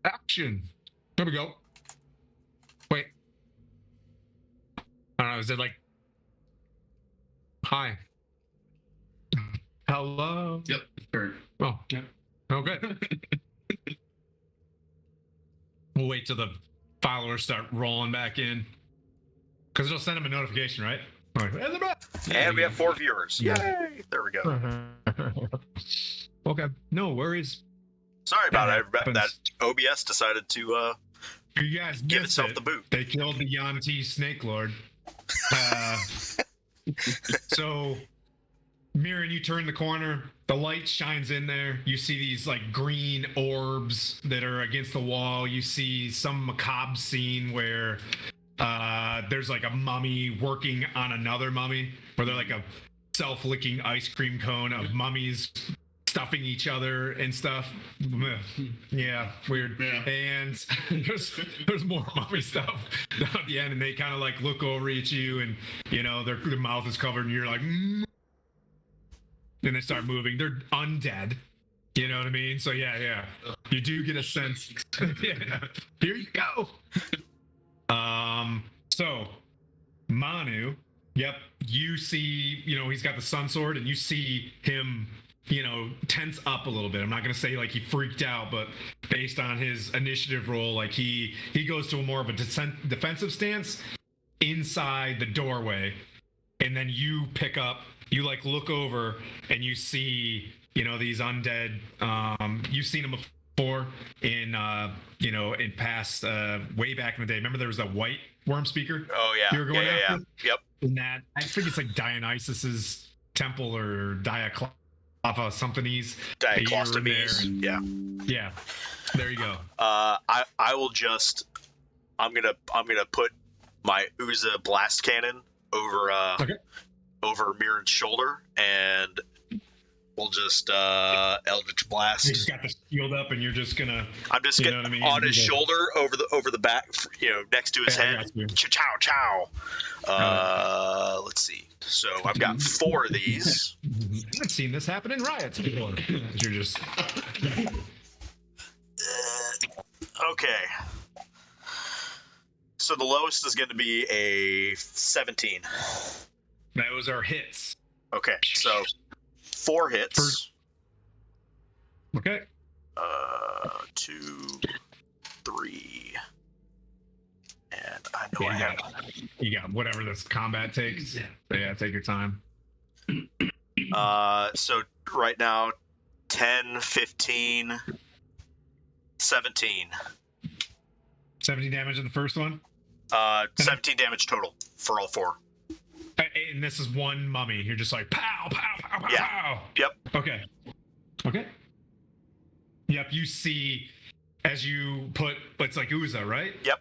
Action. There we go. Wait. I don't know. Is it like, hi? Hello? Yep. Sure. Oh, yeah. Okay. We'll wait till the followers start rolling back in. Because it'll send them a notification, right? And we have 4 viewers. Yay! There we go. Okay. No worries. Sorry about That that. OBS decided to You guys give missed itself it. the boot. They killed the Yanti Snake Lord. So, Mirren, you turn the corner. The light shines in there. You see these like green orbs that are against the wall. You see some macabre scene where there's like a mummy working on another mummy, where they're like a self-licking ice cream cone of mummies stuffing each other and stuff. Yeah, weird. Yeah. And there's more mummy stuff down at the end, and they kind of like look over at you, and you know their mouth is covered, and you're like, and they start moving. They're undead. You know what I mean? So yeah, you do get a sense. Yeah. Here you go. So Manu, yep, you see, you know, he's got the sun sword, and you see him, you know, tense up a little bit. I'm not gonna say like he freaked out, but based on his initiative roll, like he goes to a more of a defensive stance inside the doorway, and then you pick up, you like look over, and you see, you know, these undead. You've seen them before in you know, in past way back in the day. Remember there was that white worm speaker? Oh yeah. You were going after? Yep. In that, I think it's like Dionysus's temple or Diaclopha something's. Diaclostomies. Yeah. Yeah. There you go. I will just I'm gonna put my Uza blast cannon over over Mirren's shoulder, and we'll just Eldritch Blast. You just got the shield up, and you're just gonna. I'm just getting on his shoulder over the back, you know, next to his head. Chow chow. Let's see. So I've got 4 of these. I've seen this happen in riots before. You're just. Okay. So the lowest is going to be a 17. Those are hits. Okay, so 4 hits. Okay. 2, 3, and I know I have. You got whatever this combat takes. Yeah, take your time. So right now, 10, 15, 17. 70 damage in the first one. 17 damage total for all 4. And this is one mummy. You're just like pow, pow, pow, pow, pow. Yep. Okay. Yep. You see, as you put, it's like Uza, right? Yep.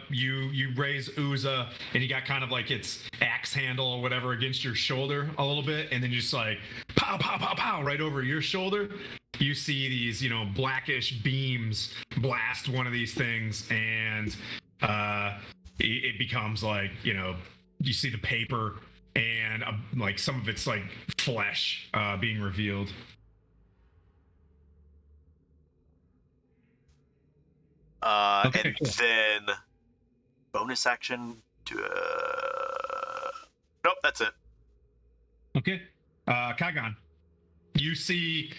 You raise Uza, and you got kind of like its axe handle or whatever against your shoulder a little bit, and then you just like pow, pow, pow, pow right over your shoulder. You see these, you know, blackish beams blast one of these things, and it becomes like, you know, you see the paper and like some of it's like flesh being revealed. And then bonus action to nope, that's it. Okay. Kagan, you see,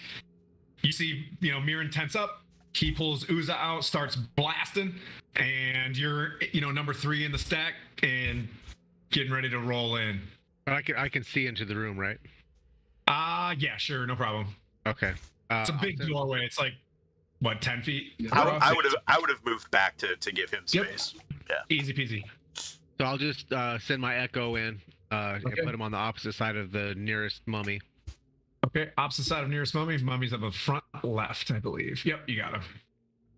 you know, Mirren tense up. He pulls Uza out, starts blasting, and you're, you know, number 3 in the stack and getting ready to roll in. I can see into the room, right? Yeah, sure, no problem. Okay. It's a big doorway. It's like what, 10 feet? I would have moved back to give him space. Yep. Yeah. Easy peasy. So I'll just send my echo in and put him on the opposite side of the nearest mummy. Okay, opposite side of nearest mummy. Mummy's up the front left, I believe. Yep, you got him.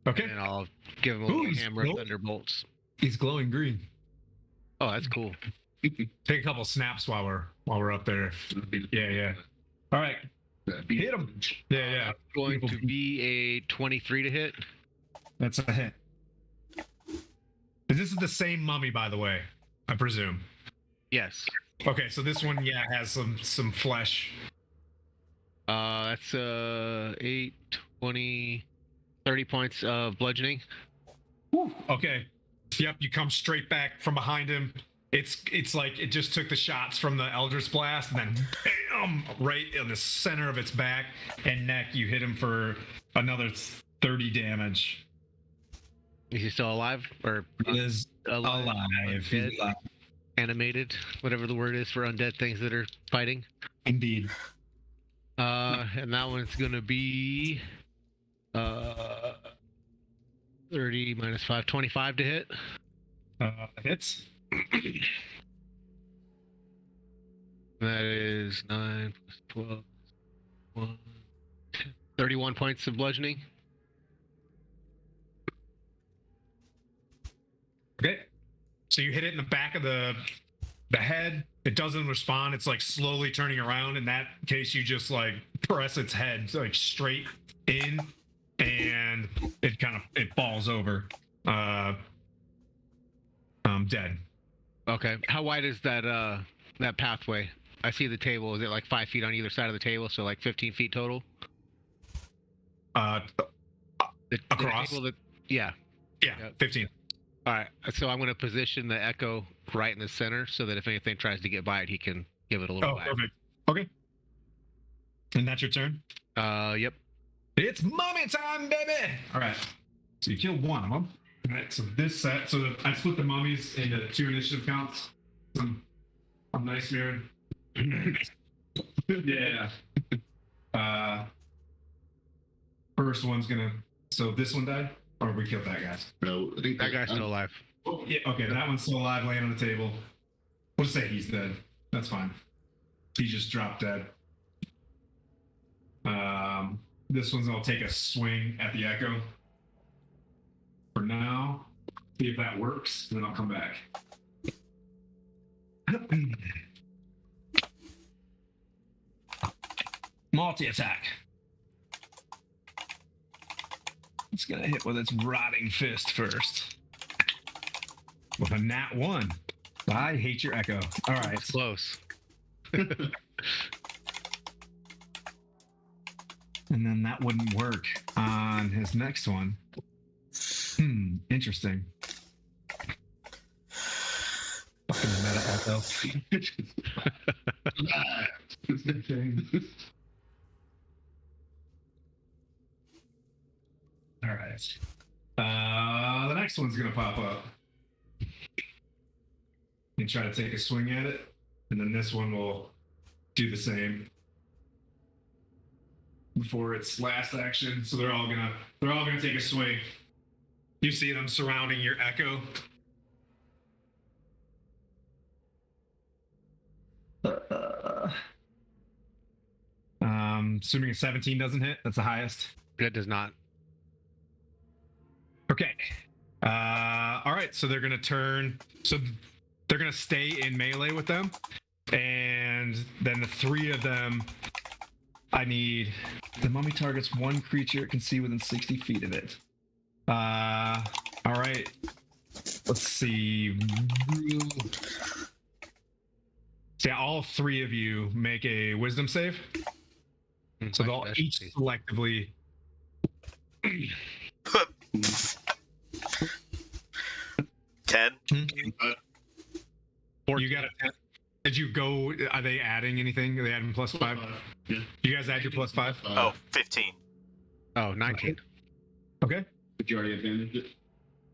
Okay. And I'll give him a little hammer of thunderbolts. He's glowing green. Oh, that's cool. Take a couple snaps while we're up there. Yeah. All right. Hit him. Yeah. Going to be a 23 to hit. That's a hit. This is the same mummy, by the way, I presume. Yes. Okay, so this one, has some flesh. That's That's 8, 20, 30 points of bludgeoning. Whew. Okay. Yep, you come straight back from behind him. It's like it just took the shots from the Eldritch Blast, and then bam, right in the center of its back and neck. You hit him for another 30 damage. Is he still alive? Or He is alive. Dead? Animated, whatever the word is for undead things that are fighting. Indeed. And that one's gonna be 30 minus 5, 25 to hit. Hits. That is 9 plus 12, 1, 10, 31 points of bludgeoning. Okay. So you hit it in the back of the head. It doesn't respond. It's like slowly turning around. In that case, you just like press its head like straight in, and it falls over. Dead. Okay. How wide is that that pathway? I see the table. Is it like 5 feet on either side of the table? So like 15 feet total? Across? The table yeah. Yeah, yep. 15. All right. So I'm going to position the echo right in the center so that if anything tries to get by it, he can give it a little whack. Perfect. Okay. And that's your turn? Yep. It's mummy time, baby! All right. So you killed one of them. All right, so this set, I split the mummies into 2 initiative counts. I'm nice, Mirren. Yeah. First one's gonna. So this one died, or we killed that guy? No, I think that guy's still alive. Oh, yeah. Okay, that one's still alive, laying on the table. We'll just say he's dead. That's fine. He just dropped dead. This one's gonna take a swing at the echo. For now, see if that works, and then I'll come back. Multi-attack. It's gonna hit with its rotting fist first. With a nat 1. I hate your echo. All right. It's close. And then that wouldn't work on his next one. Interesting. Fucking meta echo. All right. The next one's gonna pop up and try to take a swing at it, and then this one will do the same before its last action. So they're all gonna take a swing. You see them surrounding your echo. Assuming a 17 doesn't hit, that's the highest. That does not. Okay. All right. So they're gonna turn. So they're gonna stay in melee with them, and then the 3 of them. I need. The mummy targets 1 creature it can see within 60 feet of it. All right. Let's see. So yeah, all 3 of you make a wisdom save. So they'll each selectively. 10. You got a 10. Did you go? Are they adding anything? Are they adding +5? Yeah. You guys add your +5? Oh, 15. Oh, 19. Okay. Did you already advantage it?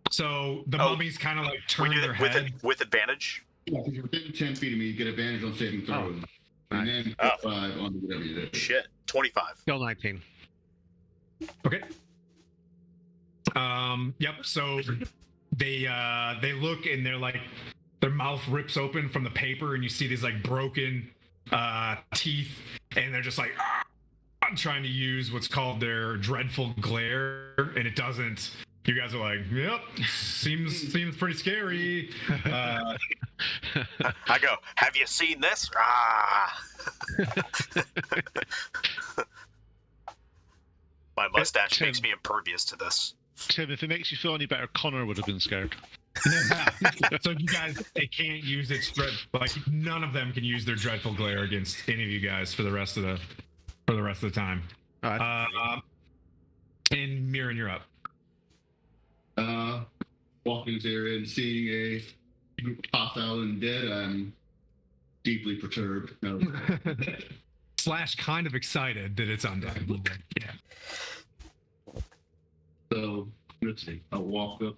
So the mummies kind of like turn their head. With advantage? Yeah, because you're within 10 feet of me, you get advantage on saving throws. Nice. And then +5 on whatever you do. Shit. 25. Still 19. Okay. Yep. So they look and they're like their mouth rips open from the paper and you see these like broken teeth and they're just like I'm trying to use what's called their dreadful glare and it doesn't. You guys are like, yep, seems pretty scary. I go, have you seen this? Ah. My mustache makes me impervious to this. Tim, if it makes you feel any better, Connor would have been scared. So you guys, they can't use its none of them can use their dreadful glare against any of you guys for the rest of the time. And Mirren, you're up. Walking into area and seeing a group of hostile undead, I'm deeply perturbed. No. Slash kind of excited that it's undead. Yeah. So let's see. I'll walk up,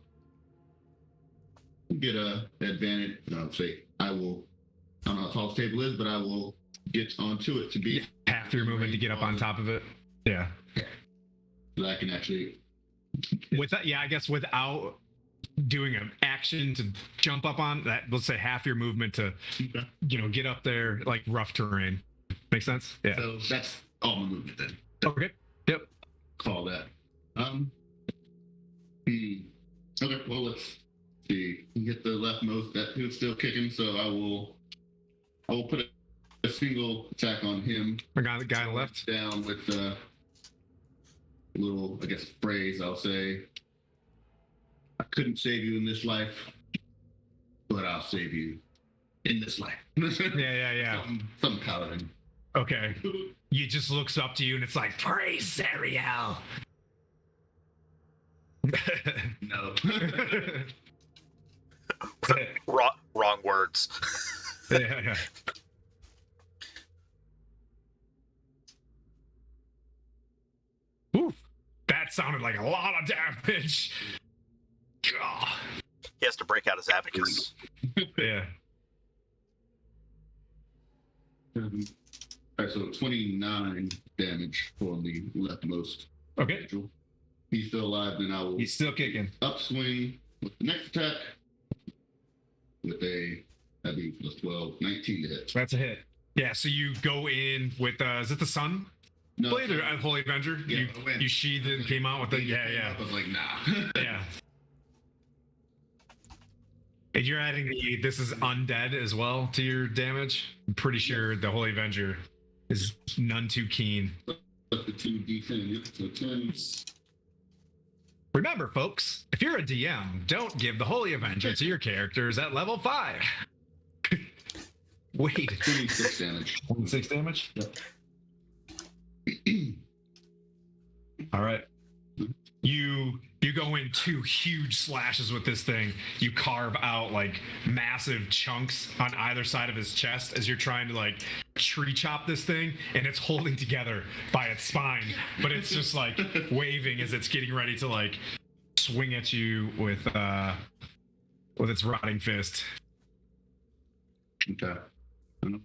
get a advantage. No, say I will. I don't know how tall the table is, but I will get onto it to be half your movement to get up on top of it. Yeah. So I can actually. With that, yeah, I guess without doing an action to jump up on that, let's say half your movement to, get up there like rough terrain. Make sense? Yeah. So that's all my movement then. Okay. Yep. Call that. Okay. Well, let's see. Get the leftmost. That who's still kicking. So I will put a single attack on him. I got the guy on the left. Down with a little, I guess, phrase. I'll say, I couldn't save you in this life, but I'll save you in this life. Yeah. Some paladin. Okay. He just looks up to you and it's like, praise Zariel. No. Wrong words. Yeah. Oof. That sounded like a lot of damage. God. He has to break out his abacus. Yeah. All right, so 29 damage for the leftmost. Okay. Individual. He's still alive, then I will He's still kicking. upswing with the next attack with that'd be plus 12, 19 to hit. That's a hit. Yeah, so you go in with, is it the Sun No, Blade or Holy Avenger? Yeah, you sheathed it and came out with the, yeah. I was like, nah. Yeah. And you're adding this is undead as well to your damage? I'm pretty sure the Holy Avenger is none too keen. Up to 2d10, so 10. Remember, folks, if you're a DM, don't give the Holy Avenger to your characters at level 5. Wait. 26 damage. 26 damage? Yep. All right. You go in 2 huge slashes with this thing. You carve out like massive chunks on either side of his chest as you're trying to like tree chop this thing, and it's holding together by its spine, but it's just like waving as it's getting ready to like swing at you with its rotting fist. Okay. I'm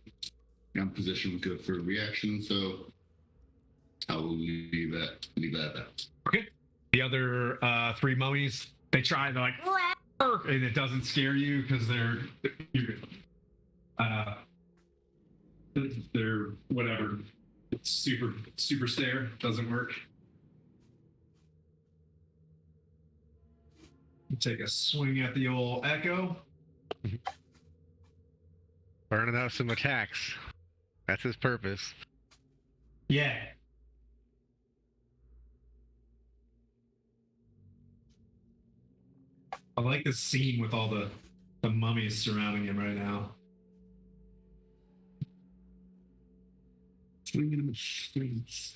in position good for a reaction, so I will leave that at that. Okay. The other 3 mummies, they try, they're like, and it doesn't scare you because they're whatever. Super stare doesn't work. Take a swing at the old Echo. Burning out some attacks. That's his purpose. Yeah. I like this scene with all the mummies surrounding him right now. Swinging him in streets.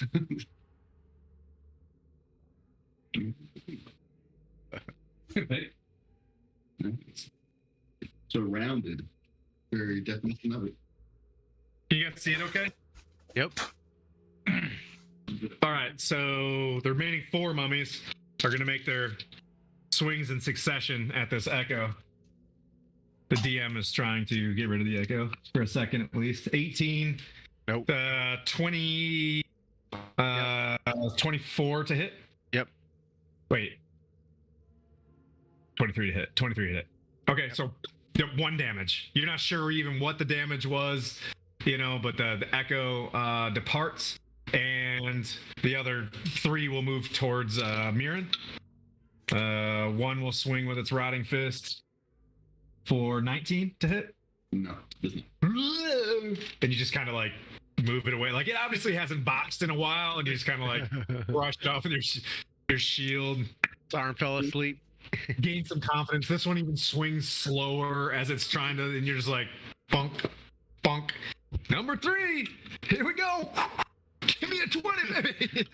Surrounded. Very definition of it. You guys see it okay? Yep. All right, so the remaining 4 mummies are going to make their swings in succession at this Echo. The DM is trying to get rid of the Echo for a second at least. 18. Nope. 20. 24 to hit? Yep. Wait. 23 to hit. 23 to hit. Okay, so 1 damage. You're not sure even what the damage was, but the Echo departs, and the other 3 will move towards Mirren. 1 will swing with its rotting fist for 19 to hit. No, doesn't. And you just kind of like move it away. Like it obviously hasn't boxed in a while, and you just kind of like brush it off with your shield. Its arm fell asleep. Gain some confidence. This one even swings slower as it's trying to, and you're just like, bunk, bunk. Number 3, here we go. Give me a 20, baby.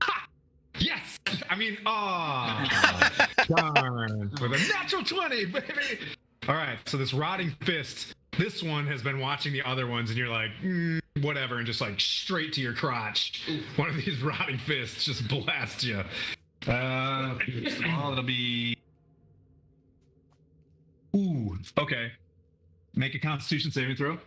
Ha! Yes. I mean, darn. With a natural 20, baby. All right. So this rotting fist. This one has been watching the other ones, and you're like, whatever, and just like straight to your crotch. One of these rotting fists just blasts you. It'll be. Ooh, okay. Make a Constitution saving throw.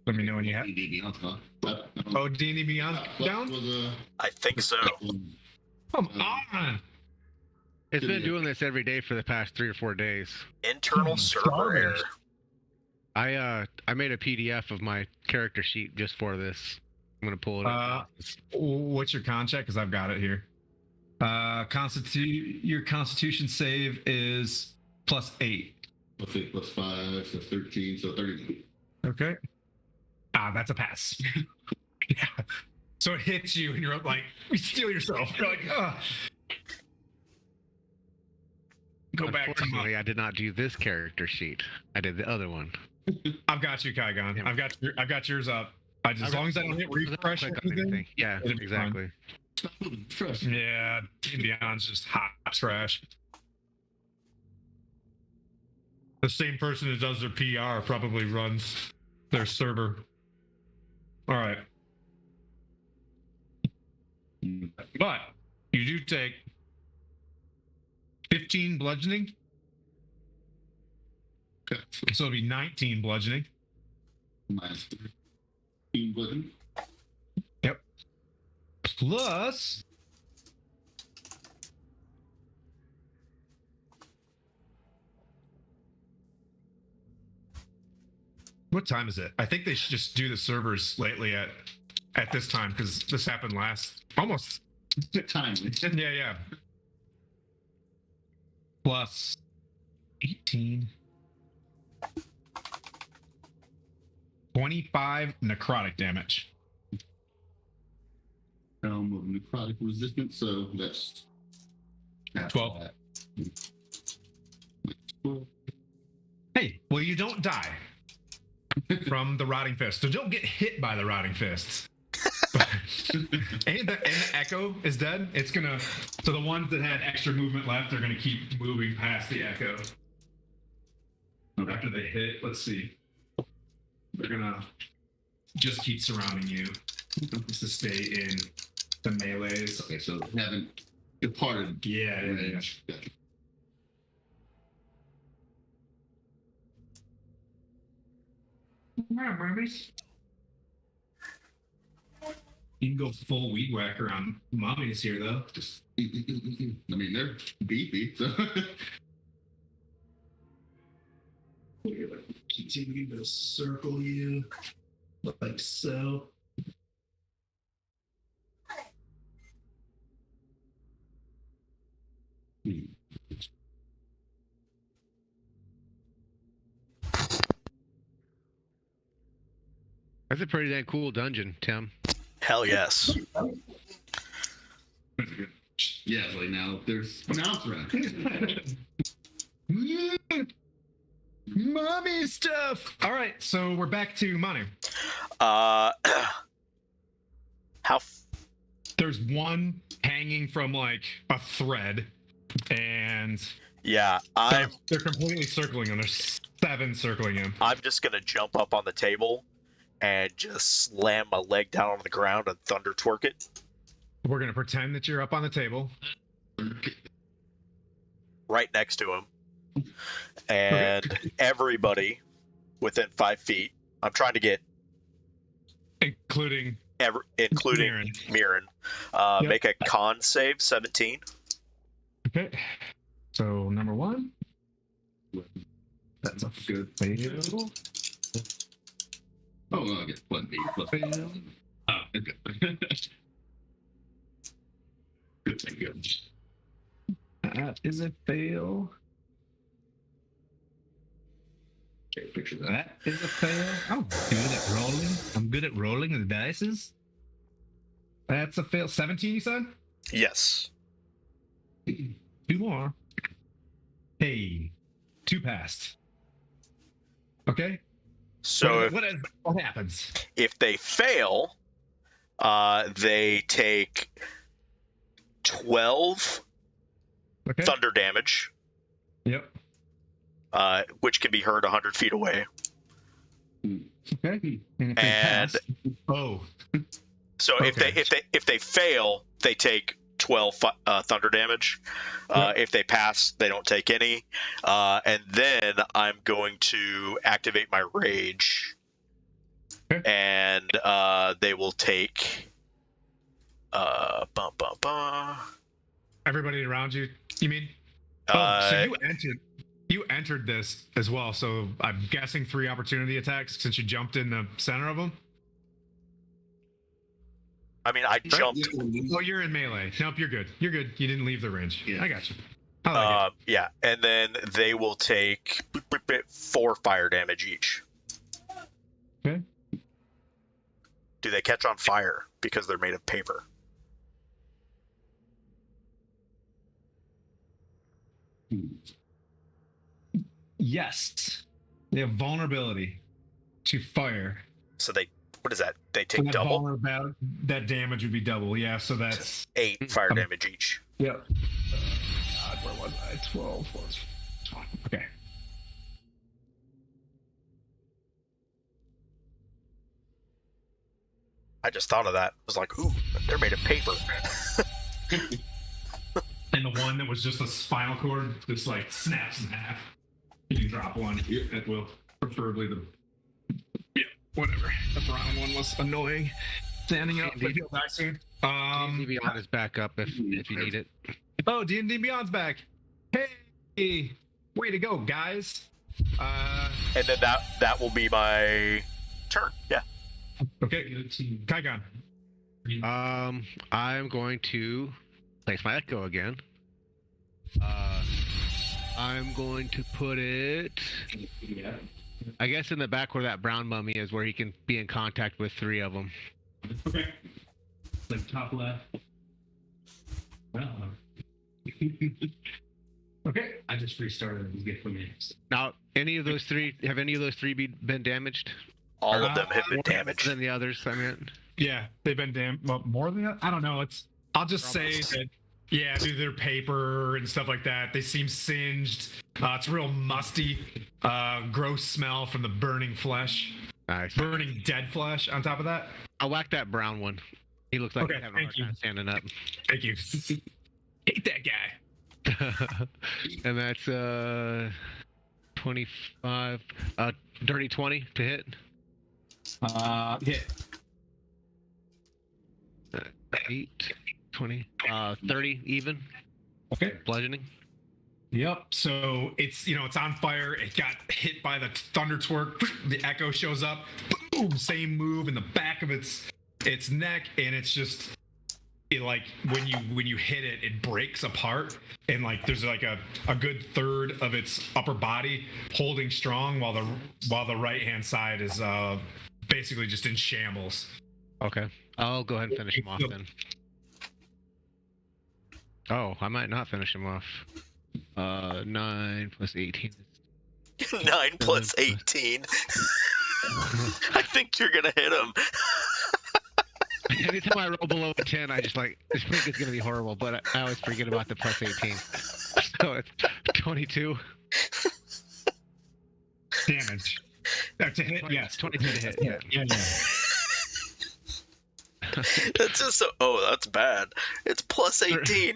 Let me know when you have. Oh, D&D Beyond down? I think so. Come on. It's been doing this every day for the past 3 or 4 days. Internal server error. I made a PDF of my character sheet just for this. I'm gonna pull it up. What's your con check? Because I've got it here. Your Constitution save is +8. +5, so 13, so 30. Okay. That's a pass. Yeah. So it hits you, and you're like, you steal yourself. You're like, ugh. Go back to Unfortunately, I did not do this character sheet. I did the other one. I've got you, Kygon. Yeah. I've got yours up. As long as I don't hit refresh or anything. Yeah, exactly. Yeah, Beyond's just hot trash. The same person who does their PR probably runs their server. All right. But you do take 15 bludgeoning. So it'll be 19 bludgeoning. Minus 13 bludgeoning. Yep. Plus. What time is it? I think they should just do the servers lately at this time, because this happened almost. Timely. Yeah. Plus 18. 25 necrotic damage. Of necrotic resistance, so that's 12. Hey, well, you don't die from the rotting fist, so don't get hit by the rotting fists. and the echo is dead. It's gonna. So the ones that had extra movement left are gonna keep moving past the echo. After they hit, let's see. They're gonna just keep surrounding you, just to stay in the melees. Okay, so they haven't departed. Yeah. Gotcha. Wow, mummies. You can go full weed whacker on mummies here, though. Just, I mean, they're beefy, so. Continue to circle you like so. That's a pretty damn cool dungeon, Tim. Hell yes. Yeah, like now there's mounts around. Mommy stuff. All right, so we're back to Manu. How? There's one hanging from like a thread, and Yeah, they're completely circling him. There's 7 circling him. I'm just gonna jump up on the table and just slam my leg down on the ground and thunder twerk it. We're gonna pretend that you're up on the table. Right next to him. And everybody within 5 feet. I'm trying to get Including Mirren. Yep. Make a con save, 17. Okay. So number 1. That's a Good. fail. Oh, well, I get +8. Fail. Oh, okay. Good thing, good. That is a fail. Take a picture of that. That is a fail. I'm good at rolling. I'm good at rolling the dices. That's a fail. 17, you said? Yes. Two more. Hey, two passed. Okay. So What happens? if they fail, they take 12 Okay. thunder damage, Yep. which can be heard 100 feet away. Okay. And if they And- pass, oh, So Okay. if they fail, they take 12 thunder damage. Yep. If they pass, they don't take any. And then I'm going to activate my rage, Okay. and they will take. everybody around you. You mean? So you entered this as well. So I'm guessing 3 opportunity attacks since you jumped in the center of them. I mean, I jumped. Oh, you're in melee. Nope, you're good. You're good. You didn't leave the range. Yeah. I got you. I like Yeah, and then they will take 4 fire damage each. Okay. Do they catch on fire because they're made of paper? it. Yes. They have vulnerability to fire. So they, what is that? They So take that double? that damage would be double. Yeah, so that's 8 fire damage each. yep. God, where was I? 12 plus 20. Okay. I just thought of that. I was like, ooh, they're made of paper. And the one that was just a spinal cord just like snaps in half. You can drop one at will. Preferably the whatever. The brown one was annoying. Standing up, but he'll die soon. D&D Beyond is back up if you need it. Oh, D&D Beyond's back. Hey, way to go, guys. And then that will be my turn. Yeah. Okay, Kaigon. I'm going to place my echo again. I'm going to put it, I guess, in the back where that brown mummy is, where he can be in contact with 3 of them. Okay. Like top left. Well. Okay. I just restarted the gift for me. Now, any of those 3 been damaged? All of them have been More damaged. than the others, I mean. Yeah, they've been well, more than that. I don't know. I'll just say that. Yeah, dude, they're paper and stuff like that. They seem singed. It's real musty, gross smell from the burning flesh, Nice. burning dead flesh. On top of that, I'll whack that brown one. He looks like Okay, he's having a hard thank you. time standing up. thank you. Hate that guy. And that's 25, dirty 20 to hit. Hit. 8, 20, 30 even. Okay. Bludgeoning. Yep. So it's it's on fire. It got hit by the thunder twerk. The echo shows up. Boom! Same move in the back of its neck, and it's just like when you hit it, it breaks apart, and like there's like a good third of its upper body holding strong, while the right hand side is basically just in shambles. Okay. I'll go ahead and finish him off then. Oh, I might not finish him off. 9 plus 18. 9 plus 18. I think you're gonna hit him. Anytime I roll below a 10, I just think it's gonna be horrible, but I always forget about the plus 18. So it's 22. Damage. To hit, yes. 22 to hit. Yeah. That's just so. Oh, that's bad. It's plus 18.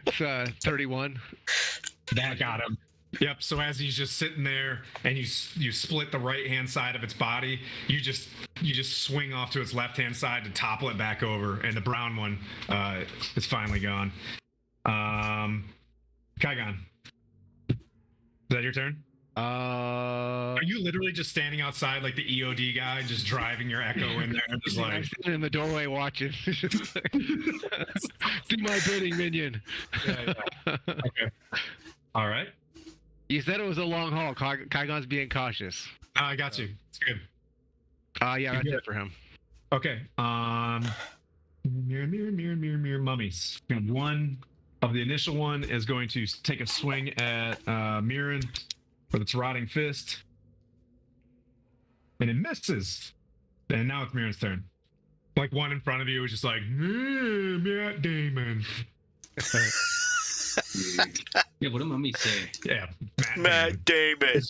It's 31. That got him. Yep. So as he's just sitting there, and you split the right hand side of its body, you just swing off to its left hand side to topple it back over, and the brown one is finally gone. Kaigon, is that your turn? Are you literally just standing outside like the EOD guy, just driving your echo in there, just I'm like sitting in the doorway watching. Do my bidding, minion. Yeah. Okay. All right. You said it was a long haul. Kaigon's being cautious. I got you. It's good. Yeah, that's it for him. Okay. Mirror mummies. We have 1, of the initial one is going to take a swing at Mirren with its rotting fist. And it misses. And now it's Mirren's turn. Like one in front of you is just like, Matt Damon. Yeah, what did mommy say? Yeah, Matt Damon.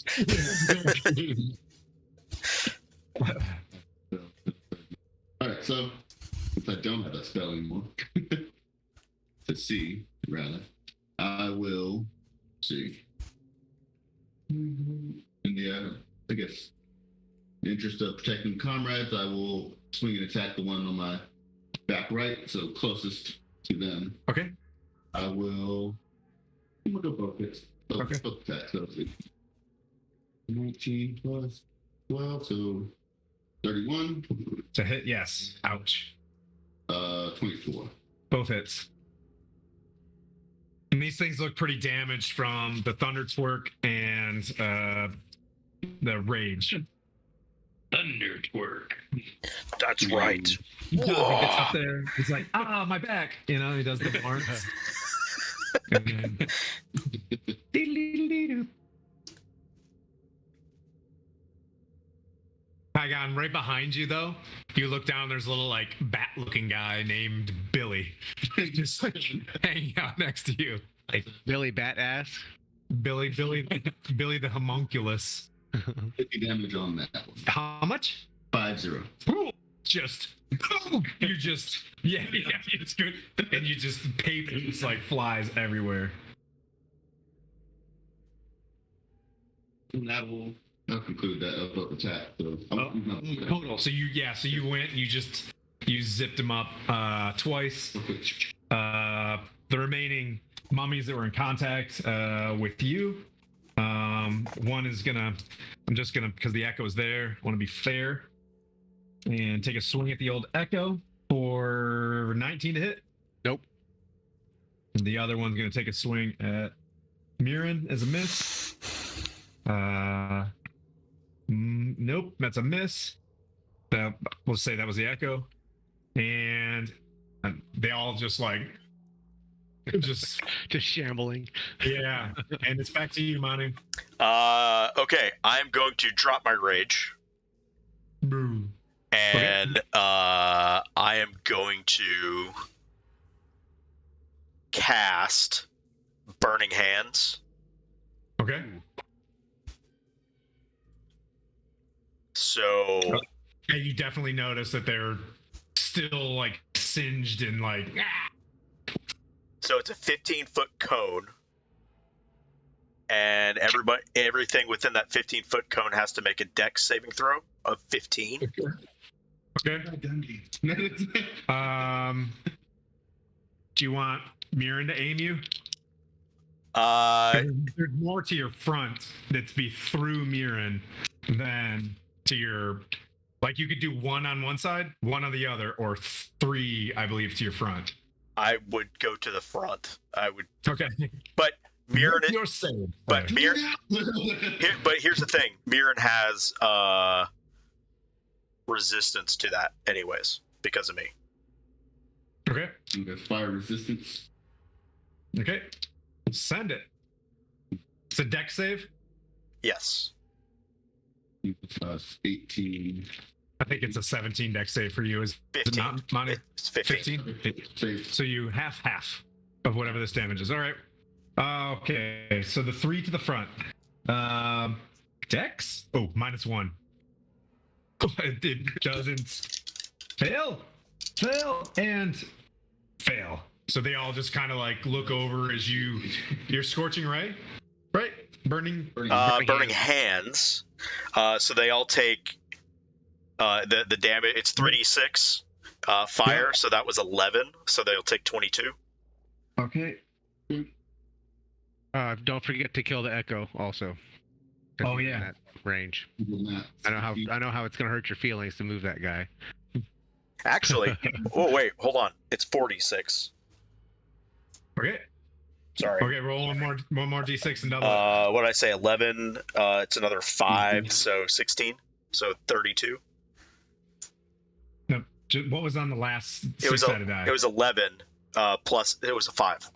Alright, so if I don't have that spell anymore, to see, rather, I will see. In the, I guess, in the interest of protecting comrades, I will swing and attack the one on my back right, so closest to them. Okay. I will. I'm gonna go both hits. Okay. Both attacks. So 19 plus 12, so 31. To hit, yes. Ouch. 24. Both hits. And these things look pretty damaged from the thunder twerk and the rage. Thunder twerk. That's right. He gets up there. He's like, my back. You know, he does the horns. And then, dee-dee-dee-dee-doo. Pagon, right behind you though, you look down, there's a little like bat-looking guy named Billy. Just like hanging out next to you. Like Billy Bat Ass. Billy the homunculus. 50 damage on that one. How much? 5-0. Just you just it's good. And you just paper just like flies everywhere. And that'll conclude that up attack. So Total. So you went, you zipped him up twice. The remaining mummies that were in contact with you. One is I'm just gonna, because the echo is there, want to be fair and take a swing at the old echo for 19 to hit. Nope. And the other one's gonna take a swing at Mirren as a miss. Nope, that's a miss. We'll say that was the echo. And they all just shambling. Yeah. And it's back to you, Manu. Okay, I'm going to drop my rage. Boo. And I am going to cast Burning Hands. Okay. So Yeah, you definitely notice that they're still like singed and like. So it's a 15-foot cone, and everything within that 15-foot cone has to make a dex saving throw of 15. Okay. Do you want Mirren to aim you? There's more to your front that's be through Mirren than to your. Like you could do one on one side, one on the other, or three, I believe, to your front. I would go to the front. I would. Okay. But Mirren. You're safe. But Mirren. But here's the thing: Mirren has resistance to that, anyways, because of me. Okay. You got fire resistance. Okay. Send it. It's a dex save. Yes. 18. I think it's a 17 dex save for you. Is it 15. not, Monty? It's 15. 15? Save. So you half of whatever this damage is. All right. Okay. So the 3 to the front. Dex? Oh, -1. It doesn't fail, and fail. So they all just kind of like look over as you're scorching ray, right? Burning Hands. So they all take the damage. It's 3d6 fire. Yeah. So that was 11. So they'll take 22. Okay. Don't forget to kill the echo also. Oh yeah. That range. That. I know how it's gonna hurt your feelings to move that guy. Actually, oh wait, hold on. It's 46. Okay. Sorry. Okay, roll one more d6 and double. What did I say? 11. It's another 5, so 16. So 32. No, what was on the last It was six-sided die? It was 11 plus. It was a 5.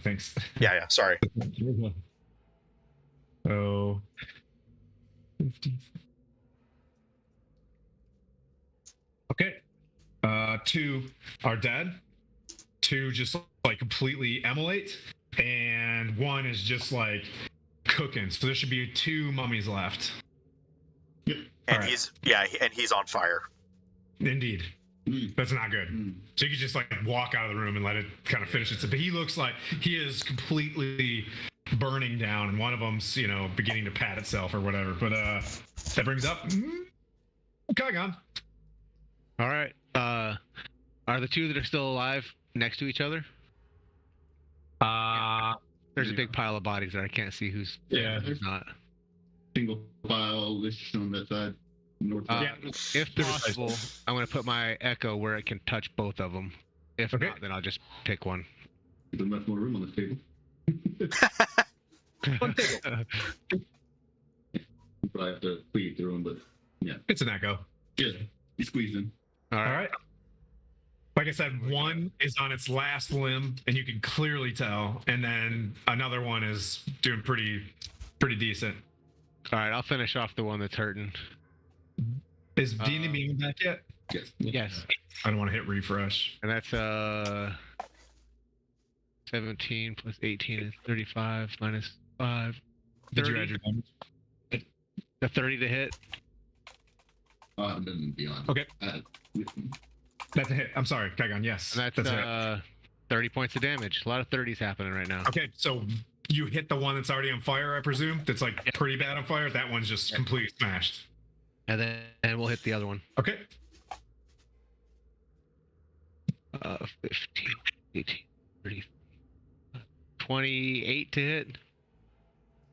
Thanks. Yeah. Sorry. So 50. Okay. 2 are dead. 2 just like completely immolate, and 1 is just like cooking. So there should be 2 mummies left. And Alright. he's on fire. Indeed. Mm. That's not good. Mm. So you could just like walk out of the room and let it kind of finish it. But he looks like he is completely burning down, and one of them's, beginning to pat itself or whatever. But that brings up Kagan. All right. Are the 2 that are still alive next to each other? There's a big pile of bodies there. I can't see who's not. Single file-ish on that side. North side. If possible, I'm going to put my echo where it can touch both of them. If not, then I'll just pick one. There's much more room on this table. One table. You probably have to cleave through them, but yeah. It's an echo. Yeah, you squeeze in. All right. Like I said, 1 is on its last limb, and you can clearly tell, and then another one is doing pretty decent. All right, I'll finish off the one that's hurting. Is Dina being back yet? Yes. Yes. I don't want to hit refresh. And that's 17 plus 18 is 35 minus 5. Did you add your damage? The 30 to hit. It doesn't be on. Okay. That's a hit. I'm sorry, Kagan. Yes. And that's a hit. 30 points of damage. A lot of 30s happening right now. Okay, so you hit the one that's already on fire, I presume? That's like pretty bad on fire? That one's just completely smashed. And then we'll hit the other one. Okay. 15, 18, 30, 28 to hit.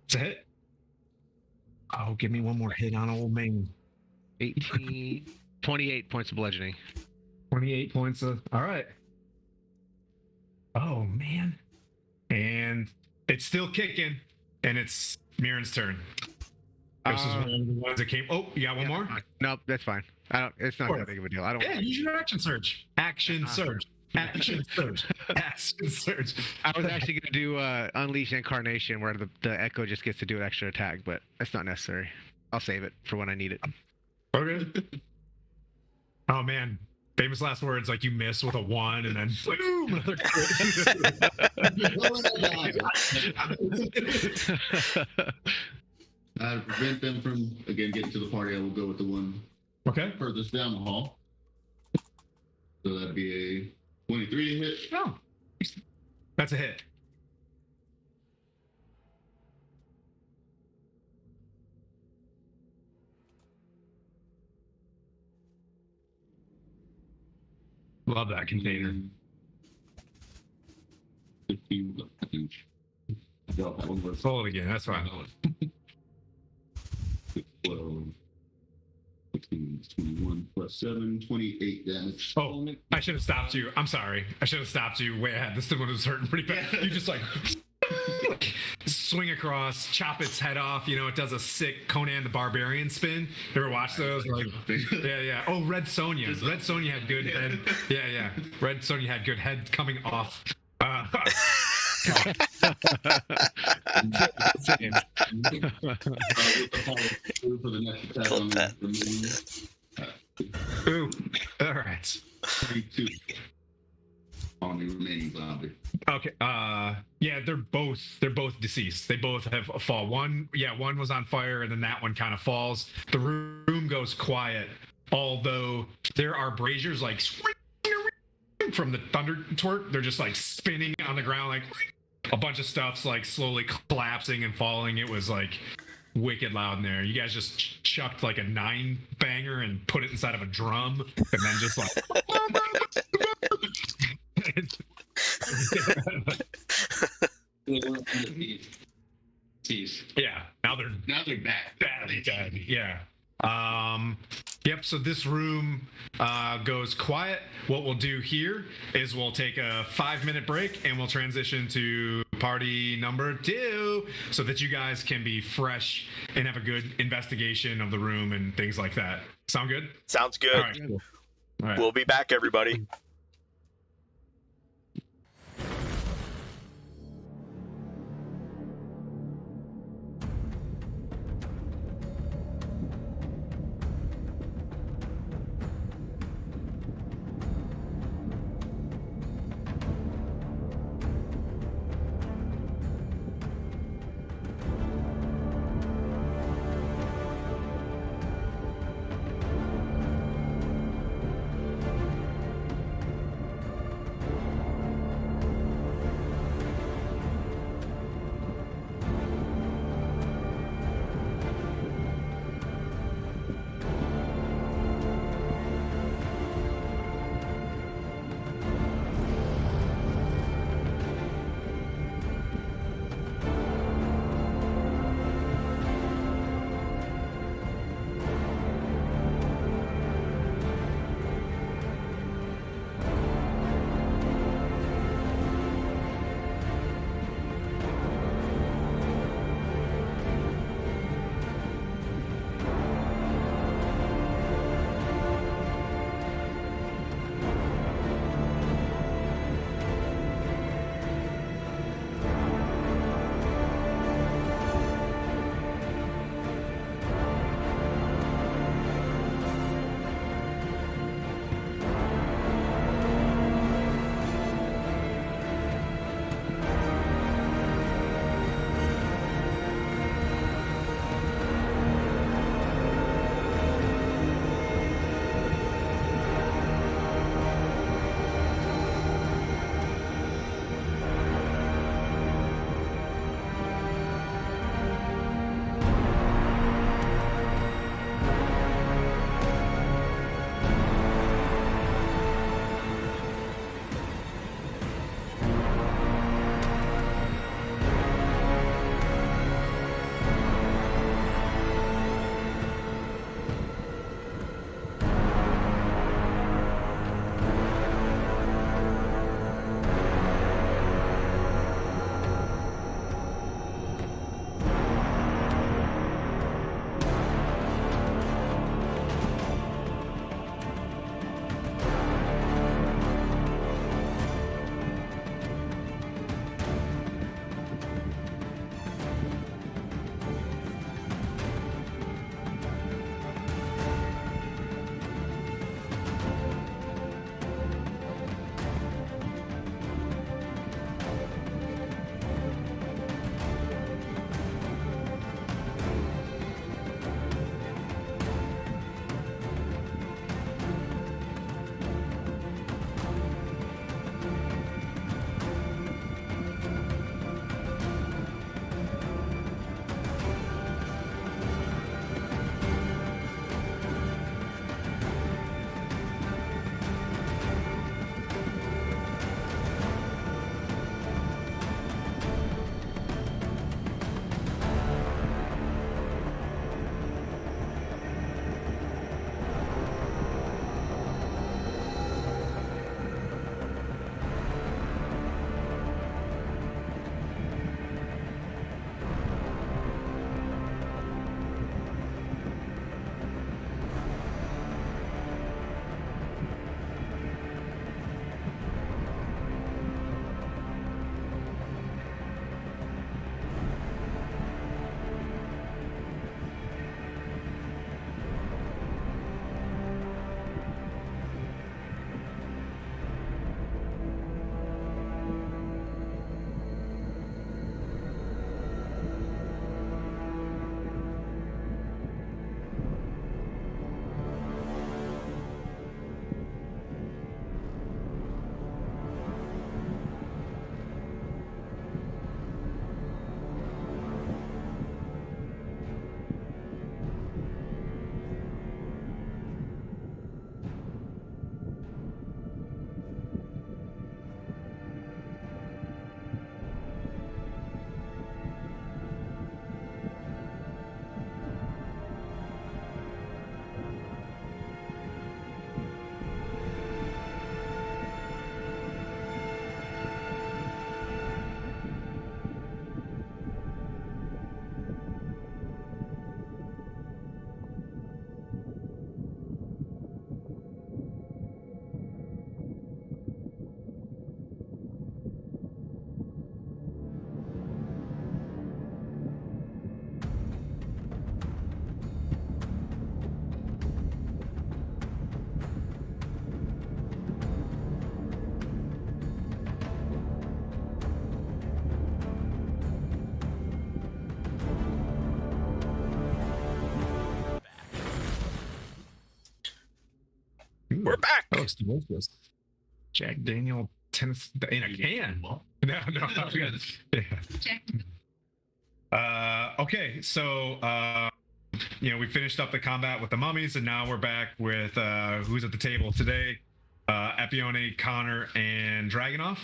It's a hit. Oh, give me one more hit on old Maine. 18, 28 points of bludgeoning. 28 points of... All right. Oh, man. And it's still kicking, and it's Mirren's turn. This is one of the ones that came... Oh, you got one more? Nope, that's fine. It's not that big of a deal. I don't. Yeah, use your action surge. Action surge. Action surge. Action surge. I was actually going to do Unleash Incarnation, where the Echo just gets to do an extra attack, but that's not necessary. I'll save it for when I need it. Okay. Oh, man. Famous last words, like you miss with a 1 and then boom, another To prevent them from, again, getting to the party, I will go with the one furthest down the hall. So that'd be a 23 to hit. Oh. That's a hit. Love that container. 15. Drop that one. Roll it again. That's fine. 12, 16, 21 plus 7, 28 damage. Oh, I should have stopped you. I'm sorry. I should have stopped you way ahead. This one was hurting pretty bad. You just like swing across, chop its head off. It does a sick Conan the Barbarian spin. You ever watch those? Like, yeah. Oh, Red Sonja. Red Sonja had good head. Yeah. Red Sonja had good head coming off. With the follow for the next attack on the remaining. Ooh. All right. 32 on the remaining zombie. Okay. Yeah, they're both deceased. They both have a fall. One was on fire, and then that one kind of falls. The room goes quiet, although there are braziers like from the thunder twerk. They're just like spinning on the ground, like a bunch of stuff's like slowly collapsing and falling. It was like wicked loud in there. You guys just chucked like a 9-banger and put it inside of a drum, and then just like. Yeah, now they're back. Badly dead. Yeah. Yep. So this room goes quiet. What we'll do here is we'll take a 5-minute break and we'll transition to party number 2, so that you guys can be fresh and have a good investigation of the room and things like that. Sound good? Sounds good. All right. Cool. All right. We'll be back, everybody. Ooh, We're back. that looks delicious. Jack Daniel tennis in a can. No. Yeah. Okay, so we finished up the combat with the mummies, and now we're back with who's at the table today. Epione, Connor, and Dragonov.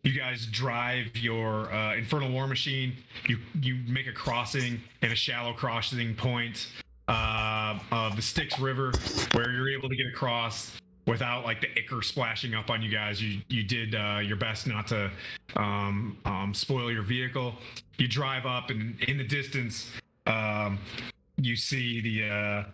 You guys drive your Infernal War Machine. You make a crossing and a shallow crossing point of the Styx River, where you're able to get across without like the ichor splashing up on you guys. You did your best not to spoil your vehicle. You drive up, and in the distance, you see a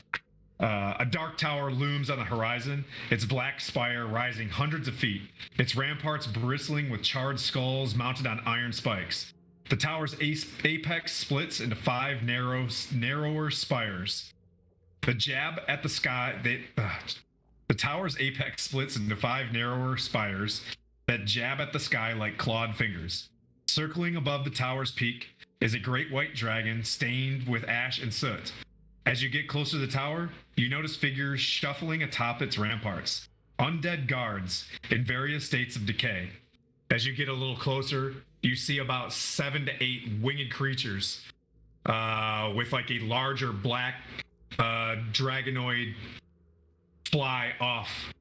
dark tower looms on the horizon, its black spire rising hundreds of feet, its ramparts bristling with charred skulls mounted on iron spikes. The tower's apex splits into 5 narrower spires. The tower's apex splits into 5 narrower spires that jab at the sky like clawed fingers. Circling above the tower's peak is a great white dragon stained with ash and soot. As you get closer to the tower, you notice figures shuffling atop its ramparts. Undead guards in various states of decay. As you get a little closer, you see about 7 to 8 winged creatures with like a larger black dragonoid fly off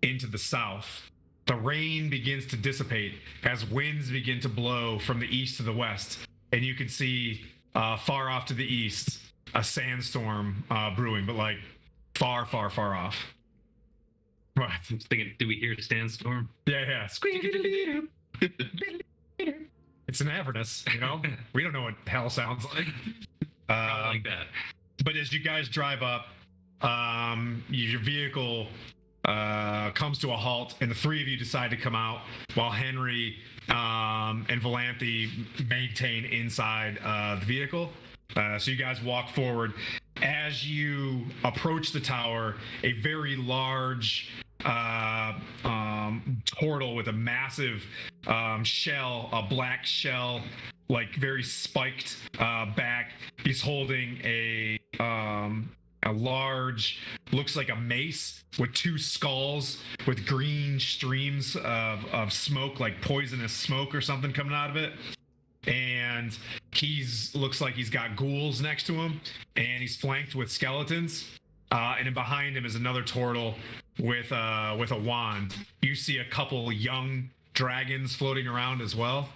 into the south. The rain begins to dissipate as winds begin to blow from the east to the west, and you can see far off to the east a sandstorm brewing, but like far, far, far off. Right. I was thinking, do we hear a sandstorm? Yeah. It's an Avernus, we don't know what hell sounds like. Like that. But as you guys drive up, your vehicle comes to a halt, and the 3 of you decide to come out while Henry and Valanthe maintain inside the vehicle. So you guys walk forward. As you approach the tower, a very large turtle with a massive shell, a black shell, like very spiked back. He's holding a large, looks like a mace with 2 skulls with green streams of smoke, like poisonous smoke or something coming out of it. And looks like he's got ghouls next to him, and he's flanked with skeletons. And then behind him is another turtle with a wand. You see a couple young dragons floating around as well.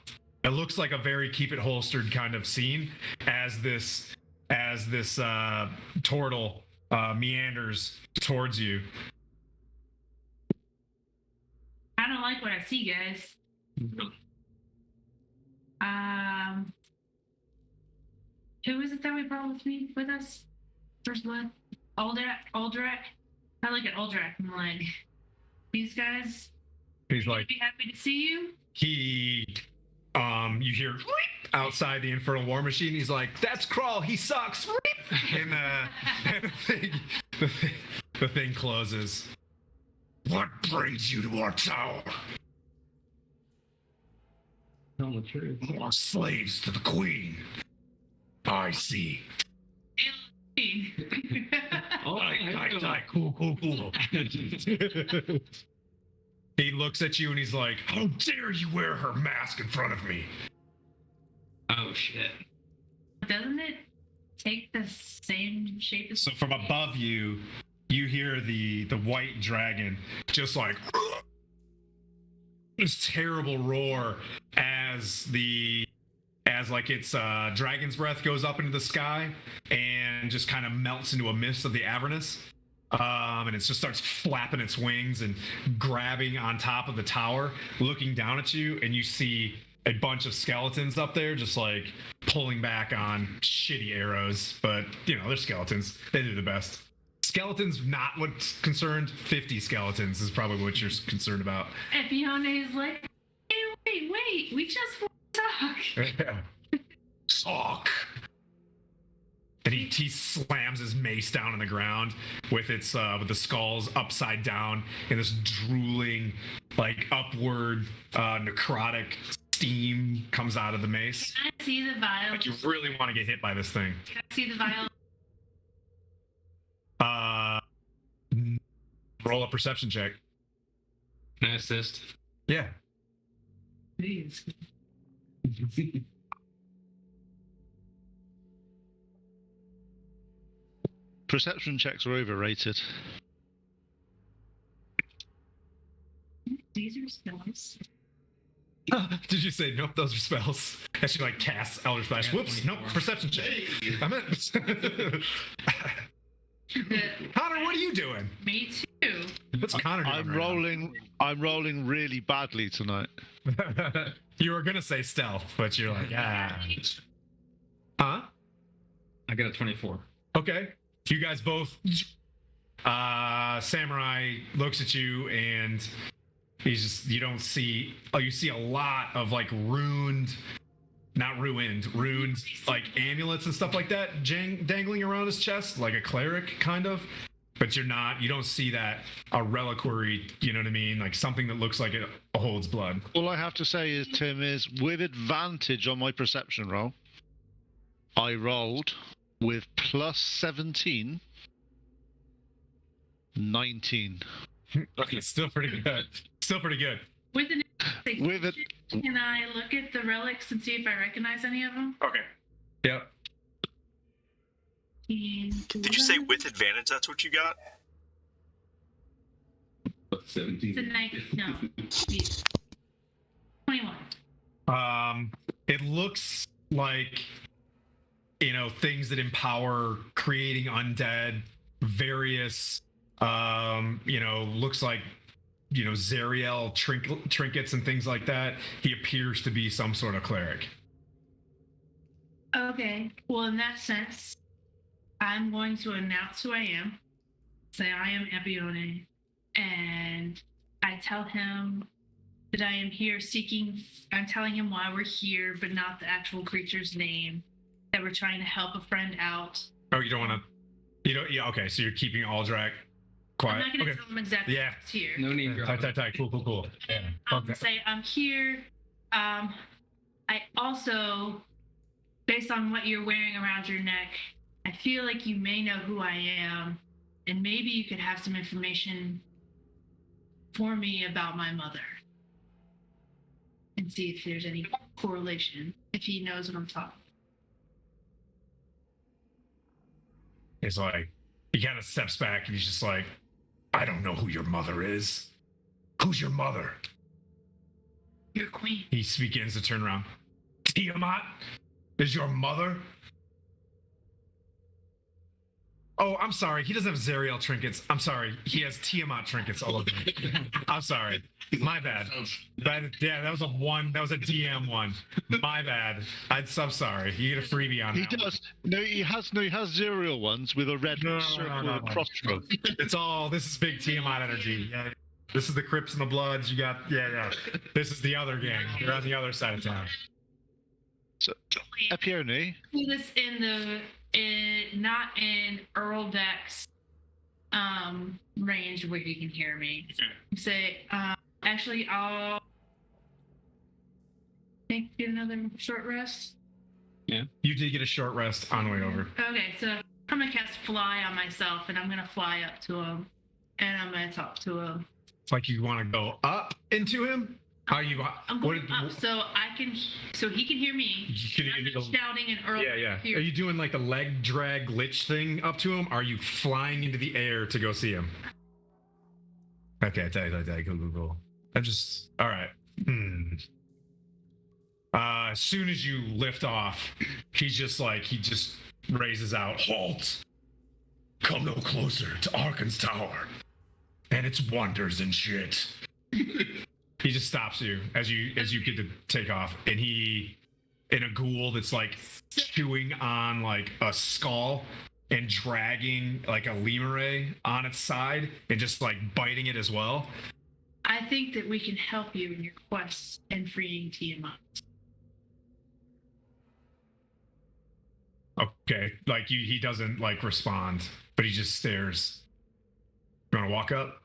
It looks like a very keep it holstered kind of scene as this turtle meanders towards you. I don't like what I see, guys. Who is it that we brought with us? First blood? Aldrak? I look at Aldrak and I'm like, these guys, He's like, be happy to see you. You hear outside the Infernal War Machine. He's like, "That's Krull. He sucks." And the thing closes. What brings you to our tower? Tell the truth. More slaves to the Queen. I see. Oh, Cool. He looks at you and he's like, "How dare you wear her mask in front of me?" oh shit. Doesn't it take the same shape as... So from above you, you hear the white dragon just like this terrible roar as its dragon's breath goes up into the sky and just kind of melts into a mist of the Avernus. And it just starts flapping its wings and grabbing on top of the tower, looking down at you, and you see a bunch of skeletons up there just like pulling back on shitty arrows. But, they're skeletons. They do the best. Skeletons, not what's concerned. 50 skeletons is probably what you're concerned about. Epione is like, hey, wait, we just want to talk. Talk. And he slams his mace down on the ground with with the skulls upside down, and this drooling, like upward necrotic steam comes out of the mace. Can I see the vial? Like you really want to get hit by this thing. Can I see the vial? Roll a perception check. Can I assist? Yeah. Please. Perception checks are overrated. These are spells. Did you say nope? Those are spells. And she like casts Elder Splash. Yeah, Whoops! Nope. 24. Perception check. I meant. Connor, what are you doing? Me too. What's Connor doing? I'm rolling really badly tonight. You were gonna say stealth, but you're like, Huh? I got a 24. Okay. You guys both. Samurai looks at you and he's just. You don't see. Oh, you see a lot of like ruined, like amulets and stuff like that dangling around his chest, like a cleric kind of. But you don't see that a reliquary, you know what I mean? Like something that looks like it holds blood. All I have to say is, Tim, is with advantage on my perception roll, I rolled with plus 17, 19. Okay, still pretty good. Still pretty good. With the With it, can I look at the relics and see if I recognize any of them? Okay. Yep. Did you say with advantage? That's what you got? It's a 17. no. 21. It looks like, things that empower creating undead, various, looks like, Zariel trinkets and things like that. He appears to be some sort of cleric. Okay. Well, in that sense, I'm going to announce who I am. Say I am Epione, and I tell him that I am here seeking. I'm telling him why we're here, but not the actual creature's name. That we're trying to help a friend out. Oh, you don't want to. Yeah. Okay. So you're keeping Aldrak quiet. I'm not going to Okay. tell him exactly Yeah. what's here. No name drop. Tight. Cool. Yeah. I'll Okay. say I'm here. I also, based on what you're wearing around your neck, I feel like you may know who I am, and maybe you could have some information for me about my mother, and see if there's any correlation, if he knows what I'm talking. It's like, he kind of steps back and he's just like, I don't know who your mother is. Who's your mother? Your queen. He begins to turn around. Tiamat is your mother? Oh, I'm sorry. He doesn't have Zariel trinkets. I'm sorry. He has Tiamat trinkets all over him. I'm sorry. My bad. That was a DM one. My bad. I'm sorry. You get a freebie on he that. does. No, he has Zerial ones with a red circle No. across stroke. This is big Tiamat energy. Yeah. This is the Crypts and the Bloods. You got, yeah. This is the other gang. They're on the other side of town. So, Epione, Do this not in Earl Deck's range where he can hear me. Say, actually, I'll get another short rest. You did get a short rest on the way over. Okay, so I'm gonna cast Fly on myself, and I'm gonna fly up to him, and I'm gonna talk to him. Like you want to go up into him? How you? I'm going up so he can hear me. I'm not shouting and Earl. Yeah. Are you doing like the leg drag glitch thing up to him? Are you flying into the air to go see him? Okay, cool. I'm just all right. As soon as you lift off, he just raises out, halt! Come no closer to Arkhan's tower and its wonders and shit. He just stops you as you get to take off, and he, in a ghoul that's like chewing on like a skull and dragging like a lemure on its side and just like biting it as well. I think that we can help you in your quest in freeing Tiamat. Okay, like he doesn't like respond, but he just stares. You want to walk up?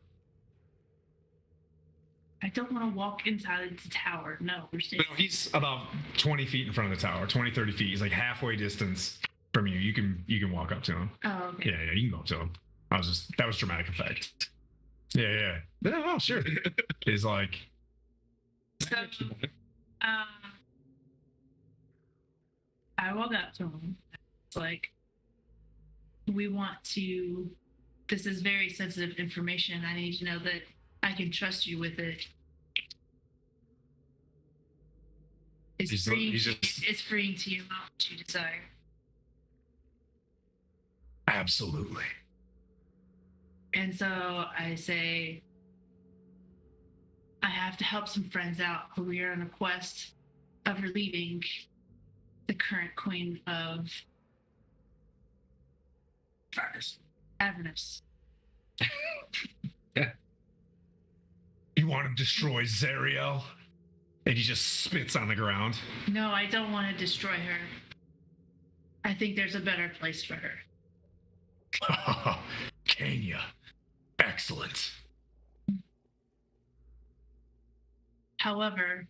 I don't want to walk inside the tower. No, we're staying. No, he's about 20 feet in front of the tower, 20, 30 feet. He's like halfway distance from you. You can walk up to him. Oh, okay. Yeah, you can go up to him. That was dramatic effect. Yeah. Oh, sure. He's like, So, I walk up to him. It's like, we want to. This is very sensitive information. I need to know that I can trust you with it. It's freeing to you about what you desire. absolutely. And so I say, I have to help some friends out who we are on a quest of relieving the current queen of Avernus. You want to destroy Zariel? And he just spits on the ground. No, I don't want to destroy her. I think there's a better place for her. Kenya. Excellent. However,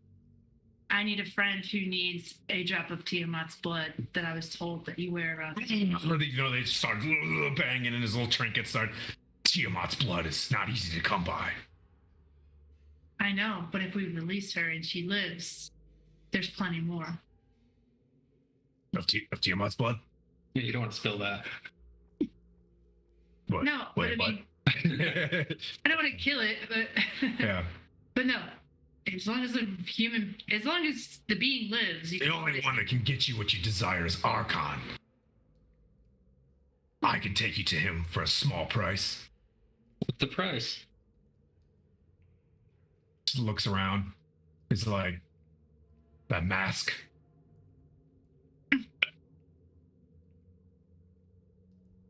I need a friend who needs a drop of Tiamat's blood that I was told that you wear around. Or they start banging and his little trinkets start. Tiamat's blood is not easy to come by. I know, but if we release her and she lives, there's plenty more. Of Tiamat's blood? Yeah, you don't want to spill that. What? No, but I mean, I don't want to kill it, but Yeah. but no. As long as the being lives, you The can only always- one that can get you what you desire is Arkhan. I can take you to him for a small price. What's the price? Just looks around. He's like, that mask.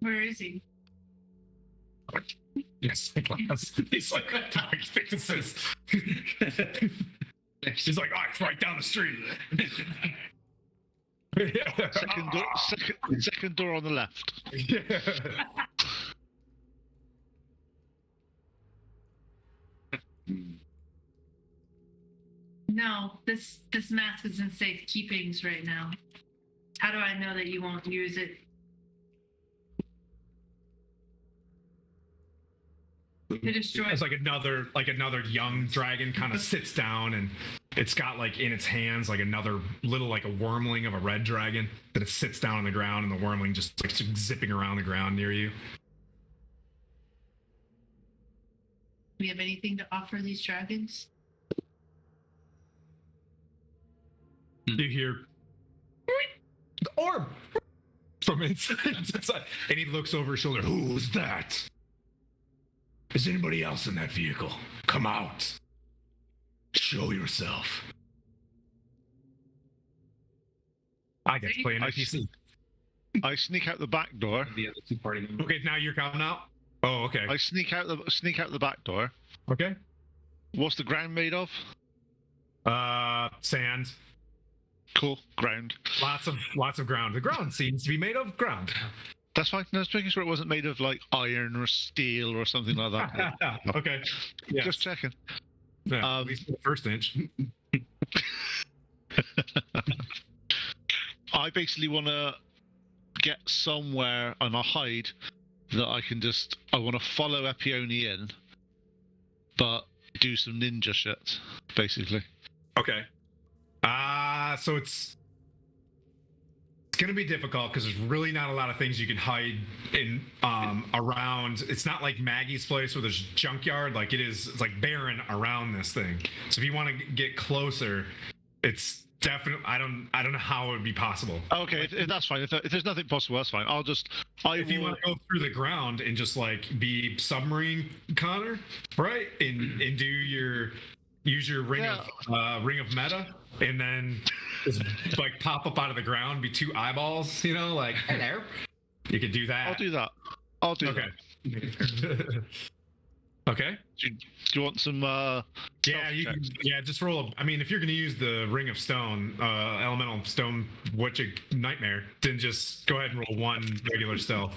Where is he? Yes, he's like, what do you think this is? He's like, oh, it's right down the street. Second door on the left. No, this mask is in safe keepings right now. How do I know that you won't use it? To destroy. It's like another young dragon kind of sits down, and it's got like in its hands like another little like a wormling of a red dragon that it sits down on the ground, and the wormling just like zipping around the ground near you. Do we have anything to offer these dragons? You hear the orb from inside, and he looks over his shoulder. Who's that? Is anybody else in that vehicle? Come out. Show yourself. I get to play an NPC. I sneak out the back door. The other two party members. Okay, now you're coming out. Oh, okay. I sneak out the back door. Okay. What's the ground made of? Sand. Cool, ground. Lots of ground. The ground seems to be made of ground. That's fine. I was making sure it wasn't made of like iron or steel or something like that. Okay. Yeah. Just checking. Yeah, at least the first inch. I basically want to get somewhere on a hide that I want to follow Epione in, but do some ninja shit, basically. Okay. So it's going to be difficult because there's really not a lot of things you can hide in around. It's not like Maggie's place where there's junkyard. Like it's like barren around this thing. So if you want to get closer, it's definitely. I don't know how it would be possible. Okay, if that's fine. If there's nothing possible, that's fine. If you want to go through the ground and just like be submarine Connor, right? And use your ring of meta, and then just like pop up out of the ground, be two eyeballs, like hello. You could do that. I'll do that. Okay. Do you want some? Just roll. I mean, if you're going to use the ring of stone, elemental stone, nightmare, then just go ahead and roll one regular stealth.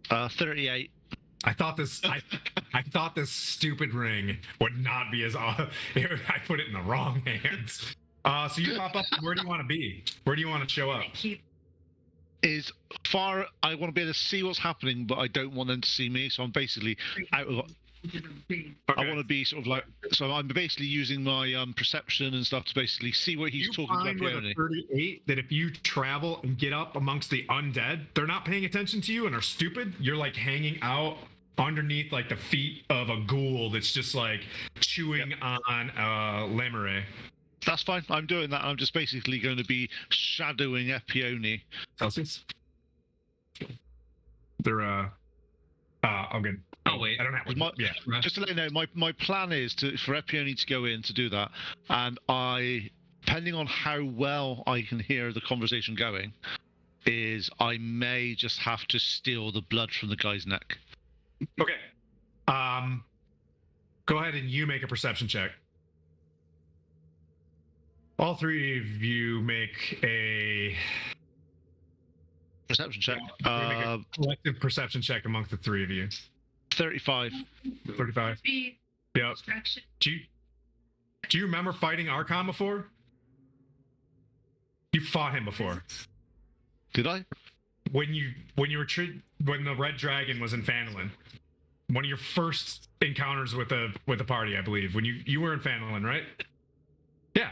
38. I thought this stupid ring would not be as. I put it in the wrong hands. So you pop up. Where do you want to be? Where do you want to show up? I want to be able to see what's happening, but I don't want them to see me. So I'm basically which is a big. I want to be sort of like, so I'm basically using my perception and stuff to basically see what he's You talking to find with a Epione. 38 that if you travel and get up amongst the undead, they're not paying attention to you and are stupid. You're like hanging out underneath like the feet of a ghoul that's just like chewing on lemure. That's fine. I'm doing that. I'm just basically going to be shadowing Epione. Celsius. They're oh good. Oh wait. I don't have My- yeah. Right. Just to let you know, my plan is for Epione to go in to do that, and depending on how well I can hear the conversation going, is I may just have to steal the blood from the guy's neck. Okay. Go ahead and you make a perception check. All three of you make a Perception check. collective perception check amongst the three of you. 35. 35. Be Yep. distraction. Do you remember fighting Arkhan before? You fought him before. Did I? When the Red Dragon was in Phandalin. One of your first encounters with the party, I believe. When you were in Phandalin, right? Yeah.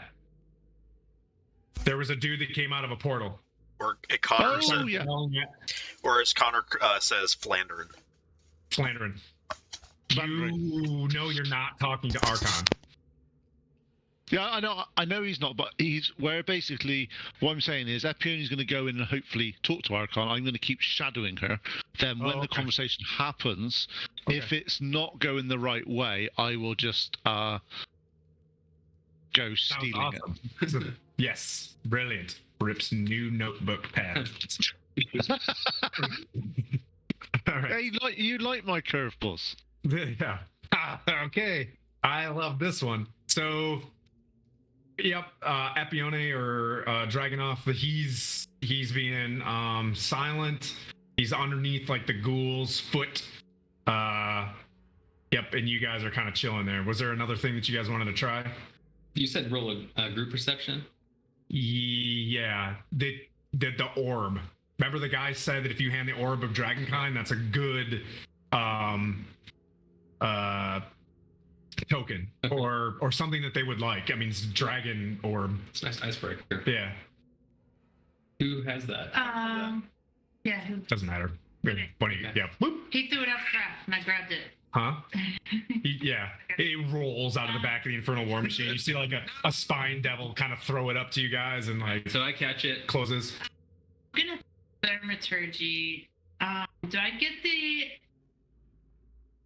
There was a dude that came out of a portal. Or Connor, Oh, yeah. or as Connor says, Flandern. Flandrin. You know you're not talking to Arkhan. Yeah, I know he's not, but he's where basically what I'm saying is Epione's going to go in and hopefully talk to Arkhan. I'm going to keep shadowing her. Then when the okay. conversation happens, Okay. if it's not going the right way, I will just go Sounds stealing it. awesome. Yes, brilliant. Rip's new notebook pad. All right. Hey, you like my curveballs? Yeah. Okay. I love this one. So, yep. Epione or Dragonoff. He's being silent. He's underneath like the ghoul's foot. Yep. And you guys are kind of chilling there. Was there another thing that you guys wanted to try? You said roll a group perception. Yeah. The orb. Remember the guy said that if you hand the orb of Dragonkind, that's a good token. Okay. or something that they would like. I mean, it's dragon orb. It's a nice icebreaker. Yeah, Who has that? Yeah. Who? doesn't matter. Okay. Funny. Okay. Yeah. Whoop. He threw it up crap, and I grabbed it. Huh? Yeah. It rolls out of the back of the Infernal War Machine. You see like a spine devil kind of throw it up to you guys and like So I catch it. closes. I'm gonna thaumaturgy. Do I get the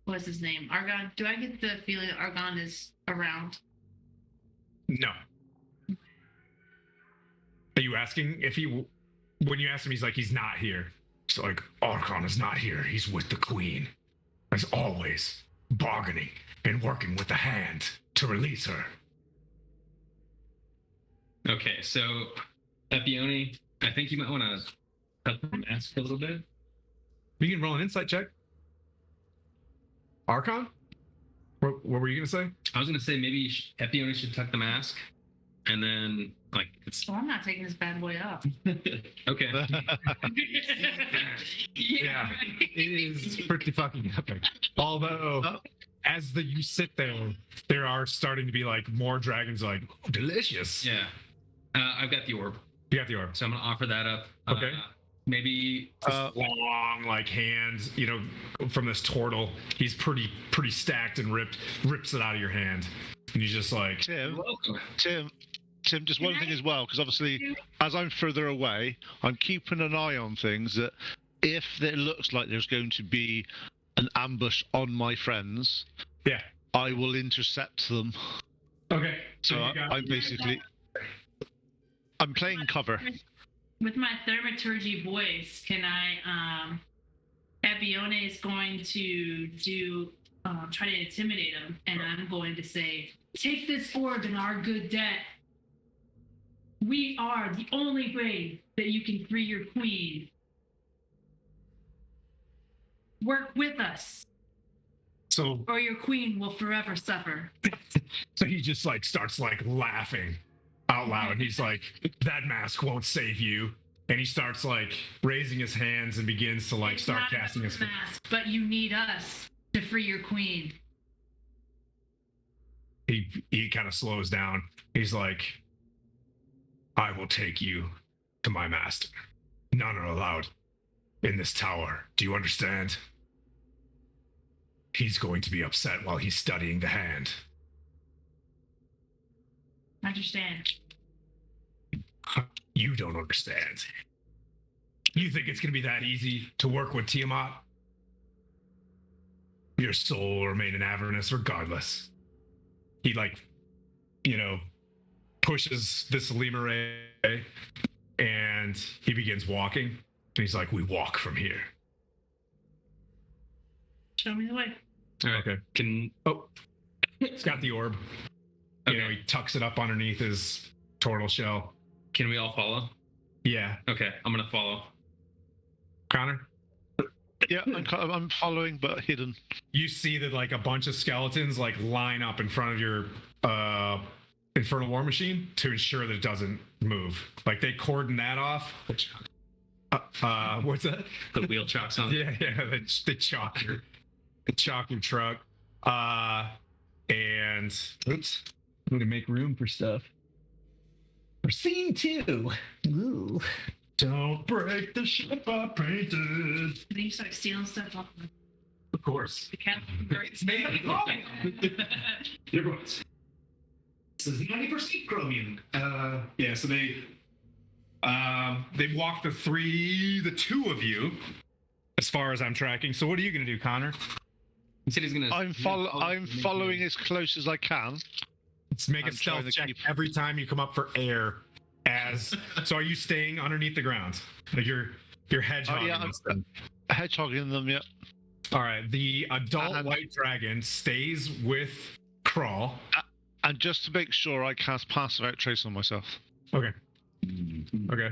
what's his name? Argon. Do I get the feeling that Argon is around? No. Are you asking if he? When you ask him, he's like, he's not here. It's like, Arkhan is not here. He's with the Queen, as always, bargaining and working with the Hand to release her. Okay, so Epione, I think you might want to cut the mask a little bit. You can roll an insight check. Arkhan? What were you gonna say? I was gonna say maybe Epione should tuck the mask, and then like it's Well, I'm not taking this bad boy off. okay. Yeah, it is pretty fucking epic. Although, as you sit there are starting to be like more dragons. Like, oh, delicious. Yeah, I've got the orb, You got the orb. so I'm gonna offer that up. Okay. Maybe Long like hands, from this turtle. He's pretty stacked and rips it out of your hand, and he's just like, Tim, welcome. just one thing as well, because obviously, as I'm further away, I'm keeping an eye on things that if it looks like there's going to be an ambush on my friends, yeah, I will intercept them. okay. So I'm playing cover. With my thaumaturgy voice, can I? Epione is going to try to intimidate him, and I'm going to say, "Take this orb in our good debt. We are the only way that you can free your queen. Work with us, So or your queen will forever suffer." So he just like starts like laughing out loud. He's like, that mask won't save you. And he starts like raising his hands and begins to like It's start not casting about his. the mask, but you need us to free your queen. he kind of slows down. He's like, I will take you to my master. None are allowed in this tower. Do you understand? He's going to be upset while he's studying the hand. Understand. You don't understand. You think it's going to be that easy to work with Tiamat? Your soul will remain in Avernus regardless. He, pushes this lemure and he begins walking. And he's like, we walk from here. Show me the way. All right. Okay. He's got the orb. Okay. He tucks it up underneath his turtle shell. Can we all follow? Yeah. Okay, I'm gonna follow. Connor? Yeah, I'm following, but hidden. You see that a bunch of skeletons line up in front of your infernal war machine to ensure that it doesn't move. They cordon that off. What's that? The wheel chocks on. Yeah, the chalker, truck. And oops, I'm gonna make room for stuff. For scene 2. Ooh. Don't break the ship I painted. And then you start stealing stuff off Of course. the cat. It's made of chromium. This is 90% chromium. Yeah, so they walk the two of you, as far as I'm tracking. So what are you gonna do, Connor? He said he's gonna. I'm following as close as I can. Let's make a I'm trying stealth to check keep- every time you come up for air. So are you staying underneath the ground? You're hedgehogging. Yeah, this I'm thing. hedgehogging them. Yeah. All right. The adult And- white dragon stays with Crawl. And just to make sure, I cast Pass Without Trace on myself. Okay. Okay.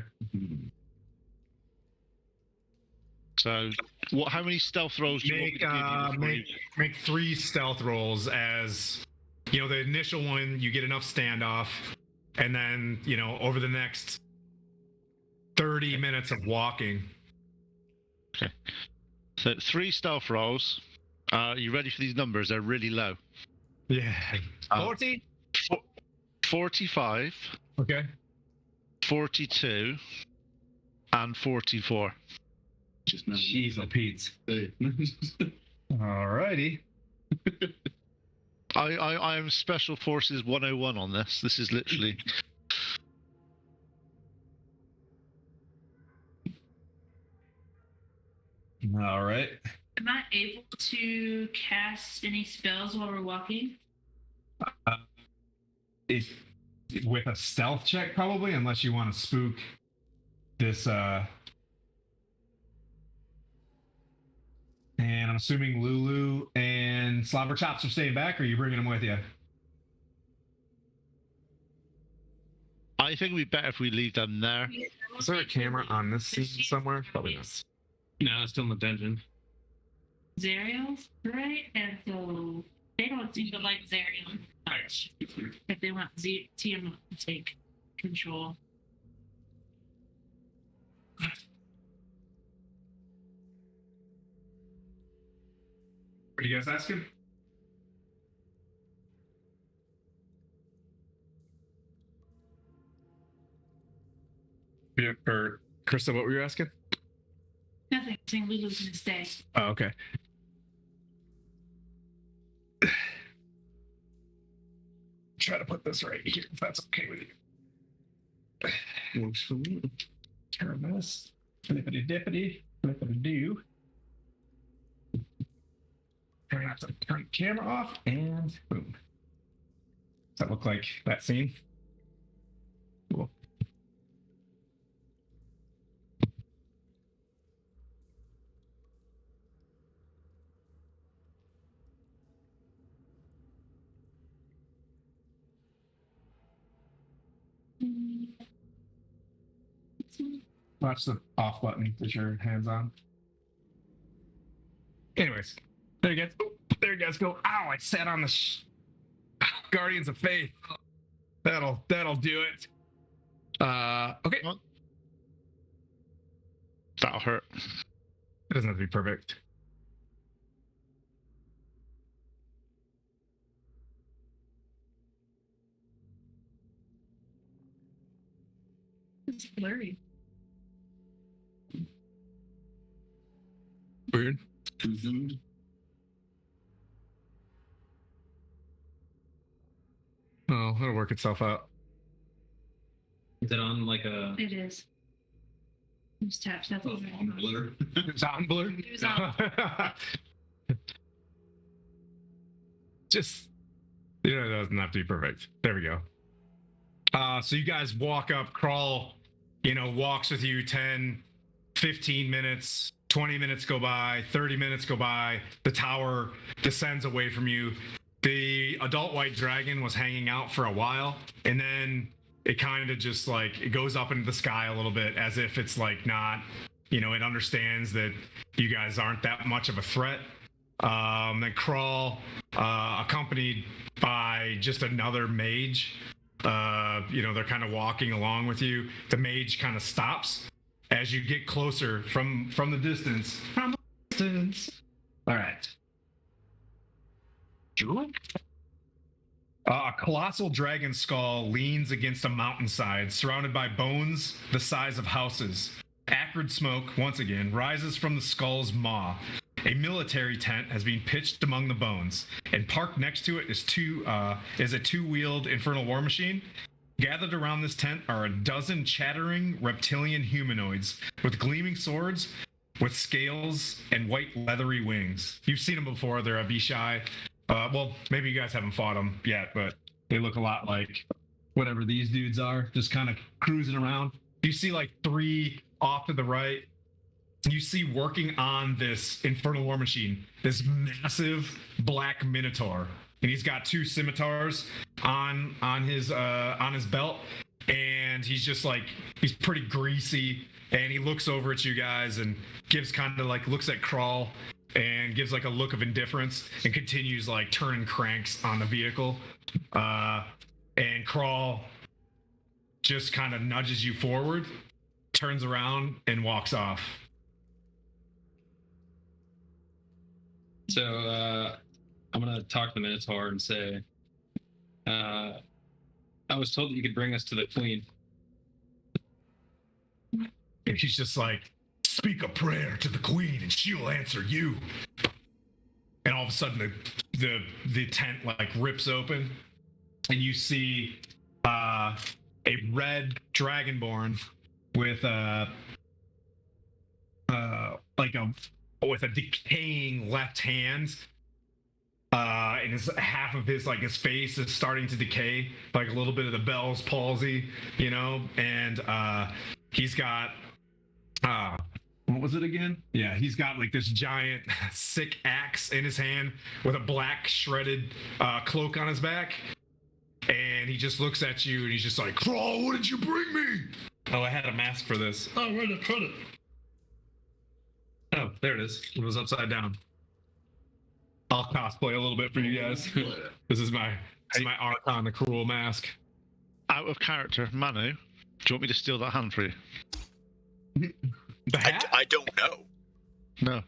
So, how many stealth rolls do you want me to give you? Make 3 stealth rolls. As the initial one, you get enough standoff, and then over the next 30 minutes of walking. Okay. So 3 stealth rolls. Are you ready for these numbers? They're really low. Yeah. 40? 45, Okay. 42, and 44. Just not. Jeez, Pete. Hey. Alrighty. I am Special Forces 101 on this. This is literally... All right. Am I able to cast any spells while we're walking? If with a stealth check, probably, unless you want to spook this. And I'm assuming Lulu and Slobber Chops are staying back, or are you bringing them with you? I think it'd be better if we leave them there. Is there a camera on this scene somewhere? Probably not. No, it's still in the dungeon. Zariel's, right? And so they don't seem to like Zariel much. If they want Tiamat to take control. What are you guys asking? Yeah, or Krista, what were you asking? Nothing. I think Lulu's gonna stay. Oh, okay. Try to put this right here, if that's okay with you. Works for me. Turn this. Flippity dippity. Flippity do. Try not to turn the camera off, and boom. Does that look like that scene? Cool. Watch the off button with your hands on. Anyways, there you guys. Oh, there you guys go. Ow! I sat on the Guardians of Faith. That'll do it. Okay. That'll hurt. It doesn't have to be perfect. It's blurry. Weird. Too soon. Oh, it'll work itself out. Is it on like a? It is. Just tap. That's Oh, on the blur. It's on blur. It was on. Just, it doesn't have to be perfect. There we go. So you guys walk up, Crawl, walks with you 10, 15 minutes, 20 minutes go by, 30 minutes go by. The tower descends away from you. The adult white dragon was hanging out for a while, and then it kind of just it goes up into the sky a little bit as if it's not, it understands that you guys aren't that much of a threat. Then Crawl, accompanied by just another mage, they're kind of walking along with you. The mage kind of stops as you get closer from the distance. All right. A colossal dragon skull leans against a mountainside, surrounded by bones the size of houses. Acrid smoke, once again, rises from the skull's maw. A military tent has been pitched among the bones, and parked next to it is a two-wheeled infernal war machine. Gathered around this tent are a dozen chattering reptilian humanoids with gleaming swords, with scales and white leathery wings. You've seen them before. They're Abishai. Well, maybe you guys haven't fought them yet, but they look a lot like whatever these dudes are, just kind of cruising around. You see 3 off to the right. You see working on this infernal war machine, this massive black minotaur, and he's got 2 scimitars on his belt, and he's just he's pretty greasy, and he looks over at you guys and gives kind of looks at Crawl and gives a look of indifference and continues turning cranks on the vehicle. And Crawl just kind of nudges you forward, turns around, and walks off. So I'm gonna talk to the Minotaur and say, I was told that you could bring us to the Queen. And she's just speak a prayer to the Queen and she'll answer you. And all of a sudden the tent rips open, and you see a red dragonborn with with a decaying left hand, and half of his his face is starting to decay, a little bit of the Bell's palsy, and he's got what was it again? Yeah, he's got this giant sick axe in his hand with a black shredded cloak on his back, and he just looks at you and he's just Crawl, what did you bring me? Oh, I had a mask for this. Oh, where'd I put it? Oh, there it is. It was upside down. I'll cosplay a little bit for you guys. This is my Arkhan the Cruel mask. Out of character, Manu, do you want me to steal that hand for you? The hat? I don't know. No.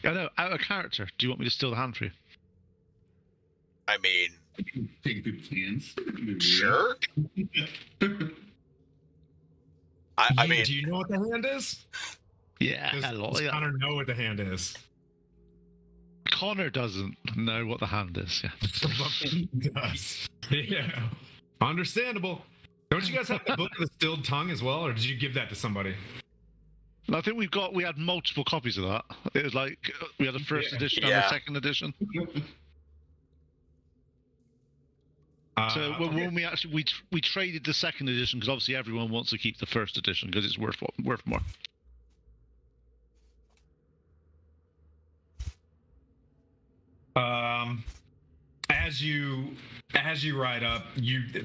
Yeah, no, out of character. Do you want me to steal the hand for you? I mean, Taking people's hands. sure. I mean, do you know what the hand is? Yeah, Does Connor know what the hand is? Connor doesn't know what the hand is. Yeah. He does. Yeah. Understandable. Don't you guys have the book of the stilled tongue as well, or did you give that to somebody? I think we had multiple copies of that. It was we had a first edition and a second edition. So when we traded the second edition, because obviously everyone wants to keep the first edition because it's worth more. As you ride up,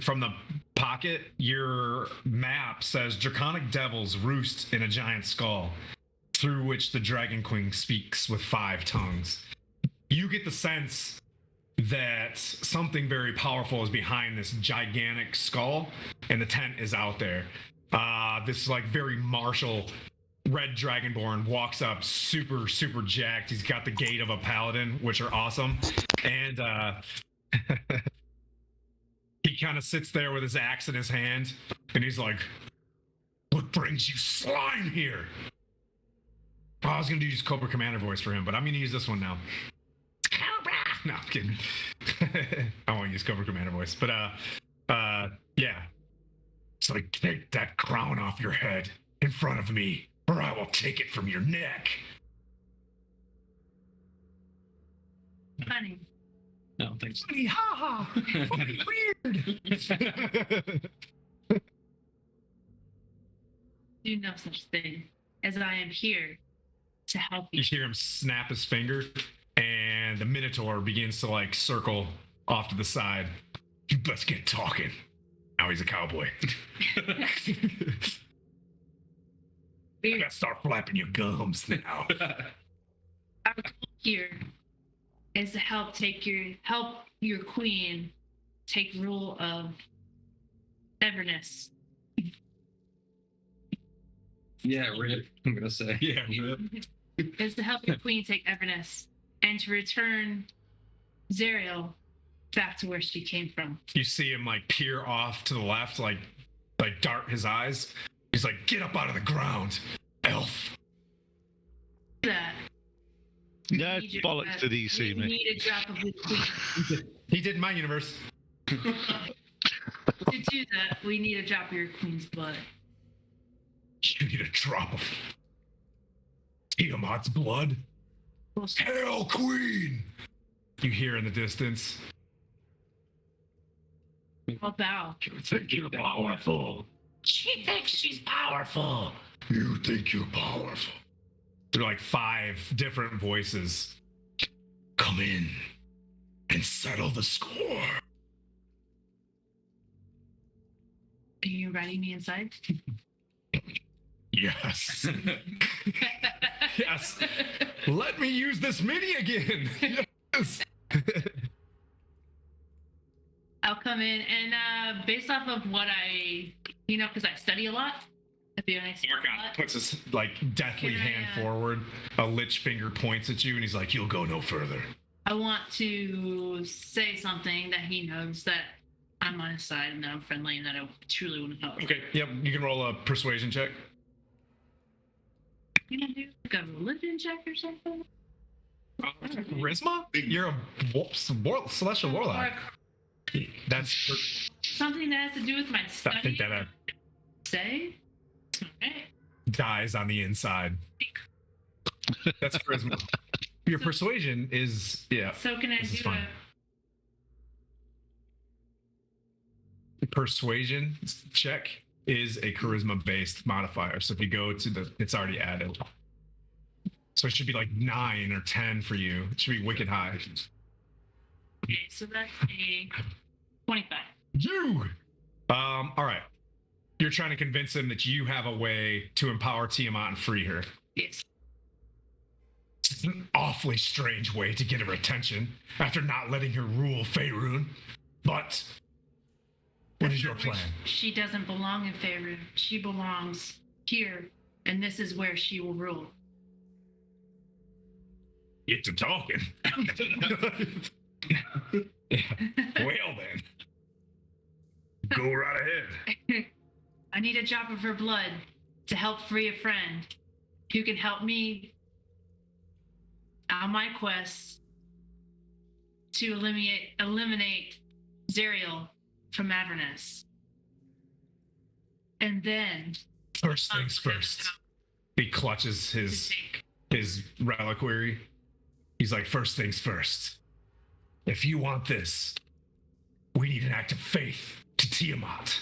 from the pocket, your map says Draconic Devils roost in a giant skull, through which the Dragon Queen speaks with 5 tongues. You get the sense that something very powerful is behind this gigantic skull, and the tent is out there. This very martial red dragonborn walks up, super jacked. He's got the gait of a paladin, which are awesome, and he kind of sits there with his axe in his hand, and he's like, brings you slime here? Oh, I was gonna use Cobra Commander voice for him, but I'm gonna use this one now. Cobra! No, I'm kidding. I won't use Cobra Commander voice, but yeah. So take that crown off your head in front of me, or I will take it from your neck. Funny. No, thanks. Funny, ha ha. Funny, weird. Do no such thing, as I am here to help You you. hear him snap his finger, and the Minotaur begins to like circle off to the side. Let's get talking. Now he's a cowboy. You gotta start flapping your gums now. Our goal here is to help your queen take rule of Avernus. Yeah, Rip. I'm gonna say. Yeah. Is to help your queen take Avernus and to return Zariel back to where she came from. You see him like peer off to the left, like dart his eyes. He's like, get up out of the ground, elf. That Yeah, need your- bollocks did he see you me? need a drop of the queen. He did in my universe. To do that, we need a drop of your queen's blood. You need a drop of Tiamat's blood. Hail, Queen! You hear in the distance. I'll bow. You think you're powerful. She thinks she's powerful. You think you're powerful. There are like 5 different voices. Come in and settle the score. Are you inviting me inside? Yes. Yes. Let me use this mini again. Yes. I'll come in and based off of what I, because I study a lot. Arkhan puts his like deathly Can I, hand forward. A lich finger points at you, and he's like, "You'll go no further." I want to say something that he knows that I'm on his side and that I'm friendly and that I truly want to help. Okay. Yep. You can roll a persuasion check. Can I do like a religion check or something? Charisma? You're a celestial warlock. That's. Something that has to do with my I study. think that Say? Okay. dies on the inside. That's charisma. Your persuasion is So can I This is do fine. Persuasion check is a charisma based modifier. So if you go to it's already added. So it should be like 9 or 10 for you. It should be wicked high. Okay, so that's a 25. You. All right. You're trying to convince him that you have a way to empower Tiamat and free her. Yes. It's an awfully strange way to get her attention after not letting her rule Faerun. But what is your plan? She doesn't belong in Faerun. She belongs here, and this is where she will rule. Get to talking. Well then. Go right ahead. I need a drop of her blood to help free a friend who can help me on my quest to eliminate Zariel from Avernus. And then First things first. He clutches to his take. reliquary. He's like, first things first. If you want this, we need an act of faith to Tiamat.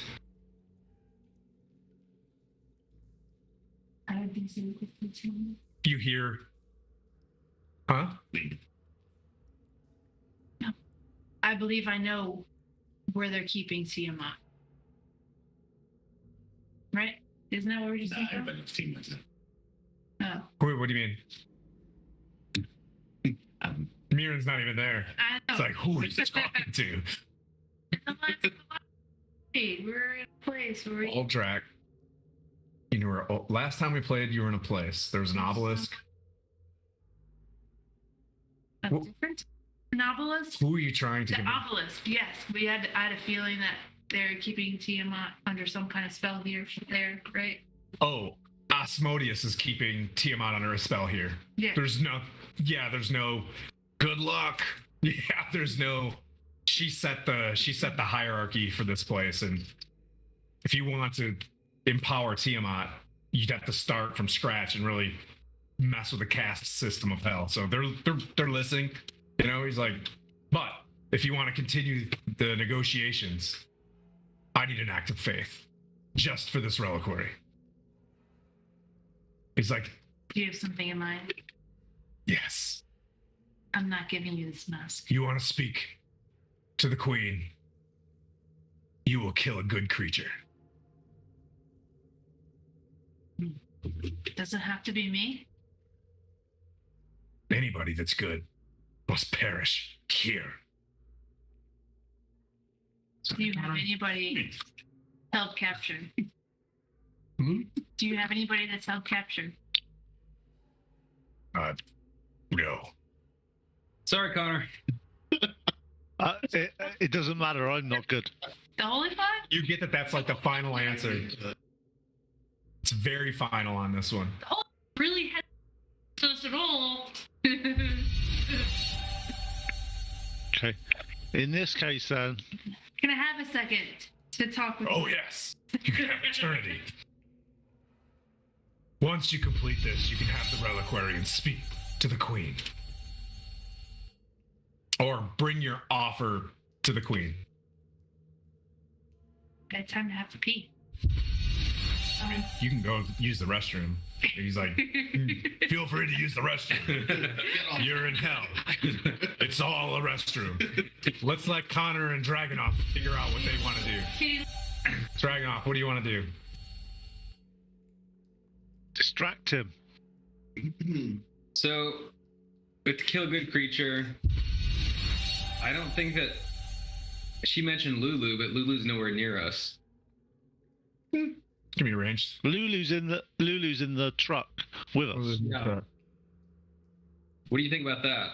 You hear, huh? I believe I know where they're keeping Tiamat. Right? Isn't that what we're just saying? Oh. Wait, what do you mean? Miran's not even there. I know. It's like, who is he talking to? Hey, we're in a place where we Aldrak. You were last time we played. You were in a place. There was an obelisk. a different novelist. Who are you trying to The convince? obelisk, yes. I had a feeling that they're keeping Tiamat under some kind of spell here, there, right? Oh, Asmodeus is keeping Tiamat under a spell here. Yeah. There's no good luck. Yeah, there's no she set the hierarchy for this place, and if you want to empower Tiamat, you'd have to start from scratch and really mess with the caste system of hell. So they're listening. You know, he's like, but if you want to continue the negotiations, I need an act of faith just for this reliquary. He's like, Do you have something in mind? yes. I'm not giving you this mask. You want to speak to the queen, you will kill a good creature. Does it have to be me? Anybody that's good must perish here. Do you have anybody held captured? Hmm? Do you have anybody that's held captured? No. Sorry, Connor. It doesn't matter. I'm not good. The Holy Five? You get that that's like the final answer. It's very final on this one. The Holy really has us at all. Okay. In this case, then, Can I have a second to talk with Oh, you? yes. You can have eternity. Once you complete this, you can have the reliquary and speak to the queen. Or bring your offer to the queen. I had time to have to pee. I mean, you can go use the restroom. He's like, feel free to use the restroom. You're in hell. It's all a restroom. Let's let Connor and Dragonoff figure out what they want to do. Dragonoff, what do you want to do? distract him. So, with kill a good creature, I don't think that she mentioned Lulu, but Lulu's nowhere near us. Give me a range. Lulu's in the truck with us. Yeah. What do you think about that?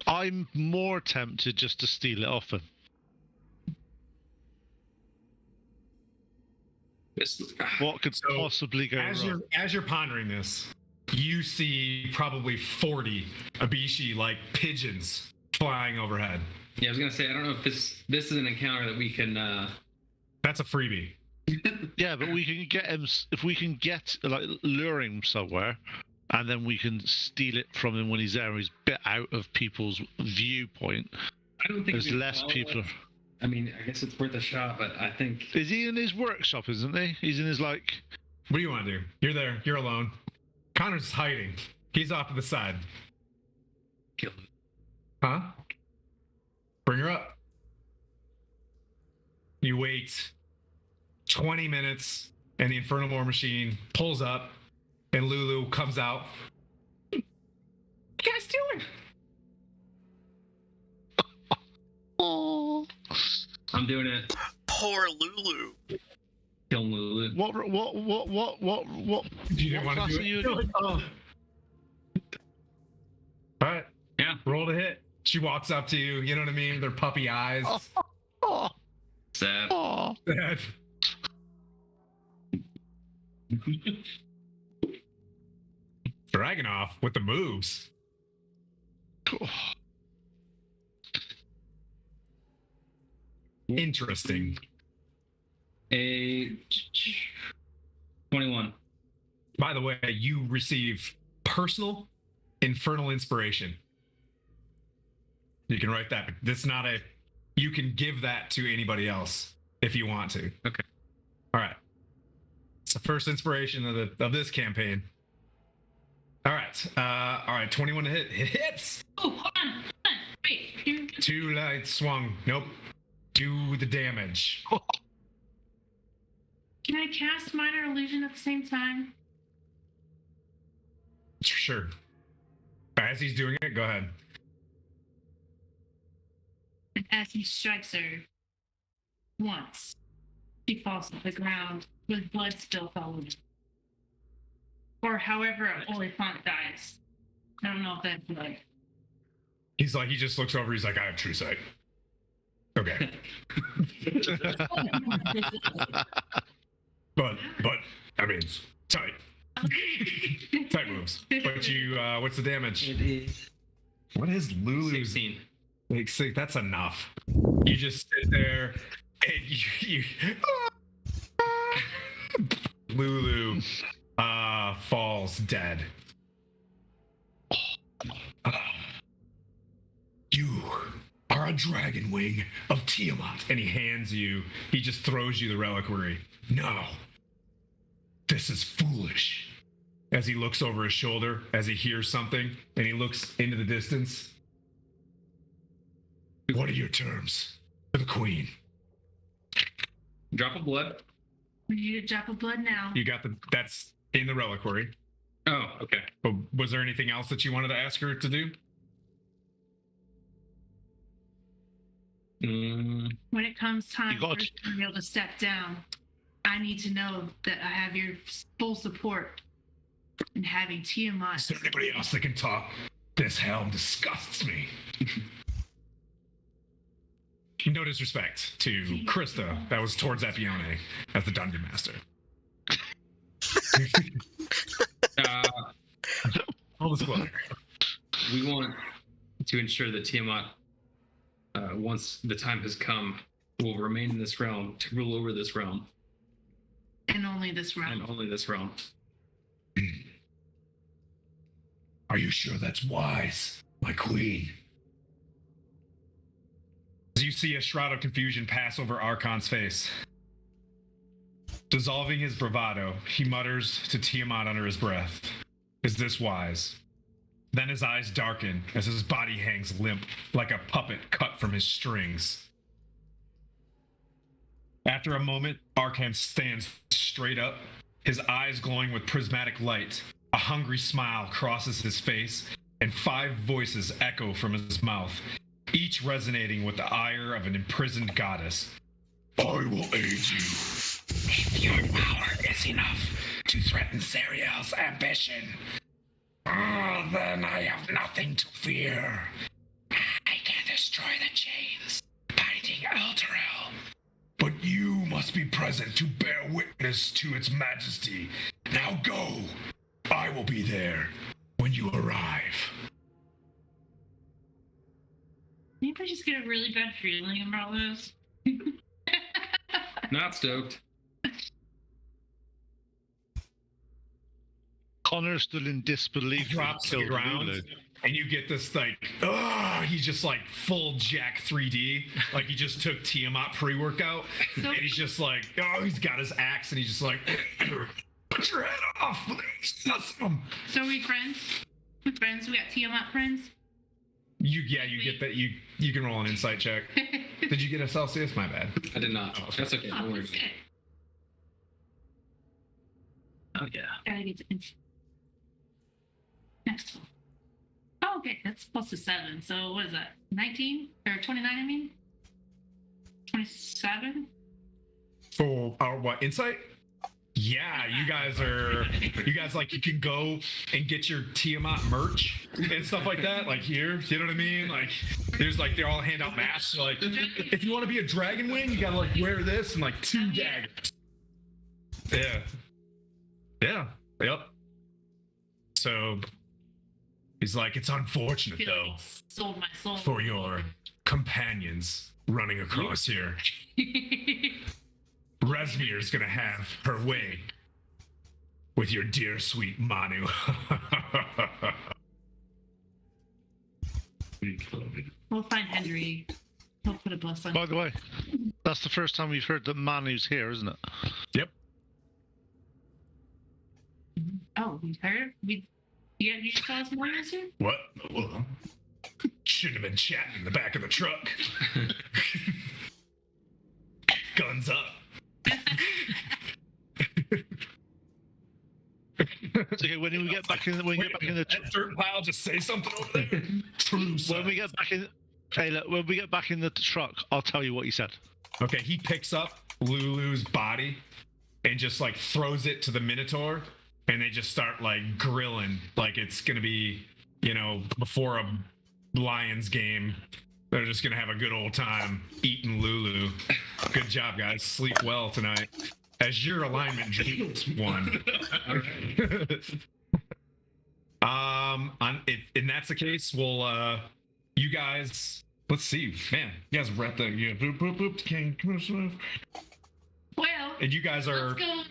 I'm more tempted just to steal it off him. What could So, possibly go wrong? As you're pondering this, you see probably 40 Abishi like pigeons flying overhead. Yeah, I was gonna say I don't know if this is an encounter that we can. That's a freebie. Yeah, but we can get him if we can get lure him somewhere, and then we can steal it from him when he's there. He's a bit out of people's viewpoint. I don't think There's we less follow people. it. I mean, I guess it's worth a shot, but I think Is he in his workshop? Isn't he? He's in his What do you want to do? You're there. You're alone. Connor's hiding. He's off to the side. kill him. Huh? Bring her up. You wait 20 minutes, and the Infernal War Machine pulls up, and Lulu comes out. What you guys doing? Oh. I'm doing it. Poor Lulu. Kill Lulu. What? You didn't What want class to do are you it? in? You're like, oh. All right. Yeah. Roll to hit. She walks up to you. You know what I mean? Their puppy eyes. Oh. Sad. Oh. Dragonoff with the moves. Interesting. A 21. By the way, you receive personal infernal inspiration. You can write that. That's not a. You can give that to anybody else if you want to. Okay. All right. It's the first inspiration of this campaign. All right. All right. 21 to hit. It hits. Oh, hold on. Wait. Two light swung. Nope. Do the damage. Can I cast Minor Illusion at the same time? Sure. As he's doing it, go ahead. And as he strikes her once, she falls to the ground with blood spilled all over. Or however Oliphant dies. I don't know if that's blood. He's like, he just looks over. He's like, I have true sight. Okay. But I mean, tight. Tight moves. But you, what's the damage? It is What is Lulu's? 16. Like, see, that's enough. You just sit there and you Lulu falls dead. You are a dragon wing of Tiamat. And he just throws you the reliquary. No. This is foolish. As he looks over his shoulder, as he hears something, and he looks into the distance. What are your terms for the queen? Drop of blood. We need a drop of blood now. You got that's in the reliquary. Oh, okay. But was there anything else that you wanted to ask her to do? When it comes time You got- for you to be able to step down, I need to know that I have your full support in having Tiamat. Is there anybody else that can talk? This helm disgusts me. No disrespect to Krista, that was towards Epione as the dungeon master. All disclosure. We want to ensure that Tiamat, once the time has come, will remain in this realm to rule over this realm And only this round. and only this realm. Are you sure that's wise, my queen? As you see a shroud of confusion pass over Arkhan's face. Dissolving his bravado, he mutters to Tiamat under his breath. Is this wise? Then his eyes darken as his body hangs limp like a puppet cut from his strings. After a moment, Arkhan stands straight up, his eyes glowing with prismatic light. A hungry smile crosses his face, and 5 voices echo from his mouth, each resonating with the ire of an imprisoned goddess. I will aid you. If your power is enough to threaten Zariel's ambition, then I have nothing to fear. I can destroy the chains binding Elturel. But you must be present to bear witness to its majesty. Now go. I will be there when you arrive. Maybe I just get a really bad feeling about this. Not stoked. Connor's still in disbelief. He drops to the Killed ground, Lulu. and you get this he's just like full Jack 3D. Like he just took Tiamat pre-workout, So- and he's just like, he's got his axe, and he's just like, put your head off, please. Awesome. So are we friends? We're friends? We got Tiamat friends? You get that. You can roll an insight check. Did you get a Celsius? My bad. I did not. That's okay. Oh, Don't worry. that's good. Oh, yeah. Gotta get to next one. Oh, okay, that's plus a 7. So what is that? 19 or 29? I mean, 27. For what insight? Yeah, you guys like you can go and get your Tiamat merch and stuff like that. Like here, you know what I mean? Like there's like they all hand out masks. Like if you want to be a dragon wing, you gotta like wear this and like 2 daggers. Yeah. Yep. So he's like, it's I unfortunate feel though like sold my soul for your companions running across here. Resmir's gonna have her way with your dear sweet Manu. We'll find Henry. He'll put a bless on. By the way, that's the first time we've heard that Manu's here, isn't it? Yep. Oh, we heard. You just saw us morning too? What? Well, shouldn't have been chatting in the back of the truck. Guns up. It's okay. When we get back in, when we get back in the, that dirt pile, just say something over there. True. when we get back in, hey, look, when we get back in the truck, I'll tell you what he said. Okay, he picks up Lulu's body and just like throws it to the Minotaur, and they just start like grilling, like it's gonna be, before Lions game. They're just gonna have a good old time eating Lulu. Good job, guys. Sleep well tonight. As your alignment dreams one. If that's the case, we'll you guys. Let's see, man. You guys wrap that. Yeah, boop boop boop. Well, And you guys are. let's go.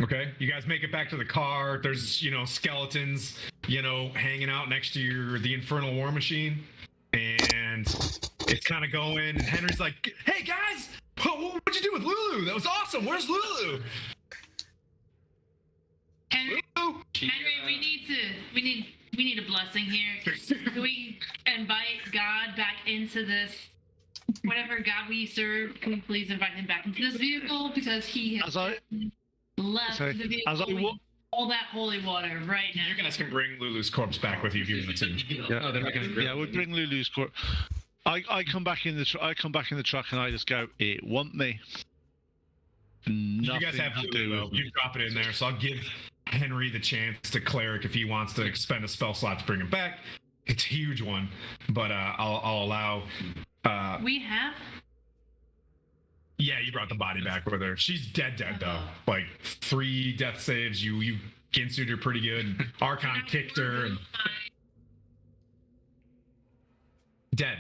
Okay, you guys make it back to the car. There's, skeletons, hanging out next to the Infernal War Machine, and it's kind of going. And Henry's like, "Hey guys, what'd you do with Lulu? That was awesome. Where's Lulu?" Henry, Lulu? we need a blessing here. Can we invite God back into this? Whatever God we serve, can we please invite him back into this vehicle because he has left sorry, the vehicle. as I wa- all that holy water right now. You guys can bring Lulu's corpse back with you if you want to. Yeah, Oh, they're not gonna yeah, we'll bring Lulu's court. I come back in the truck and I just go, it want me. You Nothing guys have to do Lulu, though. with me. You drop it in there, so I'll give Henry the chance to cleric if he wants to expend a spell slot to bring him back. It's a huge one, but I'll allow. We have. Yeah, you brought the body back with her. She's dead though. Like 3 death saves. You Ginsu'd her pretty good. Arkhan kicked her and dead.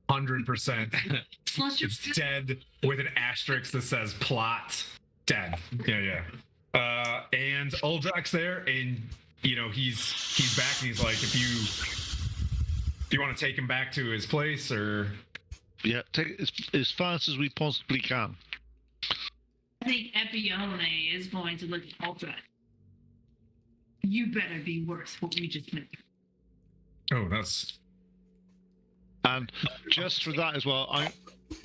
100%. It's dead with an asterisk that says plot. Dead. Yeah. And Uldrak's there, and he's back, and he's like, if you want to take him back to his place, or Yeah, take it as fast as we possibly can. I think Epione is going to look at Ultra. You better be worth what we just went through. oh, that's And just for that as well,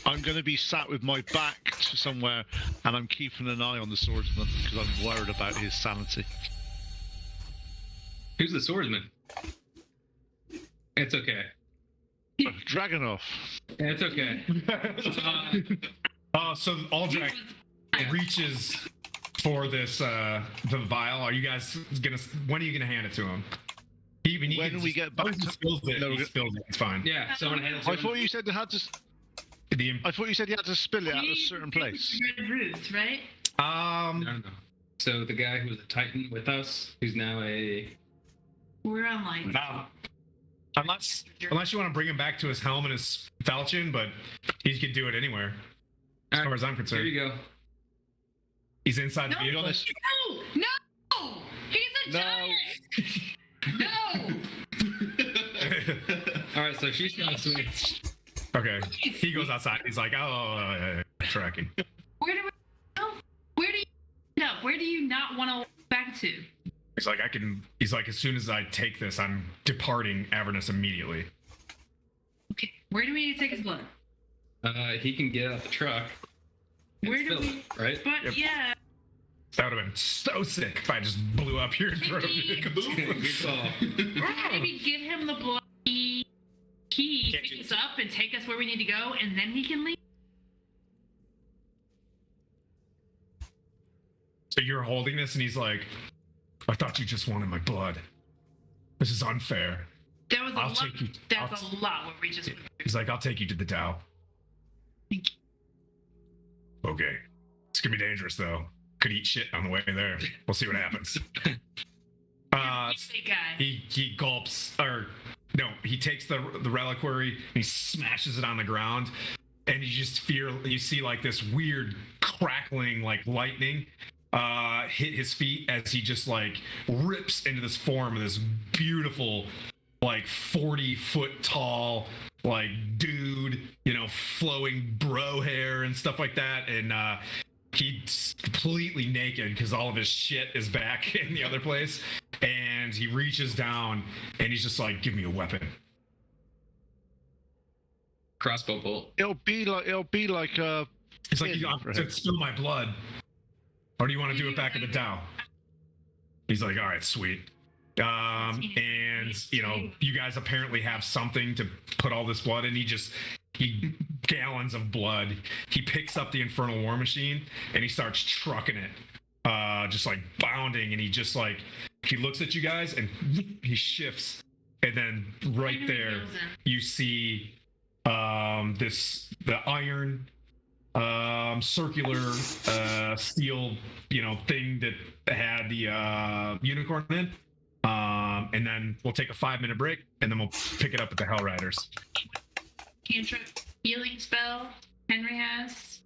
I'm going to be sat with my back to somewhere, and I'm keeping an eye on the swordsman because I'm worried about his sanity. Who's the swordsman? It's okay. Dragonov. It's okay. so Uldrak reaches for this the vial. Are you guys when are you gonna hand it to him? When we get back he to- spills it. No, He spills it. It's fine. Yeah, someone hand it to I him. thought you said they had to. I thought you said you had to spill it at a certain place. Red Roost, right? No. So the guy who was a Titan with us, who's now We're on like. Unless you want to bring him back to his helm and his falchion, but he could do it anywhere, as far as I'm Here concerned. you go. He's inside No, the vehicle. No! He's a giant! No! All right, so she's gonna switch. Okay. He goes outside. He's like, tracking. Where do we go? Where do you not want to walk back to? He's like, as soon as I take this, I'm departing Avernus immediately. Okay, where do we need to take his blood? He can get out the truck. And Where do spill we- it, right? But Yep. yeah, That would have been so sick if I just blew up here in front of you. Good call. maybe give him the blood key, pick us up and take us where we need to go, and then he can leave. So you're holding this, and he's like, I thought you just wanted my blood. This is unfair. That was a I'll lot. take you. That's a lot what we just went through. He's like, I'll take you to the Tao. Thank you. Okay. It's gonna be dangerous, though. Could eat shit on the way there. We'll see what happens. Big guy. He gulps, or no, he takes the reliquary and he smashes it on the ground, and you see like this weird crackling like lightning hit his feet as he just like rips into this form of this beautiful like 40-foot tall like dude, flowing bro hair and stuff like that, and he's completely naked because all of his shit is back in the other place, and he reaches down and he's just like, give me a weapon. Crossbow bolt. It'll be like It's like, Yeah, I'm right. to spill my blood, or do you want to do it back at the Tao? He's like, all right, sweet. And you guys apparently have something to put all this blood in. He gallons of blood. He picks up the Infernal War Machine and he starts trucking it, just like bounding. And he looks at you guys and he shifts and then right Henry there goes in. you see the iron circular steel thing that had the unicorn in. And then we'll take a 5-minute break, and then we'll pick it up with the Hellriders. Cantrip healing spell Henry has.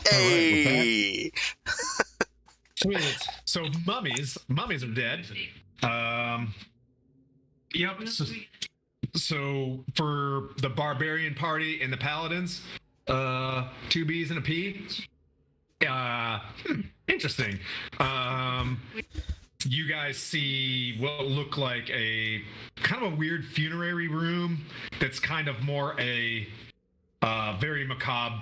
Hey. Sweet. So mummies are dead. Yep. So for the barbarian party and the paladins, 2 B's and a P. Interesting. You guys see what look like a kind of a weird funerary room that's kind of more a very macabre,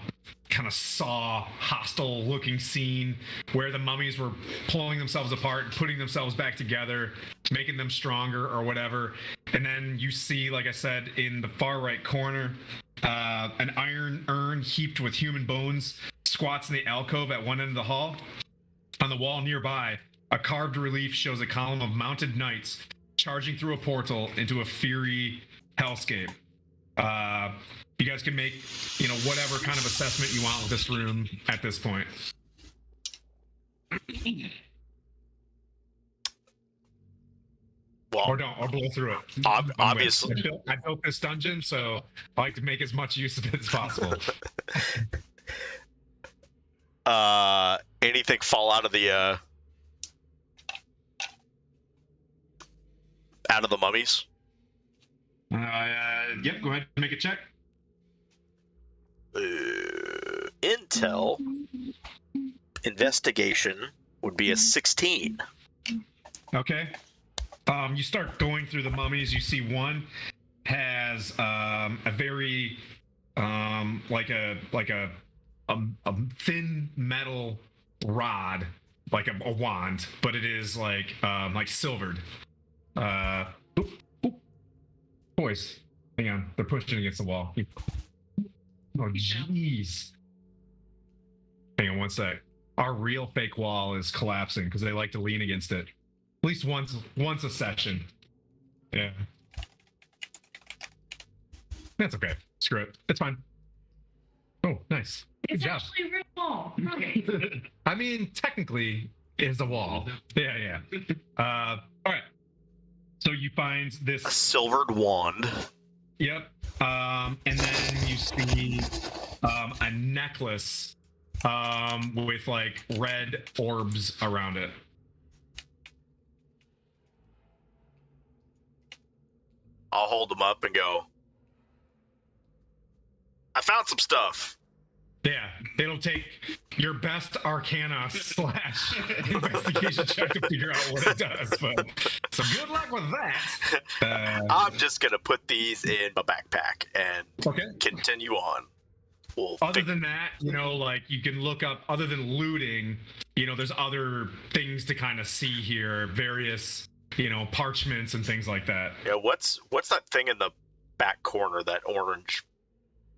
kind of hostile looking scene where the mummies were pulling themselves apart, putting themselves back together, making them stronger or whatever. And then you see, like I said, in the far right corner, an iron urn heaped with human bones squats in the alcove at one end of the hall. On the wall nearby, a carved relief shows a column of mounted knights charging through a portal into a fiery hellscape. You guys can make, whatever kind of assessment you want with this room at this point. Well, Or blow through it. obviously. I built this dungeon, so I like to make as much use of it as possible. Anything fall out of the mummies? Yep, go ahead and make a check. Intel investigation would be a 16. Okay. You start going through the mummies. You see one has a very like a thin metal rod, like a wand, but it is like silvered. Boys, hang on, they're pushing against the wall. Oh jeez. Hang on one sec. Our real fake wall is collapsing because they like to lean against it. At least once a session. Yeah. That's okay. Screw it. It's fine. Oh, nice. Good It's job. actually a real wall. Okay. I mean, technically, it's a wall. Yeah. All right. So you find A this. silvered wand. Yep. And then you see a necklace with like red orbs around it. I'll hold them up and go, I found some stuff. Yeah, it'll take your best Arcana / investigation check to figure out what it does. But so good luck with that. I'm just going to put these in my backpack and Okay. continue on. Other than that, like you can look up, other than looting, there's other things to kind of see here, various, parchments and things like that. Yeah, what's that thing in the back corner, that orange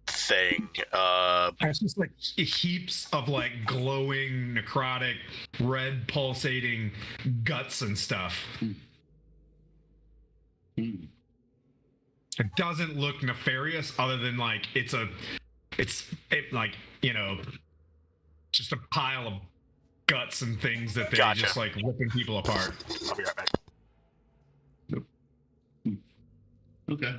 thing? It's just like heaps of like glowing, necrotic, red pulsating guts and stuff. It doesn't look nefarious other than like it's just a pile of guts and things that they Gotcha. just like ripping people apart. I'll be right back. Okay.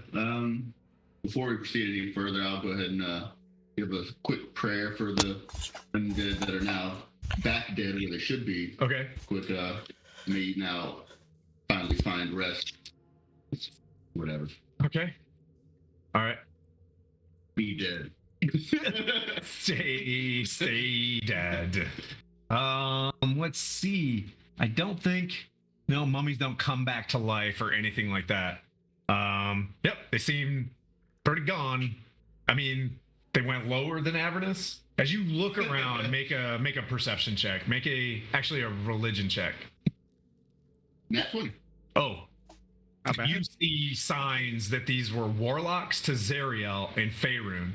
Before we proceed any further, I'll go ahead and give a quick prayer for the undead that are now back dead where they should be. Okay. Quick, may you now finally find rest. Whatever. Okay. All right. Be dead. Stay dead. Let's see. I don't think mummies don't come back to life or anything like that. Yep, they seem pretty gone. I mean, they went lower than Avernus. As you look around, make a perception check. Actually a religion check. Nat 20. Oh. You see signs that these were warlocks to Zariel and Faerun.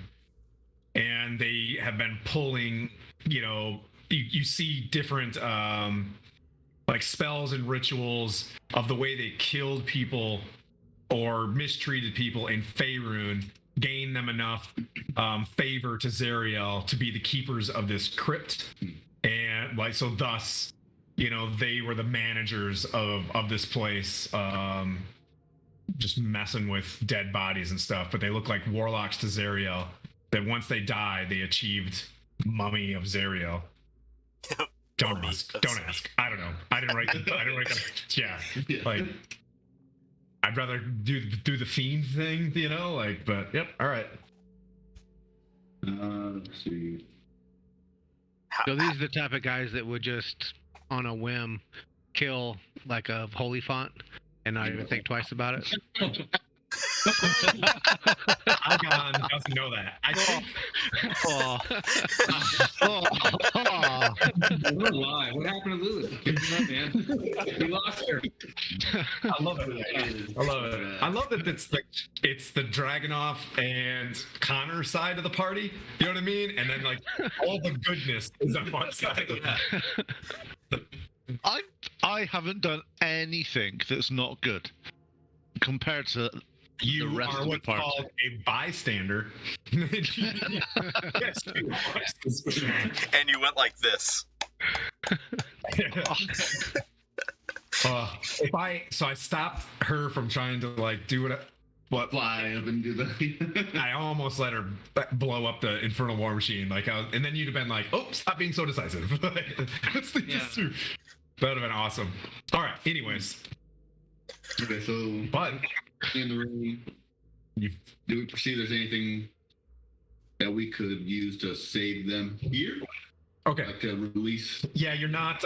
And they have been pulling, you see different like spells and rituals of the way they killed people or mistreated people in Faerun, gain them enough favor to Zariel to be the keepers of this crypt. And like, so thus, they were the managers of this place, just messing with dead bodies and stuff. But they look like warlocks to Zariel, that once they died, they achieved mummy of Zariel. Don't Mummy ask. of Don't Zariel. ask. I don't know. I didn't write the. Yeah. Like, I'd rather do the fiend thing, you know. Like, but yep. All right. Let's see. So these are the type of guys that would just, on a whim, kill like a holy font and not even think twice about it. Arkhan doesn't know that. I think. We're live. What happened to Lulu? Give him up, man. We lost her. I love it. I love it. I love that it's the Dragunov and Connor side of the party. You know what I mean? And then like all the goodness is on one side. I haven't done anything that's not good compared to You the rest are of the what's party. called a bystander. Yes, you are. And you went like this. I stopped her from trying to like do what Fly up and do the. I almost let her blow up the infernal war machine. Like, and then you'd have been like, "Oh, stop being so decisive." Let's think this through. That would have been awesome. All right. Anyways, Okay, so but in the room, you do we perceive there's anything that we could use to save them here? okay? Like to release? Yeah, you're not.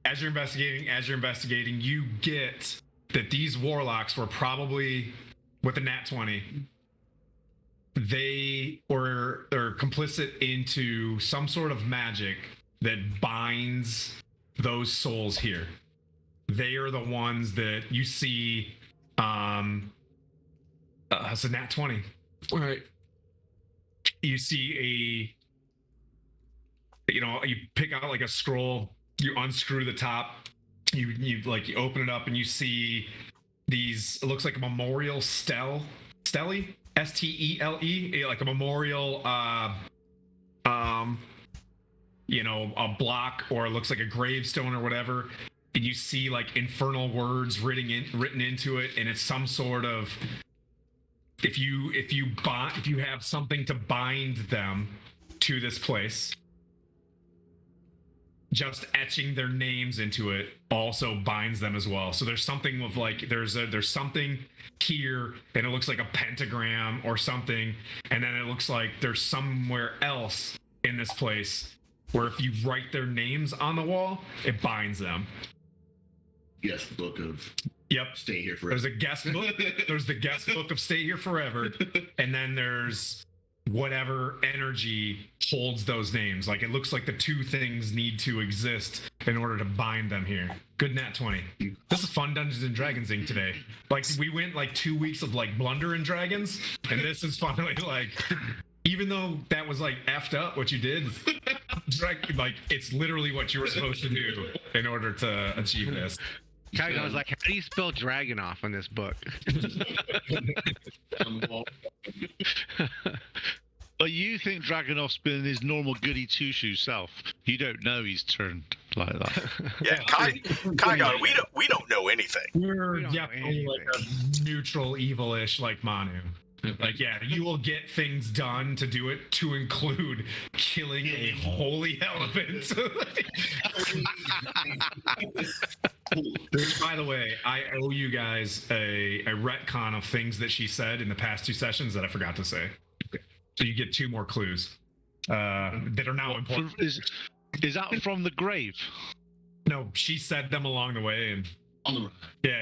As you're investigating, you get that these warlocks were probably with the nat 20. They're complicit into some sort of magic that binds those souls here. They are the ones that you see. It's a nat 20. All right. You see you pick out like a scroll, you unscrew the top, you open it up and you see these, it looks like a memorial stele, S-T-E-L-E, like a memorial, a block, or it looks like a gravestone or whatever. And you see like infernal words written into it, and it's some sort of, if you have something to bind them to this place, just etching their names into it also binds them as well. So there's something of like there's something here, and it looks like a pentagram or something, and then it looks like there's somewhere else in this place where if you write their names on the wall, it binds them. Yes, book of. Yep. Stay here forever. There's a guest book. There's the guest book of Stay Here Forever, and then there's whatever energy holds those names. Like, it looks like the two things need to exist in order to bind them here. Good nat 20. This is fun Dungeons and Dragons thing today. Like, we went like 2 weeks of like Blunder and Dragons, and this is finally like, even though that was like effed up what you did, like it's literally what you were supposed to do in order to achieve this. I was like, how do you spell Dragunov in this book? But you think Dragunov's been his normal goody two-shoes self. You don't know he's turned like that. Yeah, Kaigon, we don't know anything. We're don't know definitely like a neutral, evil-ish like Manu. Like, yeah, you will get things done to do it, to include killing a holy elephant. Which, by the way, I owe you guys a retcon of things that she said in the past 2 sessions that I forgot to say. So you get 2 more clues that are now important. Is that from the grave? No, she said them along the way, and On the yeah.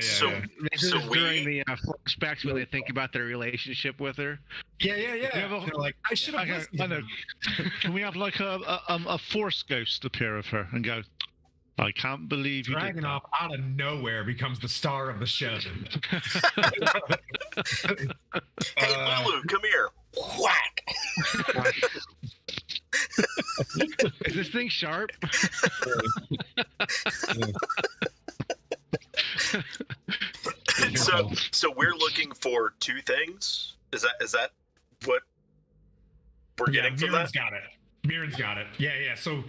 This is during the flashbacks when they think about their relationship with her. Yeah. have a- They're like, I should have listened. I know. Can we have like a force ghost appear of her and go, I can't believe you did that. Dragunov out of nowhere becomes the star of the show. Hey, Lulu, come here. Whack. Is this thing sharp? So we're looking for 2 things. Is that what we're Yeah, getting from Mirren's that? got it. Mirren's got it. Yeah. So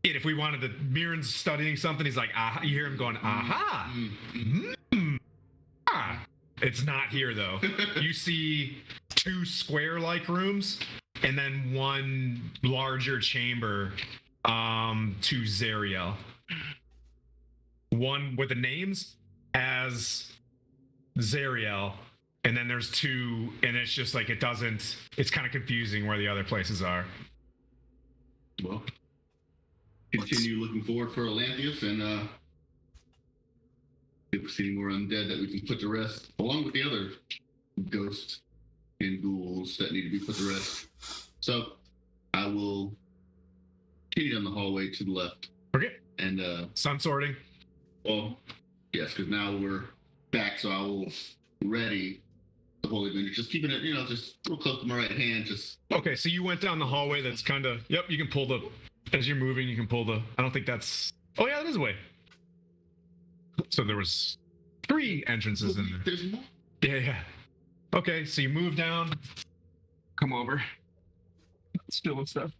if we wanted to, Mirren's studying something, he's like, aha. You hear him going, aha. Ah. It's not here, though. You see 2 square-like rooms and then one larger chamber to Zariel. One with the names as Zariel, and then there's two, and it's just like it's kind of confusing where the other places are. Well, continue looking forward for Atlanteus, and if we see more undead that we can put to rest, along with the other ghosts and ghouls that need to be put to rest. So I will continue down the hallway to the left. Okay. And Sun sorting. well, yes, because now we're back, so I will ready the Holy Avenger. Just keeping it, just real close to my right hand. Just Okay, so you went down the hallway that's kind of, yep, you can pull the, as you're moving, you can pull the, I don't think that's, oh yeah, that is a way. So there was 3 entrances in there. There's more. Yeah. Okay, so you move down, come over. Still and stuff.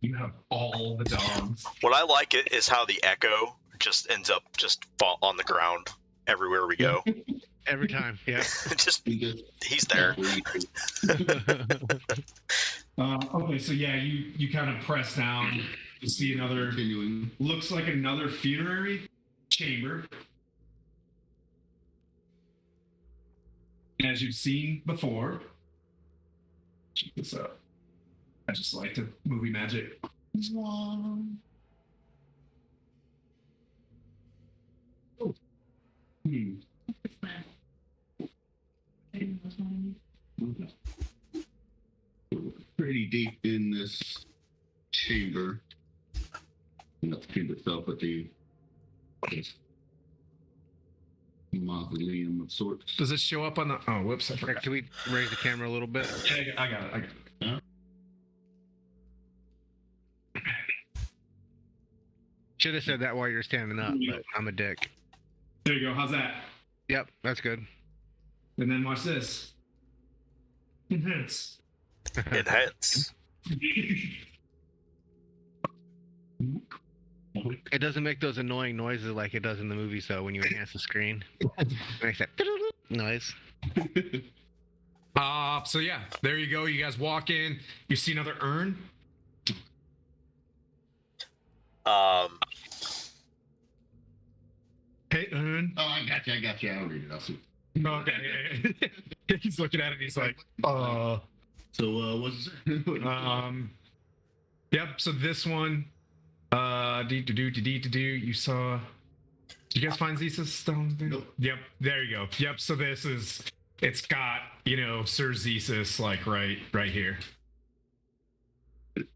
You have all the dogs. What I like it is how the echo just ends up just on the ground everywhere we go. Every time, yeah. Just he's there. Okay, so yeah, you kind of press down. You see another, Continuing. looks like another funerary chamber. As you've seen before. Check this out. I just like the movie magic. Pretty deep in this chamber. Not the chamber itself, but the mausoleum of sorts. Does this show up on the? Oh, whoops! I forgot. Can we raise the camera a little bit? Yeah, I got it. Should have said that while you're standing up, but I'm a dick. There you go. How's that? Yep, that's good. And then watch this. Enhance. Enhance. It doesn't make those annoying noises like it does in the movies, though, when you enhance the screen. It makes that noise. So yeah, there you go. You guys walk in. You see another urn. Hey, urn. Oh, I got you. I'll read it. I'll see. Okay. He's looking at it. He's like, So, what's Yep. So this one, you saw. Did you guys find Zeus' stone? Nope. Yep. There you go. Yep. So this is. It's got Sir Zeus like right here.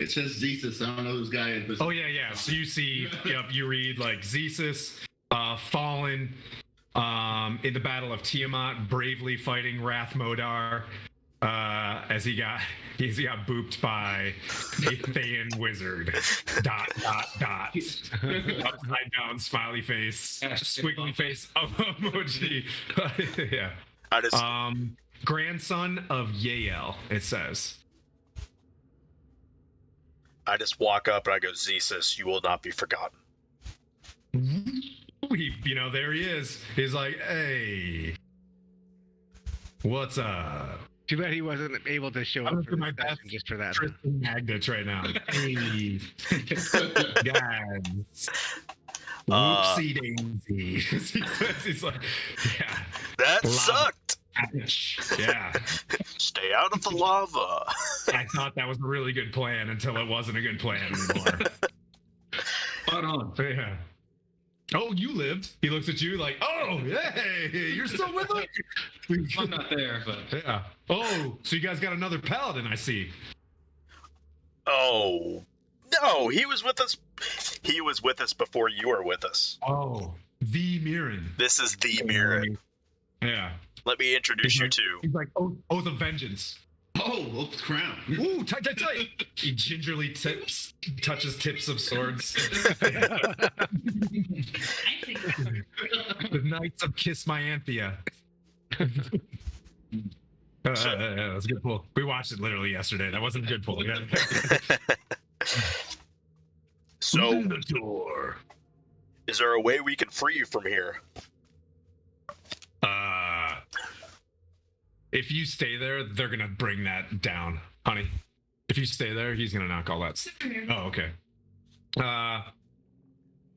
It says Zeus. I don't know who's guy is. But Oh yeah. So you see. Yep. You read like Zeus, fallen, in the battle of Tiamat, bravely fighting Wrath Modar. As he got booped by a Thayan wizard. ... Upside down smiley face, squiggly face emoji. Yeah. I just Grandson of Yael, it says. walk up and I go, Zeus, you will not be forgotten. There he is. He's like, hey, what's up? Too bad he wasn't able to show up for my my best just for that. Tristan magnets right now. Hey, guys. Whoopsie daisy. He's like, yeah. That Lava. sucked. Yeah. Stay out of the lava. I thought that was a really good plan until it wasn't a good plan anymore. Spot on. Yeah. Oh, you lived. He looks at you like, oh, hey, you're still with us? I'm not there, but Yeah. Oh, so you guys got another paladin, I see. Oh no, he was with us. He was with us before you were with us. Oh, the Mirren. This is the Mirren. Yeah. Let me introduce you to. He's like, Oath of Vengeance. Oh, the crown. Ooh, tight. He gingerly touches tips of swords. I think The Knights of Kismyanthia. That was a good pull. We watched it literally yesterday. That wasn't a good pull. Yeah. So, the door. is there a way we can free you from here? if you stay there, they're gonna bring that down, honey. If you stay there, he's gonna knock all that. Oh, okay.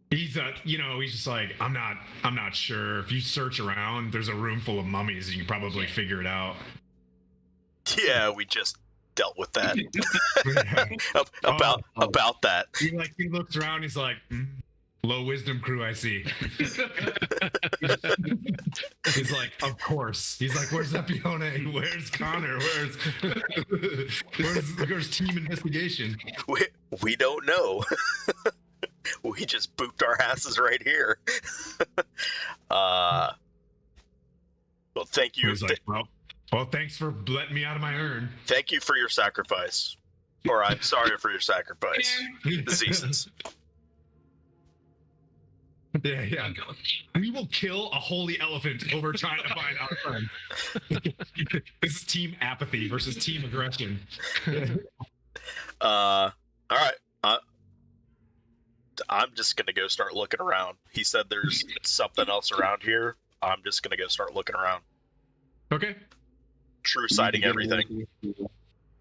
He's he's just like, I'm not sure. If you search around, there's a room full of mummies, and you can probably figure it out. Yeah, we just dealt with that. About that. He looks around. He's like, low wisdom crew, I see. He's like, of course. He's like, where's Epione? Where's Connor? Where's team investigation? We don't know. We just booped our asses right here. Well, thank you. He's like, well, thanks for letting me out of my urn. Thank you for your sacrifice. Or I'm sorry for your sacrifice. Diseases. Yeah. We will kill a holy elephant over trying to find our friend. This is team apathy versus team aggression. All right. I'm just gonna go start looking around. He said there's something else around here. I'm just gonna go start looking around. Okay. True sighting everything.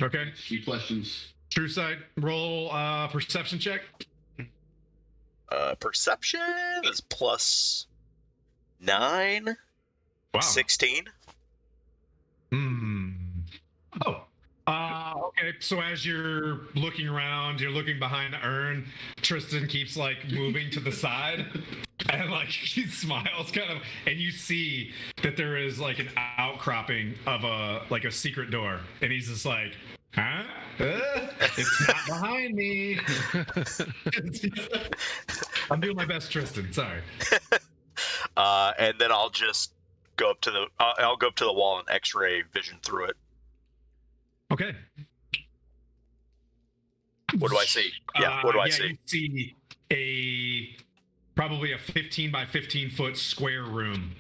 Okay. Few questions. True sight. Roll perception check. Perception is plus 9. Wow. 16. Oh. Okay. So as you're looking around, you're looking behind the urn. Tristan keeps like moving to the side, and like he smiles kind of, and you see that there is like an outcropping of a secret door, and he's just like, huh? It's not behind me. I'm doing my best, Tristan. Sorry. And then I'll just go up to the wall and X-ray vision through it. Okay. What do I see? Yeah. What do I see? You see probably a 15 by 15 foot square room.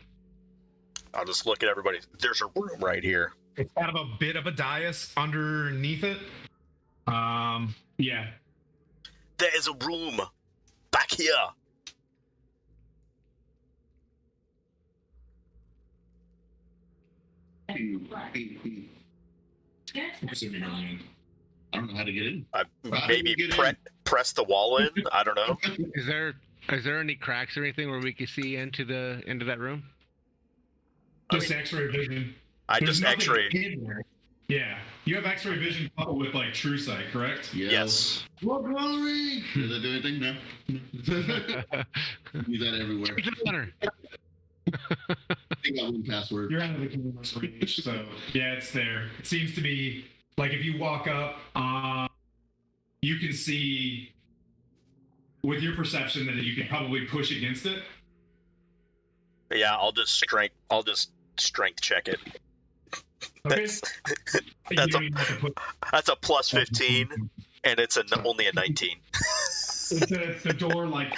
I'll just look at everybody. There's a room right here. It's got a bit of a dais underneath it. Yeah. There is a room back here. I don't know how to get in. Maybe press the wall in. I don't know. Is there any cracks or anything where we can see into that room? Just X-ray vision. I There's just nothing X-rayed. hidden there. Yeah, you have X-ray vision coupled with like true sight, correct? Yes. What glory? Does that do anything? No. Use that everywhere. I think that one password. You're out of the community range, so yeah, it's there. It seems to be like if you walk up, you can see with your perception that you can probably push against it. Yeah, I'll just strength check it. Okay. That's a plus 15, and it's only a 19. The door, like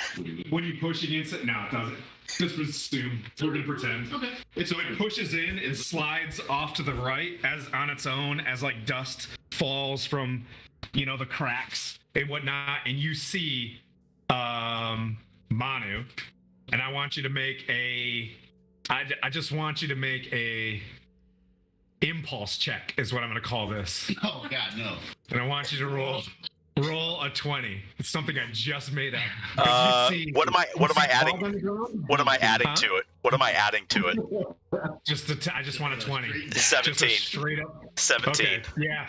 when you push against it, no, it doesn't. Just assume. We're gonna pretend. Okay. So it pushes in and slides off to the right as on its own as like dust falls from, the cracks and whatnot, and you see Manu, and I want you to make I just want you to make a impulse check is what I'm gonna call this. Oh God, no. And I want you to roll a 20. It's something I just made up. What am I adding? What am I adding to it? What am I adding to it? I just want a 20. 17. Just straight up 17. Okay. Yeah.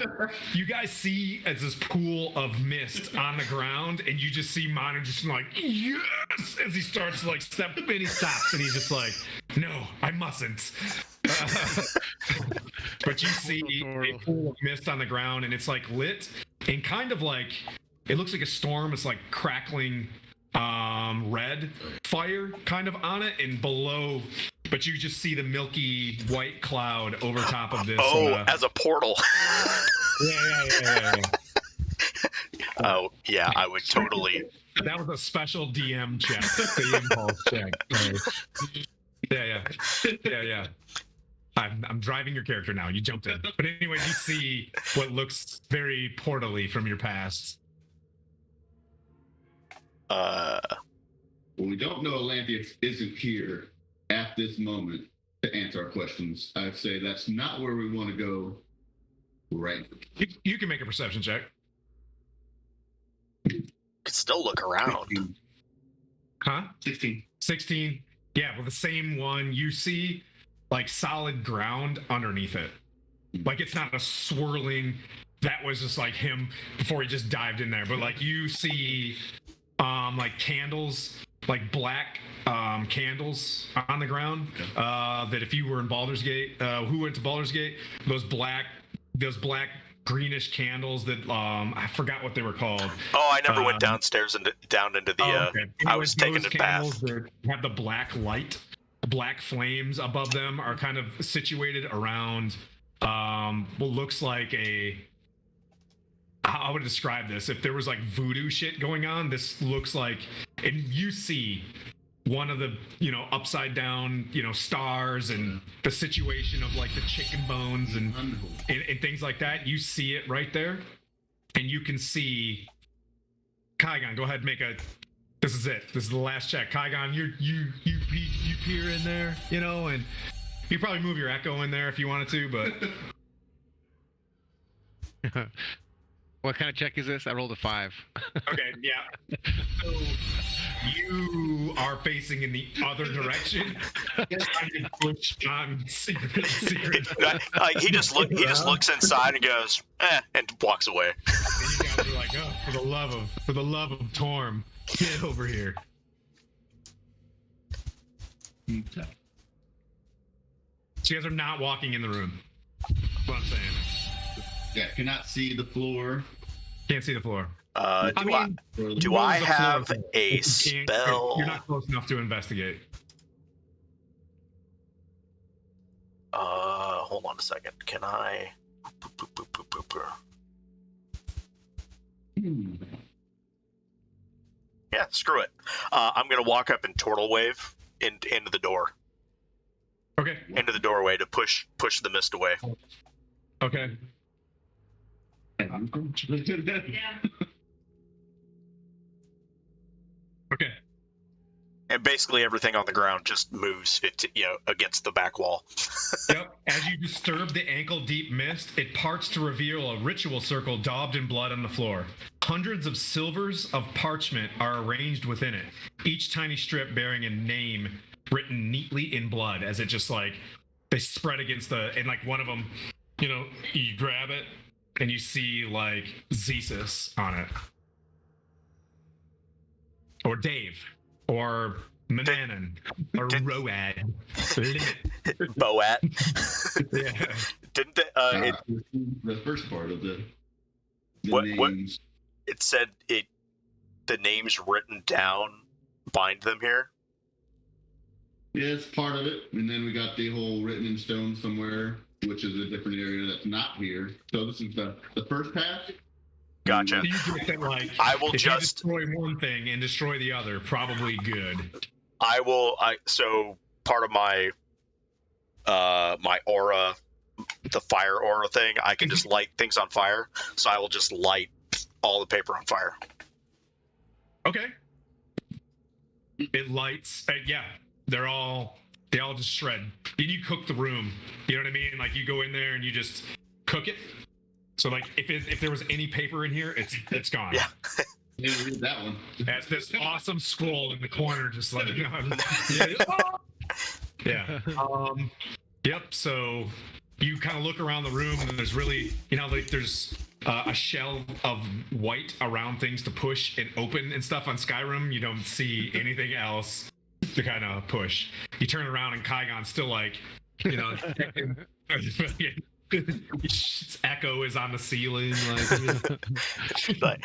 You guys see as this pool of mist on the ground, and you just see Manu just like, yes, as he starts to like step, and he stops, and he's just like, no, I mustn't. But you see a pool of mist on the ground, and it's like lit and kind of like it looks like a storm. It's like crackling red fire kind of on it, and below, but you just see the milky white cloud over top of this. As a portal. Yeah. Oh yeah, I would totally. That was a special DM check, the impulse check. Yeah. I'm driving your character now. You jumped in. But anyway, you see what looks very portally from your past. Well, we don't know Atlantis isn't here at this moment. to answer our questions. I'd say that's not where we want to go right. You can make a perception check. Could still look around. 16. Huh? 16. 16. Yeah, well, the same one. You see, like, solid ground underneath it. Like, it's not a swirling. That was just like him before he just dived in there. But like, you see, like candles, like black candles on the ground. That if you were in Baldur's Gate, who went to Baldur's Gate? Those black greenish candles that I forgot what they were called. Oh, I never went downstairs and down into the. Okay. I was taking those a bath. candles that have the black light, black flames above them are kind of situated around what looks like how I would describe this. If there was like voodoo shit going on, this looks like, and you see one of the, upside down, stars and the situation of like the chicken bones and things like that. You see it right there, and you can see Kaigon. Go ahead, and this is it. This is the last check. Kaigon, you peer in there, and you probably move your echo in there if you wanted to, but. What kind of check is this? I rolled a 5. Okay, yeah. So you are facing in the other direction. Trying to push on secret. Like he just looks inside and goes, and walks away. And you guys are like, oh, for the love of Torm, get over here. So you guys are not walking in the room. That's what I'm saying. Yeah, cannot see the floor. Can't see the floor. Do I have a spell? You're not close enough to investigate. Hold on a second. Can I? Yeah, screw it. I'm gonna walk up and turtle wave into the door. Okay. Into the doorway to push the mist away. Okay. Yeah. Okay. And basically everything on the ground just moves against the back wall. Yep. As you disturb the ankle-deep mist, it parts to reveal a ritual circle daubed in blood on the floor. Hundreds of silvers of parchment are arranged within it, each tiny strip bearing a name written neatly in blood, as it just like they spread against and like one of them, you grab it and you see like Zesus on it, or Dave, or Mananan, or Road, Boat. Yeah. Didn't the first part of the what names. It said the names written down bind them here. Yeah, it's part of it. And then we got the whole written in stone somewhere, which is a different area that's not here. So this is the first path. Gotcha. You get that, like, I will if just you destroy one thing and destroy the other, probably good. So part of my my aura, the fire aura thing, I can just light things on fire. So I will just light all the paper on fire. Okay. It lights. Yeah, they all just shred. Then you cook the room. You know what I mean? Like you go in there and you just cook it. So like if there was any paper in here, it's gone. Yeah. Didn't read that one. That's this awesome scroll in the corner, just like yeah. Yep. So you kind of look around the room, and there's really, like there's a shell of white around things to push and open and stuff on Skyrim. You don't see anything else to kind of push. You turn around, and Kaigon's still like, its echo is on the ceiling. But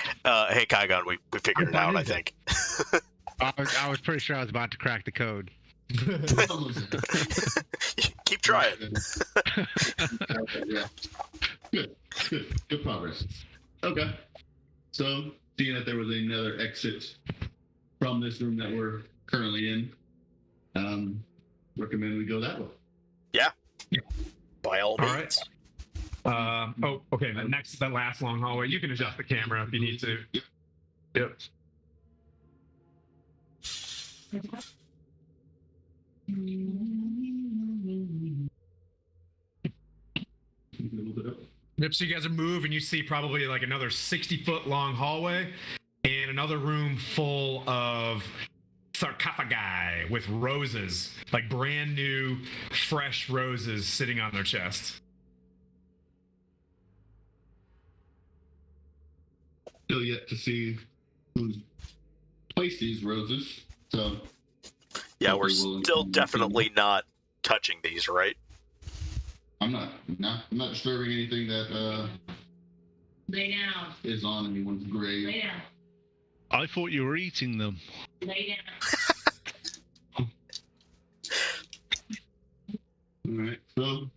hey, Kaigon, we figured it out. I think. I was pretty sure I was about to crack the code. Keep trying. Yeah. Good progress. Okay. So, seeing that there was another exit from this room that we're currently in, recommend we go that way. Yeah. By all All means. right. Okay. Next is that last long hallway. You can adjust the camera if you need to. Yep. Yep, so you guys are moving, you see probably like another 60-foot long hallway and another room full of sarcophagi with roses, like brand new, fresh roses sitting on their chests. Still yet to see who's placed these roses. So Yeah, we're hopefully we'll- still definitely not touching these, right? I'm not disturbing anything that Lay down. is on anyone's grave. Lay down. I thought you were eating them. Lay down. All right, so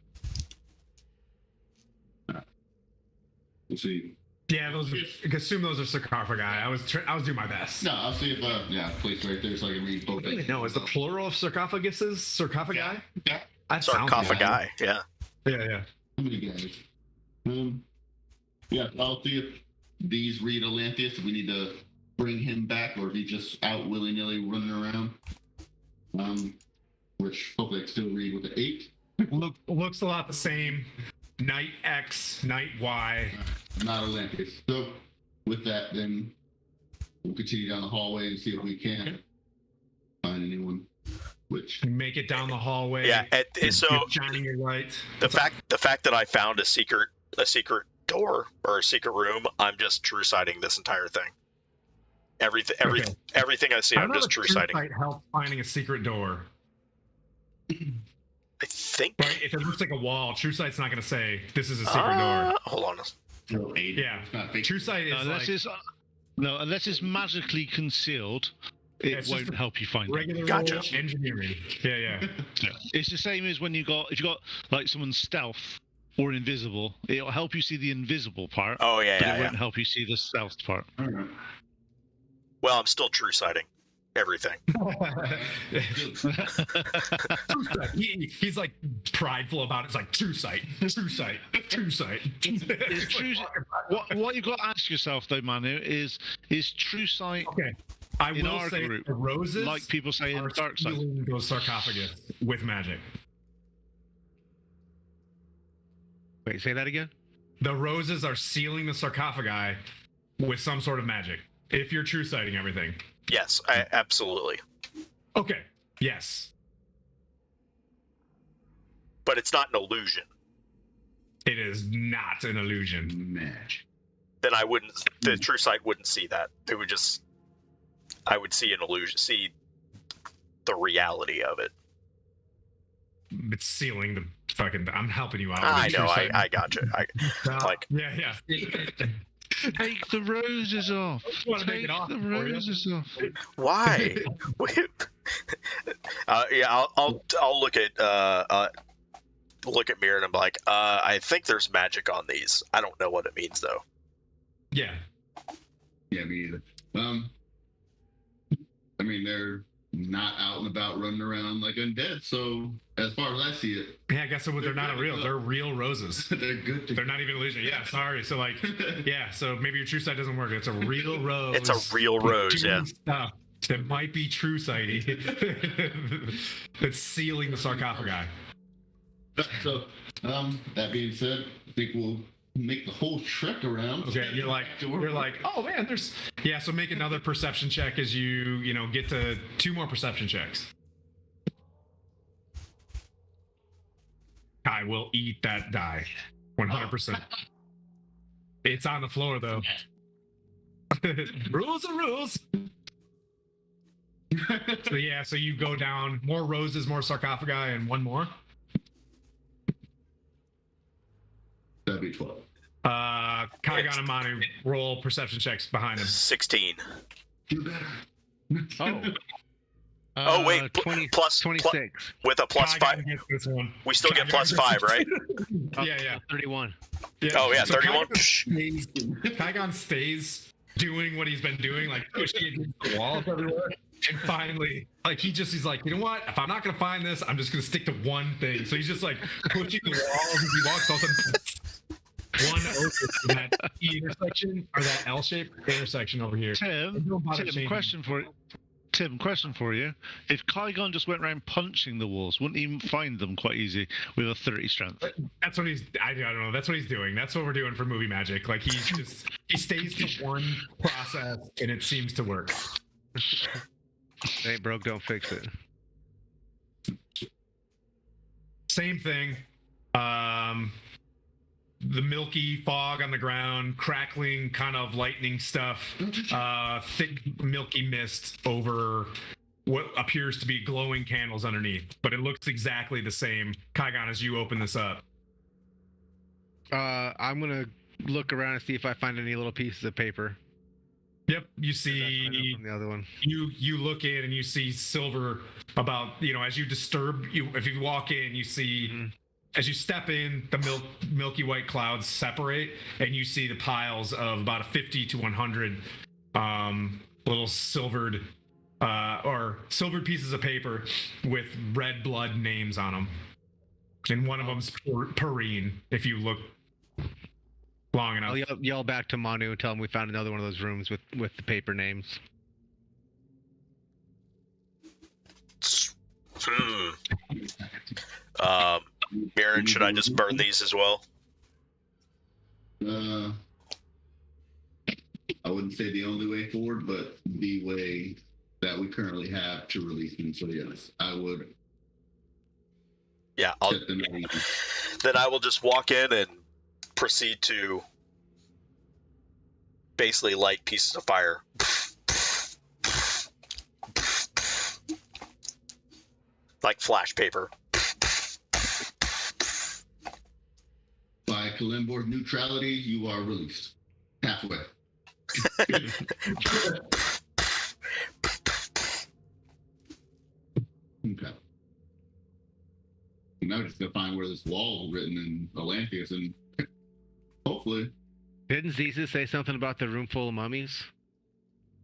we'll see. Yeah, those are, assume those are sarcophagi. I was doing my best. No, I'll see if place right there so I can read both. I don't even know. Is the plural of sarcophaguses sarcophagi? Yeah. That sounds Sarcophagi, yeah. Yeah. How many guys? Yeah, I'll see if these read Atlantis, if we need to bring him back, or if he's just out willy-nilly running around. Which hopefully I can still read with the 8. Looks a lot the same. Knight X, Knight Y. Not Atlantis. So with that, then we'll continue down the hallway and see if we can find anyone. Which Make it down the hallway. Yeah, so You're shining your light. the fact that I found a secret door or a secret room, I'm just true sighting this entire thing. Everything I see, I'm just true sighting. Help finding a secret door. I think. Right? If it looks like a wall, True Sight's not going to say this is a secret door. Hold on. no 8. Yeah. It's not fake. True Sight is Unless it's magically concealed, it it's won't just help you find it. regular Gotcha. old engineering. Yeah. It's the same as when if you got like someone's stealth or invisible, it'll help you see the invisible part, Oh but it yeah. won't help you see the stealth part. All right. Well, I'm still true sighting everything. True Sight. He's like prideful about it. It's like True Sight. True Sight. Is true, what you've got to ask yourself though, Manu, is true sight Okay. I in will our say group, the roses like people say in are dark side? sealing those sarcophagus with magic. Wait, say that again? The roses are sealing the sarcophagi with some sort of magic. If you're true sighting everything. Yes, absolutely. Okay. Yes. But it's not an illusion. It is not an illusion. Match. Then I wouldn't. The true sight wouldn't see that. It would just. I would see an illusion. See the reality of it. It's sealing the fucking. I'm helping you out. with I the know. true sight. I gotcha. Like. Yeah. Take the roses off. wanna make Take it off the for you. roses off. Why? Yeah, I'll look at Mirren and I'm like, I think there's magic on these. I don't know what it means though. Yeah. Yeah, me either. I mean, they're not out and about running around like undead. So as far as I see it, Yeah, I guess so. They're not real. They're real roses. they're good. They're not even illusion. Yeah, sorry. So like, yeah. So maybe your true sight doesn't work. It's a real rose. It's a real rose, doing yeah. Stuff that might be true sighting. That's sealing the sarcophagi. So, that being said, I think we'll make the whole trek around. Okay, you're like, oh man, there's yeah. So make another perception check as you get to 2 more perception checks. I will eat that die, 100%. It's on the floor though. Rules are rules. So yeah, so you go down more roses, more sarcophagi, and 1 more. That'd be 12. Kaigan and Manu roll perception checks behind him. 16. Do better. Oh. Oh, wait, 20, plus 26. With a plus Kaigan 5. gets this one. We still get Kaigan plus gets 5, this. right? Yeah. 31. Oh, yeah, 31? Kaigan stays doing what he's been doing, like pushing against the walls everywhere. And finally, like he's like, you know what? If I'm not gonna find this, I'm just gonna stick to one thing. So he's just like pushing the walls as he walks. All of a sudden, one opens in that E intersection or that L-shaped intersection over here. Tim, Don't bother changing. question for Tim, question for you. If Qui-Gon just went around punching the walls, wouldn't he find them quite easy with a 30 strength? That's what I don't know. That's what he's doing. That's what we're doing for movie magic. Like he stays to one process and it seems to work. Ain't broke, don't fix it. Same thing. The milky fog on the ground, crackling kind of lightning stuff, thick milky mist over what appears to be glowing candles underneath, but it looks exactly the same. Qui-Gon, as you open this up. I'm gonna look around and see if I find any little pieces of paper. Yep, you see from the other one. You look in and you see silver about, as you disturb if you walk in, you see as you step in, the milky white clouds separate, and you see the piles of about 50 to 100 little silvered pieces of paper with red blood names on them. And one of them's Perrine, if you look long enough. I'll yell back to Manu and tell him we found another one of those rooms with the paper names. Baron, should I just burn these as well? I wouldn't say the only way forward, but the way that we currently have to release them. So yes, I would. Yeah, then I will just walk in and proceed to basically light pieces of fire. Like flash paper. By Kalimbor's neutrality, you are released. Halfway. Okay. Now we're just gonna find where this wall is written in Atlantis, and hopefully. Didn't Zeus say something about the room full of mummies?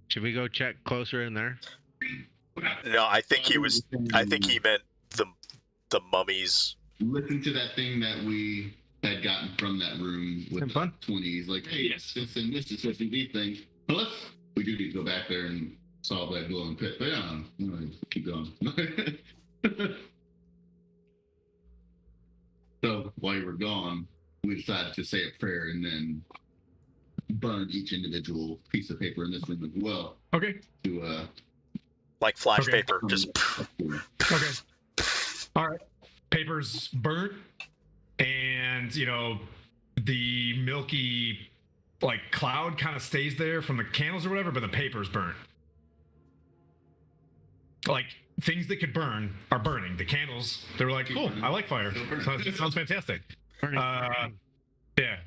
Should we go check closer in there? No, I think he meant the mummies. Listen to that thing that we had gotten from that room with the 20s, like, hey, yes, this and this is these things. Unless we do need to go back there and solve that glowing pit. But yeah, keep going. So while you were gone, we decided to say a prayer and then burn each individual piece of paper in this room as well. Okay. To like flash paper, just. Okay. All right. Paper's burnt, and the milky cloud kind of stays there from the candles or whatever, but the paper's burnt. Like things that could burn are burning. The candles, they were like, cool, I like fire. Sounds fantastic. Yeah.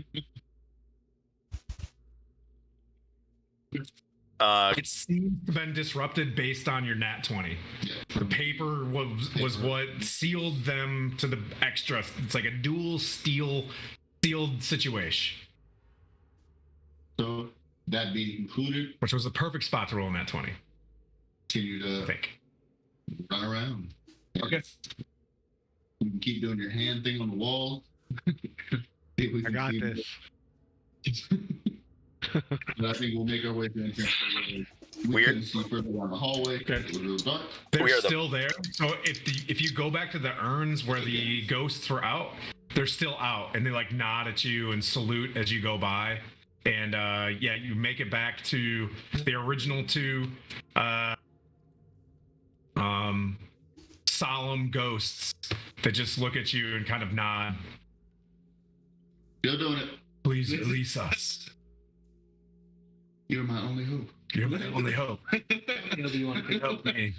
It seems to have been disrupted based on your nat 20. The paper was what sealed them to the extra. It's like a dual sealed situation. So that being included, which was the perfect spot to roll in that 20. Continue to run around. Okay. You can keep doing your hand thing on the wall. I got this. But I think we'll make our way through. We couldn't see further down the hallway. Okay. It was real dark. They're still there. So if you go back to the urns where the ghosts were out, they're still out, and they nod at you and salute as you go by. And you make it back to the original two solemn ghosts that just look at you and kind of nod. Still doing it. Please release us. You're my only hope. You're my only hope. Help me.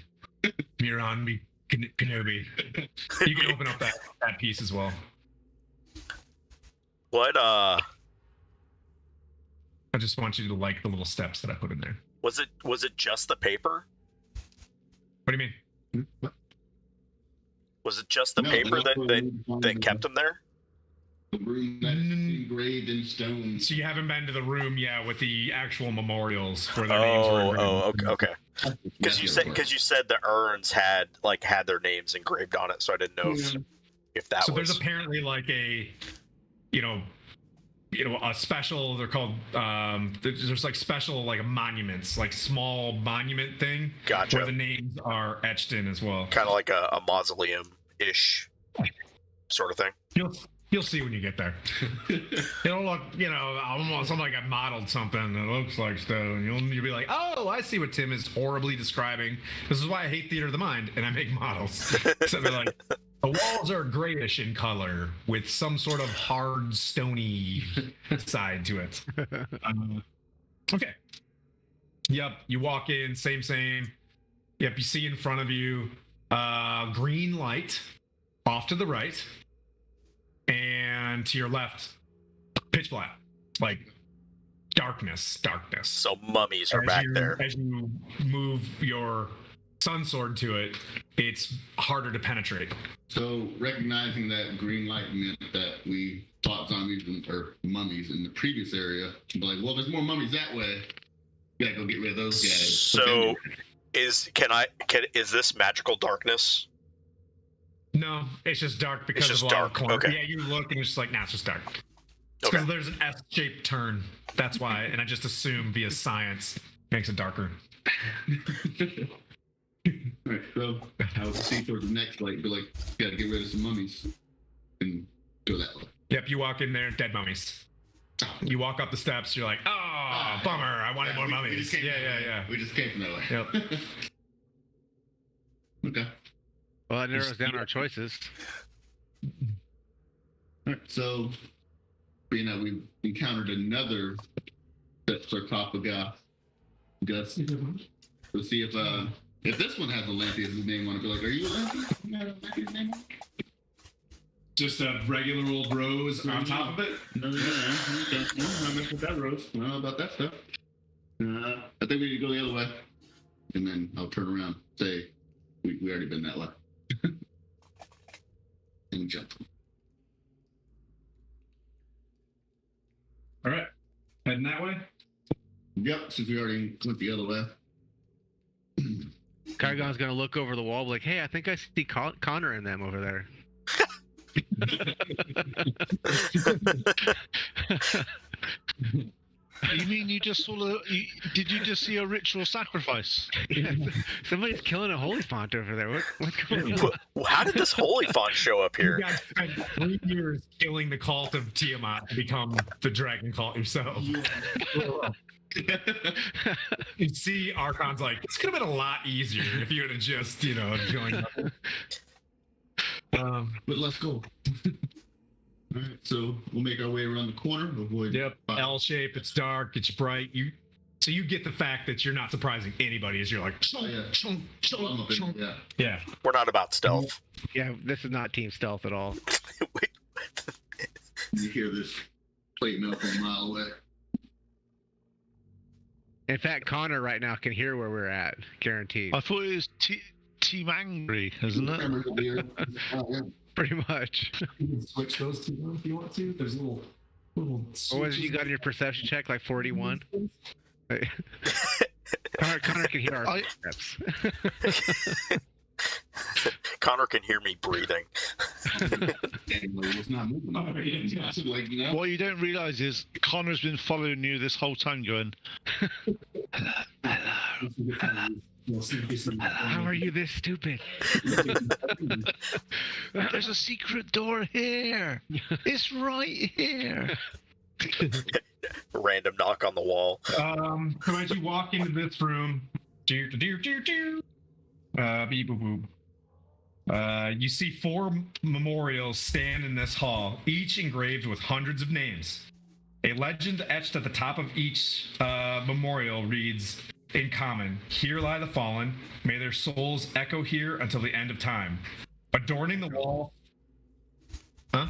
Miran Kenobi. You can open up that piece as well. What I just want you to like the little steps that I put in there. Was it just the paper? What do you mean? Was it just the paper that kept them there? The room that's engraved in stone. So you haven't been to the room yet with the actual memorials where their names were engraved. Okay. Because you said the urns had their names engraved on it, so I didn't know if that was. So there's apparently a special. They're called. There's like special like monuments, like small monument thing, Gotcha. where the names are etched in as well. Kind of like a mausoleum-ish sort of thing. You'll see when you get there. It'll look, almost like I modeled something that looks like stone. You'll be like, oh, I see what Tim is horribly describing. This is why I hate theater of the mind, and I make models. So they're like, the walls are grayish in color with some sort of hard, stony side to it. Okay. Yep, you walk in, same. Yep, you see in front of you green light off to the right. And to your left, pitch black, like darkness. So mummies are back there. As you move your sun sword to it, it's harder to penetrate. So recognizing that green light meant that we fought zombies or mummies in the previous area, be like, well, there's more mummies that way. We gotta go get rid of those guys. So, is this magical darkness? No, it's just dark because just of all the dark. corner. Okay. Yeah, you look and it's just like, nah, it's just dark. Okay. Because there's an S-shaped turn. That's why, and I just assume via science makes it darker. Alright, so I would see towards the next light, be like, gotta get rid of some mummies and go that way. Yep, you walk in there, dead mummies. You walk up the steps, you're like, oh, bummer, I wanted more mummies. Yeah. We just came from that way. Yep. Okay. Well, it narrows down our choices. Alright, so being that we've encountered another sarcophagus, we'll see if this one has a Lampius' name on it. Be like, are you a Lampius? You got a Lampius name on it? Just a regular old rose on top of it? No, okay. I'm gonna put that rose. I don't know about that stuff. I think we need to go the other way. And then I'll turn around and say, we already been that way. And jump. All right. Heading that way? Yep, since we already went the other way. Kygon's gonna look over the wall, like, hey, I think I see Connor and them over there. You mean you just saw did you just see a ritual sacrifice? Somebody's killing a holy font over there. What's going on? How did this holy font show up here? You guys spent 3 years killing the cult of Tiamat to become the dragon cult yourself. You see Arkhan's like, this could have been a lot easier if you would have just, joined up. But let's go. All right, so we'll make our way around the corner. Avoid. Yep. L shape. It's dark. It's bright. So you get the fact that you're not surprising anybody as you're like, Yeah. yeah. We're not about stealth. Yeah, this is not team stealth at all. Wait, You hear this plate melt from a mile away. In fact, Connor right now can hear where we're at, guaranteed. I thought it was Team Angry, isn't it? Remember the beer? Oh, yeah. Pretty much. You can switch those two if you want to. There's little. What was it you got in your perception check? Like 41? Connor can hear our steps. Connor can hear me breathing. It's not moving. Like, What you don't realize is Connor's been following you this whole time going, How are you this stupid? there's a secret door here. It's right here. Random knock on the wall. So as you walk into this room, beep, boop, boop. You see 4 memorials stand in this hall, each engraved with hundreds of names. A legend etched at the top of each memorial reads, in common, here lie the fallen, may their souls echo here until the end of time. Adorning the wall... Huh?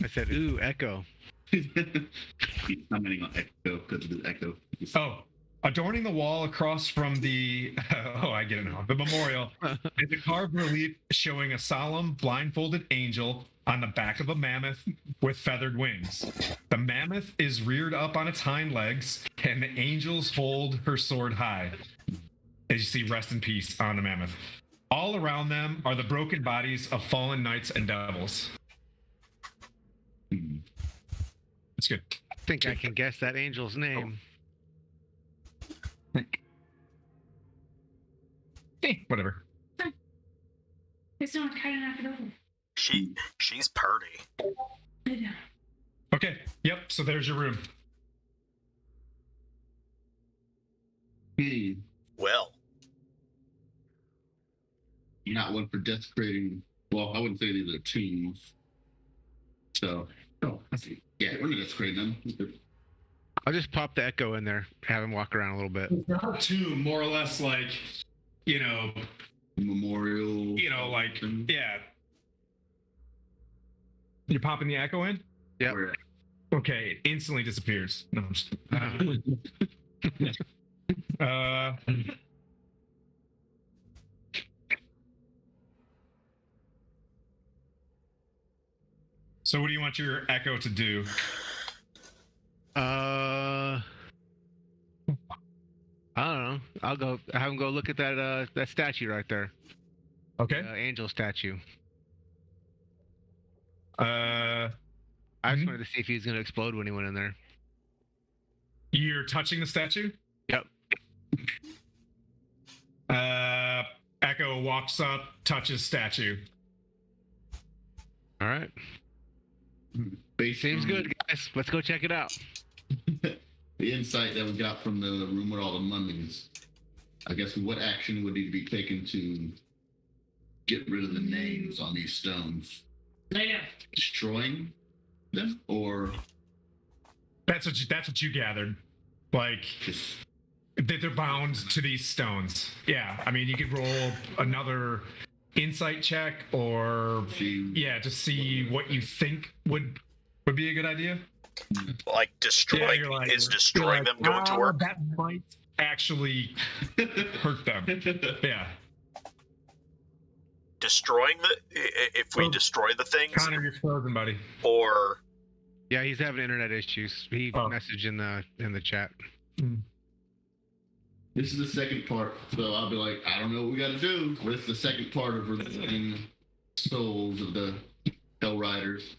I said, ooh, echo. I'm getting on echo because of the echo. Oh, adorning the wall across from the... I get it now. The memorial is a carved relief showing a solemn, blindfolded angel on the back of a mammoth with feathered wings. The mammoth is reared up on its hind legs, and the angels hold her sword high. As you see, rest in peace on the mammoth. All around them are the broken bodies of fallen knights and devils. It's good. think I can guess that angel's name. Whatever. It's not kind of knock it over. She's purty. Yeah. Okay. Yep. So there's your room. Well, Not one for desecrating. Well, I wouldn't say these are tombs. So, I see. Yeah, we're not desecrating them. I'll just pop the echo in there, have him walk around a little bit. It's not a tomb, more or less like, Memorial. like, yeah. You're popping the echo in? Yep. Okay, it instantly disappears. No, I'm just. So what do you want your echo to do? I don't know. I'll go have him go look at that statue right there. Okay. Angel statue. Uh, I just wanted to see if he was going to explode when he went in there. you're touching the statue? Yep. Echo walks up, touches statue. All right. Based Seems on good, guys. Let's go check it out. The insight that we got from the room with all the mummies. I guess what action would need to be taken to get rid of the names on these stones? Yeah. Destroying them, or That's what you gathered. Like just that they're bound to these stones. Yeah, I mean you could roll another insight check or just see what you think would be a good idea. like destroying you're like- is destroying them going to "Ah, work. That might actually hurt them. Yeah. Destroying if we Oh. destroy the things, Connor, you're frozen, buddy. or Yeah, he's having internet issues. He Oh. messaged in the chat. this is the second part. So I'll be like, I don't know what we got to do. But it's the second part of releasing souls of the Hellriders.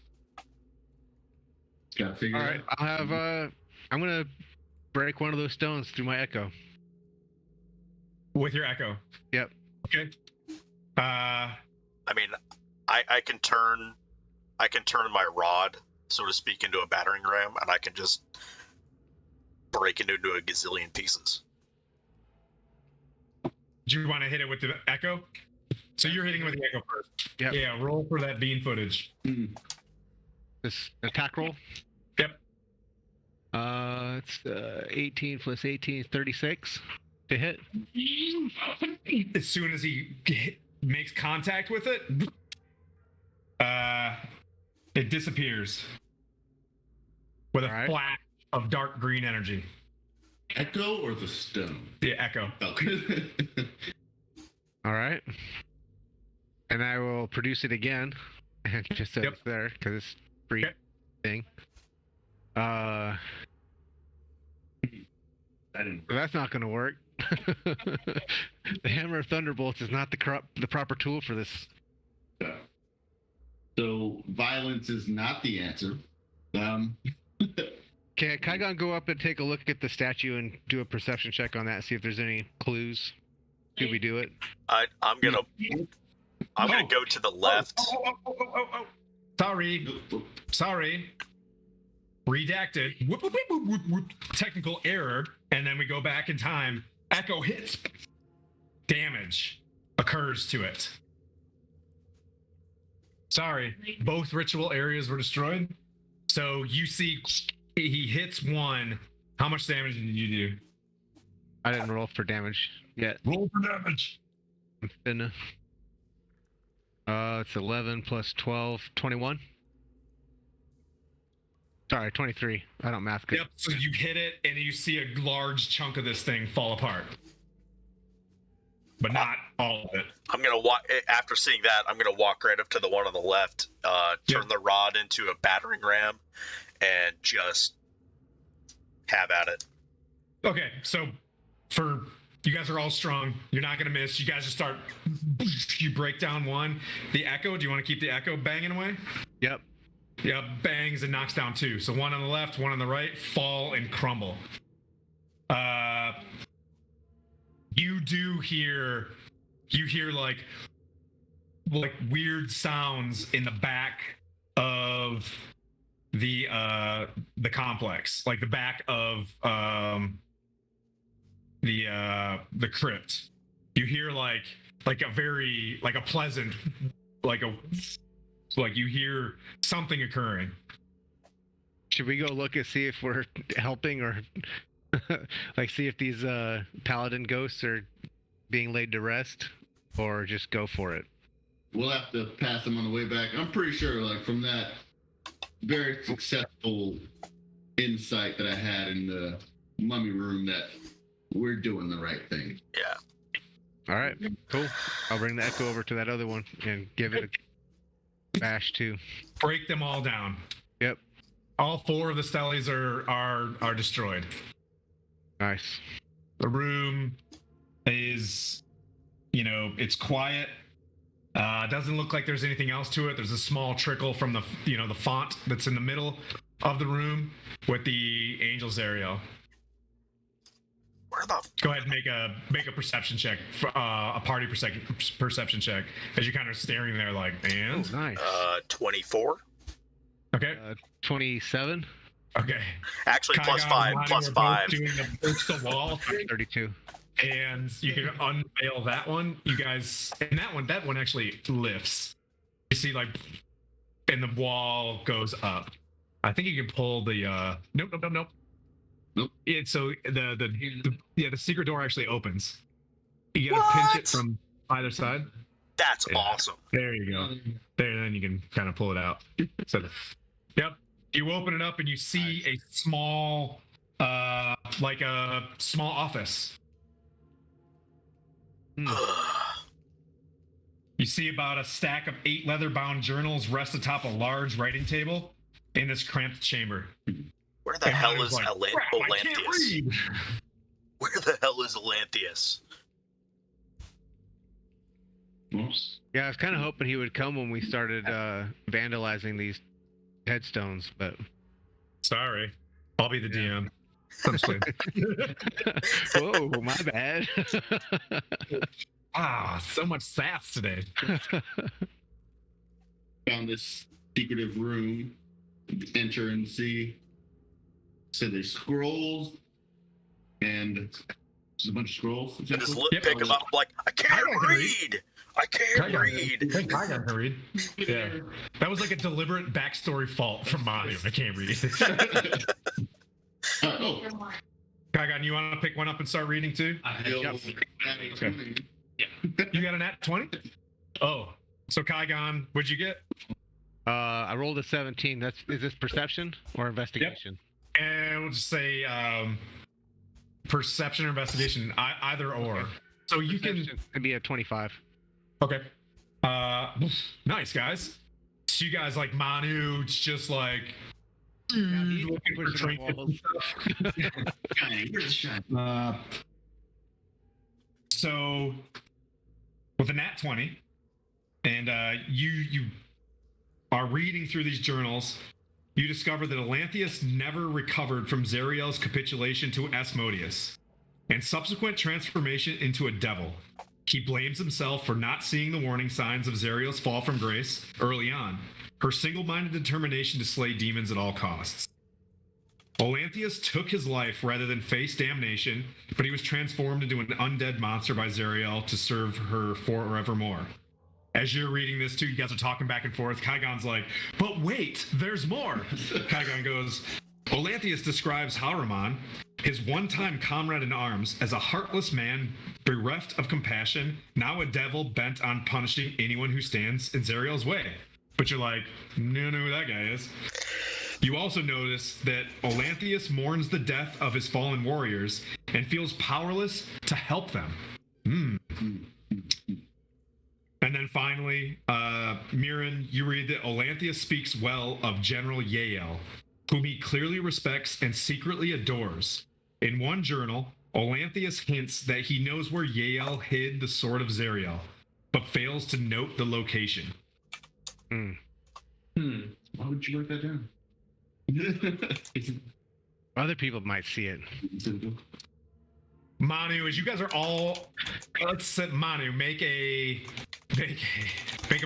Got to figure All it right, out. I'll have I'm gonna break one of those stones through my echo. With your echo. Yep. Okay. I mean, I can turn my rod, so to speak, into a battering ram, and I can just break it into a gazillion pieces. Do you want to hit it with the echo? So you're hitting with the echo first. Yep. Yeah, roll for that bean footage. This attack roll. Yep. It's 18 plus 18 is 36 to hit. As soon as he makes contact with it, it disappears with a All right. flash of dark green energy. Echo or the stone? The echo. Okay. All right. And I will produce it again, just so Yep. it's there because it's free Okay. thing. I didn't. Well, that's not going to work. The hammer of thunderbolts is not the proper tool for this. So violence is not the answer. Can Kaigon go up and take a look at the statue and do a perception check on that and see if there's any clues? Could we do it? I'm gonna Oh. go to the left. Oh. Sorry. Redacted. Whoop. Technical error. And then we go back in time. Echo hits. Damage occurs to it. Sorry. Both ritual areas were destroyed. So you see he hits one. How much damage did you do? I didn't roll for damage yet. Roll for damage. It's 11 plus 12, 21. Sorry, 23. I don't math good. Yep. So you hit it and you see a large chunk of this thing fall apart. But not all of it. I'm gonna walk. After seeing that, I'm gonna walk right up to the one on the left, turn the rod into a battering ram, and just have at it. Okay, so for you guys are all strong. You're not gonna miss. You guys just start. You break down one. The echo. Do you want to keep the echo banging away? Yep. bangs and knocks down 2. So one on the left, one on the right, fall and crumble. You do hear like weird sounds in the back of the complex, like the back of the crypt. You hear like a very like a pleasant like you hear something occurring. Should we go look and see if we're helping, or like see if these paladin ghosts are being laid to rest, or just go for it? We'll have to pass them on the way back. I'm pretty sure, like, from that very successful insight that I had in the mummy room, that we're doing the right thing. Yeah. All right, cool. I'll bring the echo over to that other one and give it a bash too. Break them all down. Yep. All 4 of the stellies are destroyed. Nice. The room is, it's quiet. Doesn't look like there's anything else to it. There's a small trickle from the font that's in the middle of the room with the Angel's Ariel. Where the Go ahead and make a perception check, a party perception check, as you're kind of staring there like, and Nice. 24. Okay. 27. Okay. Actually, Kaigon plus and 5. Ronnie were both Plus 5. doing the burst the wall, 32. and you can unveil that one. You guys, and that one actually lifts. You see, like, and the wall goes up. I think you can pull the. Nope. Nope. So the secret door actually opens. You gotta pinch it from either side. That's Yeah. awesome. There you go. There, then you can kind of pull it out. So, yep. You open it up and you see a small, like a small office. You see about a stack of 8 leather-bound journals rest atop a large writing table in this cramped chamber. Where the And hell Hunter's is like, "Crap, I can't Atlantheus? read." Where the hell is Atlantheus? Oops. Yeah, I was kind of hoping he would come when we started vandalizing these headstones, but Sorry, I'll be the DM. I'm just kidding. whoa, my bad. So much sass today. Found this secretive room. Enter and see. So there's scrolls, and there's a bunch of scrolls. I just Yep. pick him up like, I can't can read. I can't read. I can read. Yeah, that was like a deliberate backstory fault from Manu. I can't read. Oh, Kaigon, you want to pick one up and start reading too? Yep. You got a nat 20? Oh, so Kaigon, what'd you get? I rolled a 17. Is this perception or investigation? And we'll just say perception or investigation, either or. So you can. Perception could be a 25. Okay. Nice guys. So you guys like Manu's just like looking for pushing the trinkets and stuff. Shiny, where's the shine? So with a nat 20, and you are reading through these journals, you discover that Atlantheus never recovered from Zariel's capitulation to Asmodeus and subsequent transformation into a devil. He blames himself for not seeing the warning signs of Zariel's fall from grace early on, her single-minded determination to slay demons at all costs. Olanthius took his life rather than face damnation, but he was transformed into an undead monster by Zariel to serve her forevermore. As you're reading this too, you guys are talking back and forth. Kaigon's like, but wait, there's more. Kaigon goes, Olanthius describes Haruman, his one-time comrade in arms, as a heartless man bereft of compassion, now a devil bent on punishing anyone who stands in Zariel's way. But you're like, no, who that guy is. You also notice that Olanthius mourns the death of his fallen warriors and feels powerless to help them. And then finally, Mirren, you read that Olanthius speaks well of General Yael, whom he clearly respects and secretly adores. In one journal, Olanthius hints that he knows where Yael hid the sword of Zariel, but fails to note the location. Why would you write that down? Other people might see it. Manu, as you guys are all, let's set Manu, make a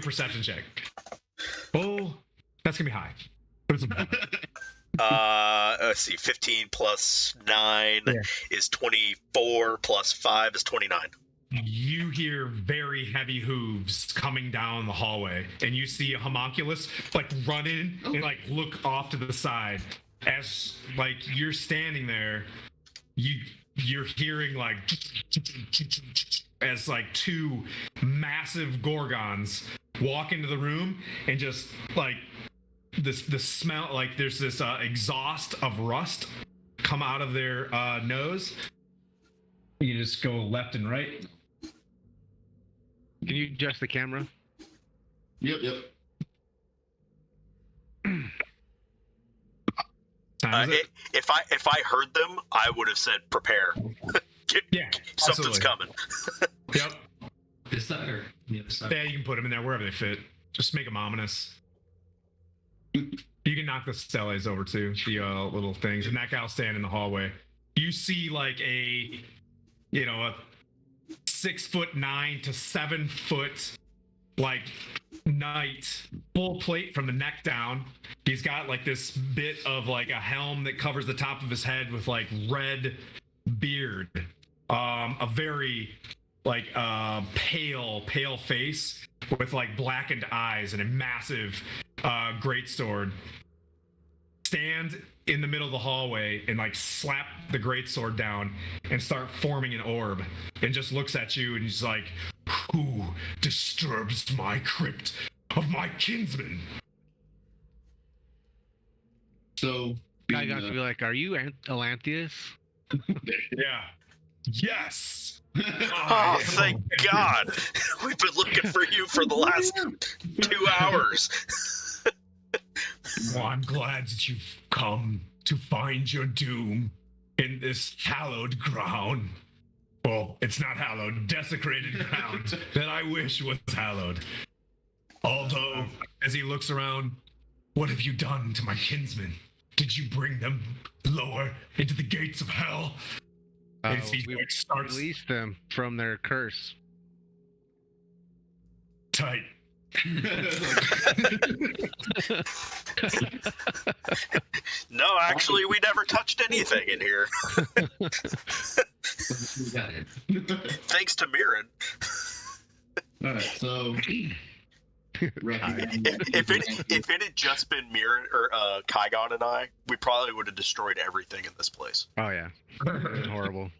perception check. Oh, that's gonna be high. Put some Let's see. 15 plus 9 is 24. Plus 5 is 29. You hear very heavy hooves coming down the hallway, and you see a homunculus like run in and like look off to the side. As like you're standing there, you're hearing like as like two massive gorgons walk into the room, and just like the smell, like there's this exhaust of rust come out of their nose. You just go left and right. Can you adjust the camera? Yep. If I heard them, I would have said prepare. Something's absolutely. coming. Yep. This side or the other side? Yeah, you can put them in there wherever they fit. Just make them ominous. You can knock the steles over too, the little things, and that guy'll stand in the hallway. You see like a 6'9" to 7 foot like knight, full plate from the neck down. He's got like this bit of like a helm that covers the top of his head with like red beard, a very like pale face with like blackened eyes, and a massive greatsword. Stand in the middle of the hallway and like slap the greatsword down and start forming an orb, and just looks at you and he's like, "Who disturbs my crypt of my kinsman?" So Guy got to be like, "Are you Atlanteus?" Yeah. Yes. Oh, thank God! We've been looking for you for the last 2 hours. Well, I'm glad that you've come to find your doom in this hallowed ground. Well, it's not hallowed, desecrated ground that I wish was hallowed. Although, as he looks around, what have you done to my kinsmen? Did you bring them lower into the gates of hell? As he We like, starts released them from their curse. tight. No, actually, we never touched anything in here. We got it. Thanks to Mirren. All right, so If it had just been Mirren or Kygon and I, we probably would have destroyed everything in this place. Oh yeah, horrible.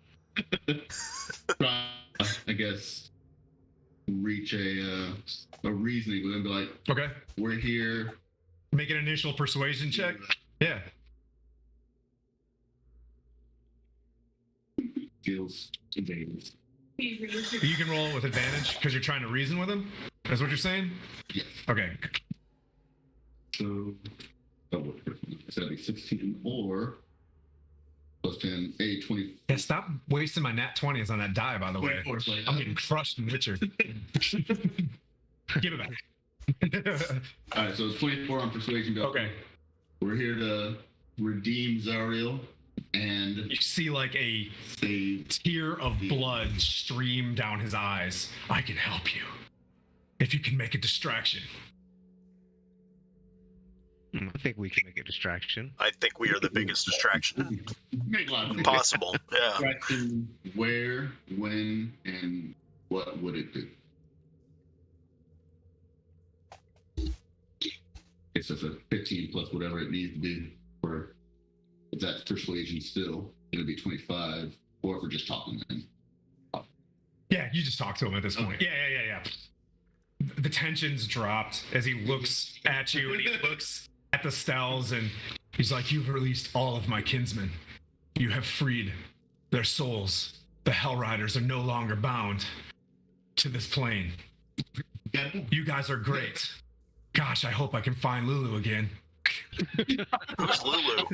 I guess reach a reasoning with them, be like, Okay. we're here. Make an initial persuasion check. Yeah. Skills advantage. You can roll with advantage because you're trying to reason with him. That's what you're saying? Yes. Okay. So that'd be 16 or plus 10, 20. Yeah, stop wasting my nat 20s on that die, by the way. I'm getting crushed in Witcher. Give it back. All right, so it's 24 on persuasion. Okay. We're here to redeem Zariel and You see like a save. tear of blood stream down his eyes. I can help you. If you can make a distraction. I think we can make a distraction. I think we are the biggest distraction Make a lot of possible. Yeah. distraction. Where, when, and what would it do? It's just a 15 plus whatever it needs to be. Or if that's persuasion still, it'll be 25. Or if we're just talking then. Yeah, you just talk to him at this point. Okay. Yeah. The tension's dropped as he looks at you, and he looks at the Stells, and he's like, "You've released all of my kinsmen. You have freed their souls. The Hellriders are no longer bound to this plane. Yeah. You guys are great. Gosh, I hope I can find Lulu again." Who's Lulu?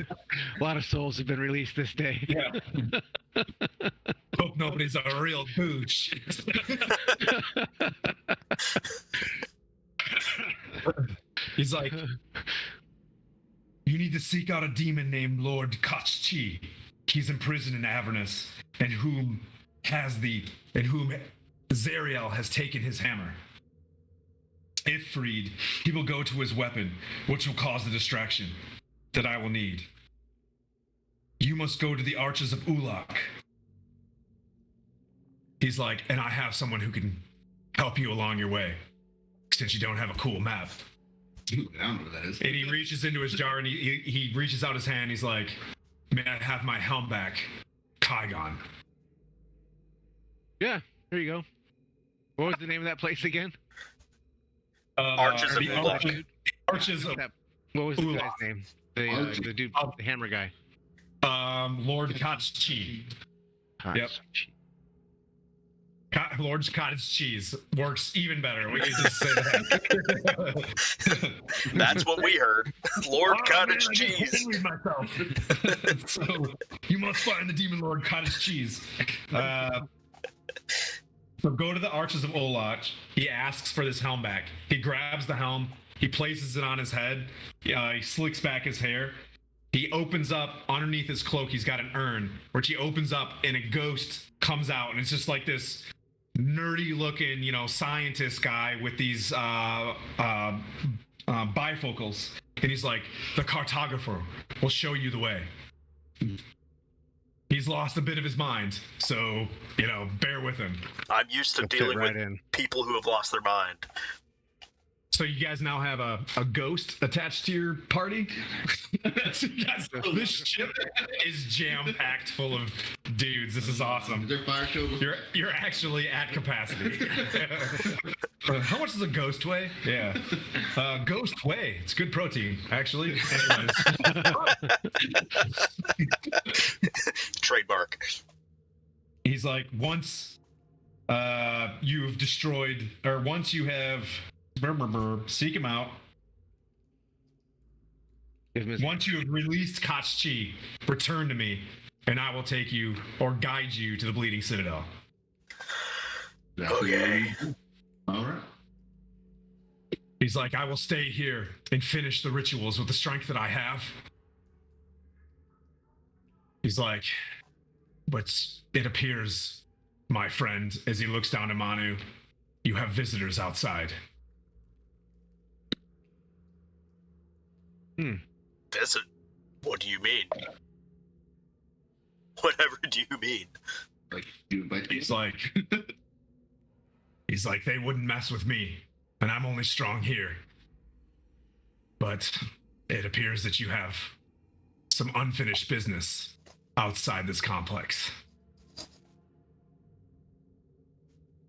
A lot of souls have been released this day. Yeah. Hope nobody's a real booch. He's like, You need to seek out a demon named Lord Kachchi. He's imprisoned in Avernus, and whom Zariel has taken his hammer. If freed, he will go to his weapon, which will cause the distraction that I will need. You must go to the Arches of Ulak. He's like, and I have someone who can help you along your way, since you don't have a cool map. Ooh, I don't know what that is. And he reaches into his jar and he reaches out his hand. He's like, may I have my helm back, Kygon? Yeah, there you go. What was the name of that place again? Arches of the Ulak. Arches of What was the Ulak. guy's name? The dude, the hammer guy. Lord Kachchi. Yep. Lord's cottage cheese works even better. We can just say that. That's what we heard. Lord Cottage man, I just Cheese. believe myself. So you must find the demon Lord Cottage Cheese. So go to the Arches of Olach. He asks for this helm back. He grabs the helm. He places it on his head. He slicks back his hair. He opens up underneath his cloak. He's got an urn, which he opens up, and a ghost comes out, and it's just like this nerdy-looking, scientist guy with these bifocals, and he's like, the cartographer will show you the way. He's lost a bit of his mind, so bear with him. I'm used to Fit dealing right with in. people who have lost their mind. So you guys now have a ghost attached to your party? So this ship is jam-packed full of dudes. This is Is awesome. there fire show? You're actually at capacity. How much does a ghost weigh? Yeah. Ghost whey. It's good protein, actually. Anyways. Trademark. He's like, once you've destroyed, or once you have seek him out. Once you have released Kachchi, return to me, and I will take you or guide you to the Bleeding Citadel. Okay. All right. He's like, I will stay here and finish the rituals with the strength that I have. He's like, but it appears, my friend, as he looks down at Manu, you have visitors outside. Visit? What do you mean? Whatever do you mean? Like you invite me. He's like, they wouldn't mess with me, and I'm only strong here. But it appears that you have some unfinished business outside this complex.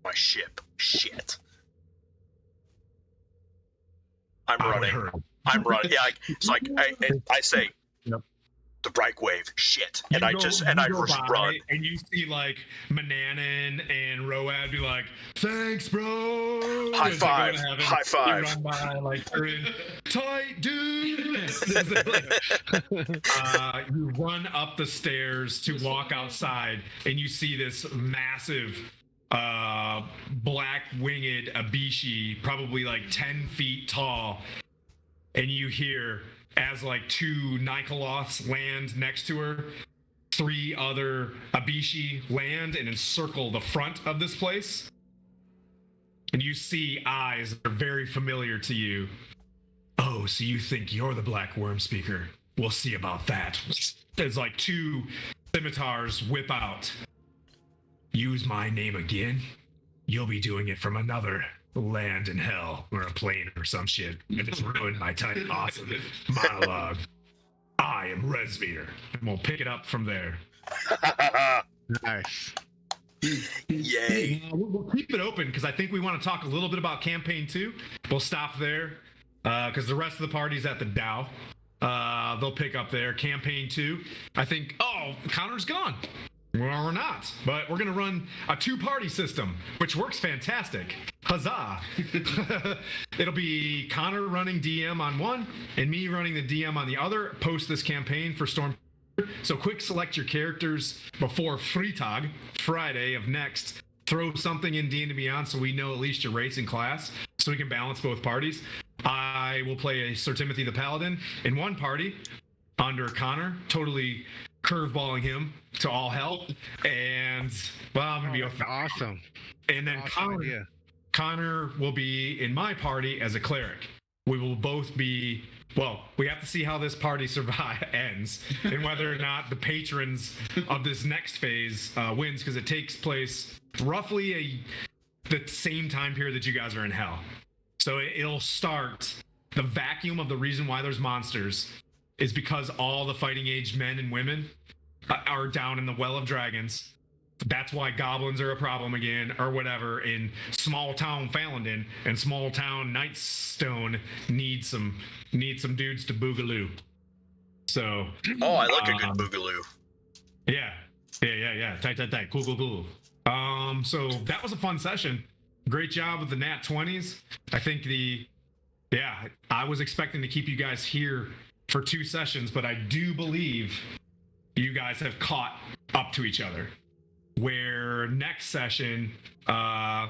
My ship. Shit. I'm I would running. hurry. I'm running. Yeah, it's like I say, Yep. the Break Wave. Shit, and You I go- just you and I go just by, run. and you see like Mananan and Road be like, "Thanks, bro." High As they go five. to heaven. High five. You run by like you're in tight, dude. You run up the stairs to walk outside, and you see this massive black winged Abishi, probably like 10 feet tall, and you hear as like two Nikoloths land next to her, 3 other Abishi land and encircle the front of this place. And you see eyes that are very familiar to you. Oh, so you think you're the Black Worm Speaker? We'll see about that. There's like 2 scimitars whip out. Use my name again? You'll be doing it from another land in hell or a plane or some shit. I just ruined my tight, awesome monologue. I am Resmeter. And we'll pick it up from there. Nice. Yay. We'll keep it open because I think we want to talk a little bit about campaign 2. We'll stop there because the rest of the party's at the Dow. They'll pick up there. Campaign 2. I think, Connor's gone. Well, we're not, but we're going to run a 2-party system, which works fantastic. Huzzah. It'll be Connor running DM on one and me running the DM on the other post this campaign for Storm. So quick select your characters before Freitag, Friday of next. Throw something in D&D Beyond so we know at least your race and class so we can balance both parties. I will play a Sir Timothy the Paladin in one party under Connor, totally curveballing him to all hell. And, well, I'm going to be That's awesome. And then Awesome Connor will be in my party as a cleric. We will both be, well, we have to see how this party ends and whether or not the patrons of this next phase wins, because it takes place roughly the same time period that you guys are in hell. So it'll start, the vacuum of the reason why there's monsters is because all the fighting age men and women are down in the Well of Dragons. That's why goblins are a problem again, or whatever, in small town Falendon, and small town Nightstone need some dudes to boogaloo. So I like a good boogaloo. Yeah. Tight. Cool. So that was a fun session. Great job with the nat 20s. I think I was expecting to keep you guys here for 2 sessions, but I do believe you guys have caught up to each other. Where next session, I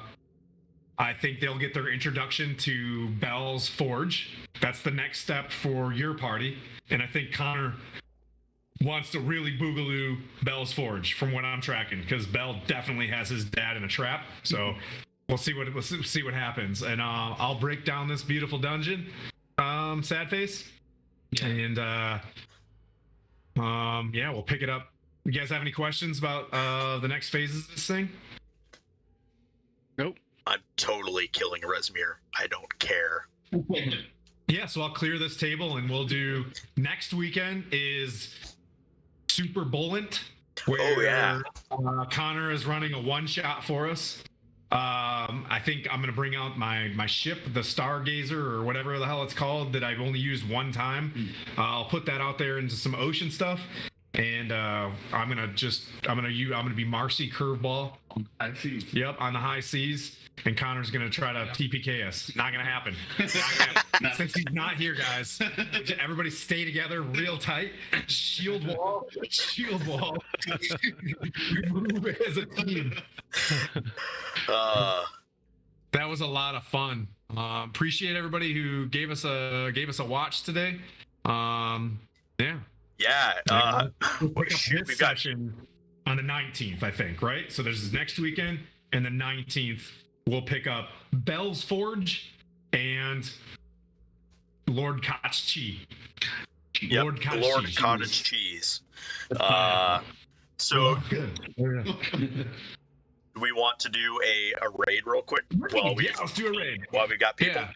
think they'll get their introduction to Bell's Forge. That's the next step for your party. And I think Connor wants to really boogaloo Bell's Forge from what I'm tracking, because Bell definitely has his dad in a trap. So we'll see what happens. And I'll break down this beautiful dungeon, sad face. And we'll pick it up. You guys have any questions about the next phases of this thing? Nope. I'm totally killing Rezmir. I don't care. Yeah, so I'll clear this table and we'll do next weekend is Super Bullet, where Connor is running a one-shot for us. I think I'm going to bring out my ship, the Stargazer, or whatever the hell it's called, that I've only used one time. I'll put that out there into some ocean stuff. And I'm gonna be Marcy Curveball. I see. Yep, on the high seas. And Connor's gonna try to TPK us. Not gonna happen. Since he's not here, guys. Everybody stay together real tight. Shield wall. We move as a team. That was a lot of fun. Appreciate everybody who gave us a watch today. Yeah. We'll pick up this session on the 19th, I think, right? So there's next weekend, and the 19th we'll pick up Bell's Forge and Lord Koch-Chi. Yep, Lord Cottage Cheese. So do we want to do a raid real quick? Let's do a raid. While we got people, Yeah.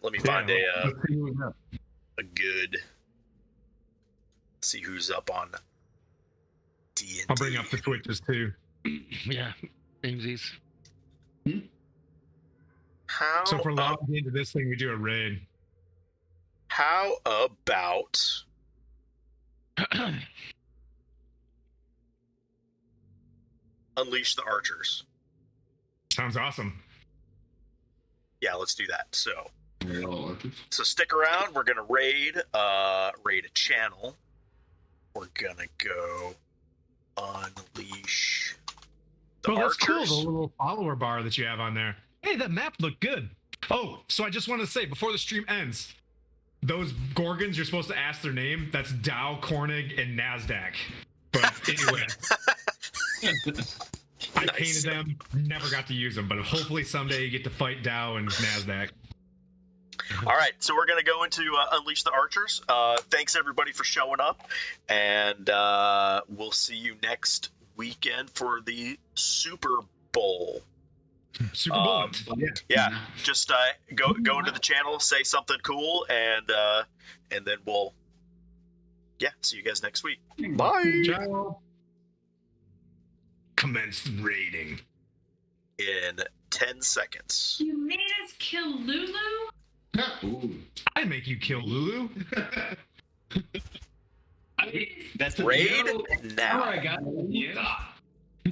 let me find a good. See who's up on D&D. I'll bring up the Twitches too. Yeah, Amesies. So for logging into this thing, we do a raid. How about Unleash the Archers? Sounds awesome. Yeah, let's do that. So Archers. stick around. We're gonna raid a channel. We're gonna go unleash the That's Archers. cool, the little follower bar that you have on there. Hey, that map looked good. Oh, so I just want to say, before the stream ends, those Gorgons, you're supposed to ask their name. That's Dow, Kornig, and Nasdaq. But anyway, I painted them, never got to use them, but hopefully someday you get to fight Dow and Nasdaq. All right, so we're going to go into Unleash the Archers. Thanks, everybody, for showing up. And we'll see you next weekend for the Super Bowl. Super Bowl. Yeah, just go into the channel, say something cool, and then we'll see you guys next week. Bye. Ciao. Commence the raiding. In 10 seconds. You made us kill Lulu? Ooh. I make you kill Lulu. That's a Raid no. now. Oh, I got you.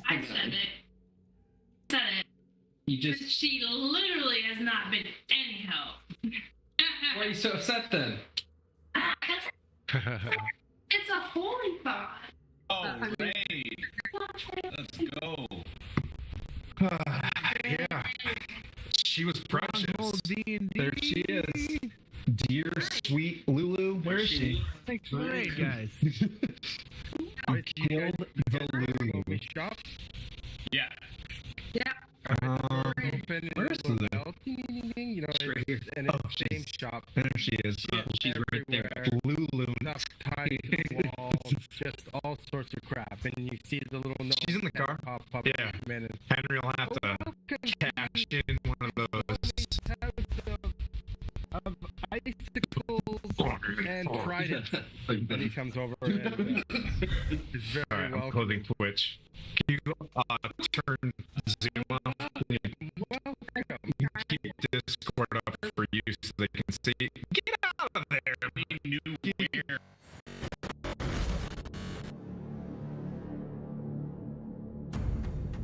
I said it. You just. She literally has not been any help. Why are you so upset then? It's a holy thought. Oh, raid. Let's go. Yeah. She was precious. There she is. shop? Yeah. Yeah. Open where's little the- bell, ding, ding, ding, you know, She's right here. and it's Oh, the same shop. There she is. She's right there. Everywhere. Blue Loon. Stuff tied to the walls, just all sorts of crap. And you see the little notes She's in the that car. pop up. Yeah. in a minute. Henry will have to Welcome cash in one of those. of icicles and tridents. And he comes over and is very All right, I'm welcome. closing Twitch. Can you turn Zoom off? Welcome. Keep Discord up for you so they can see. Get out of there! We knew where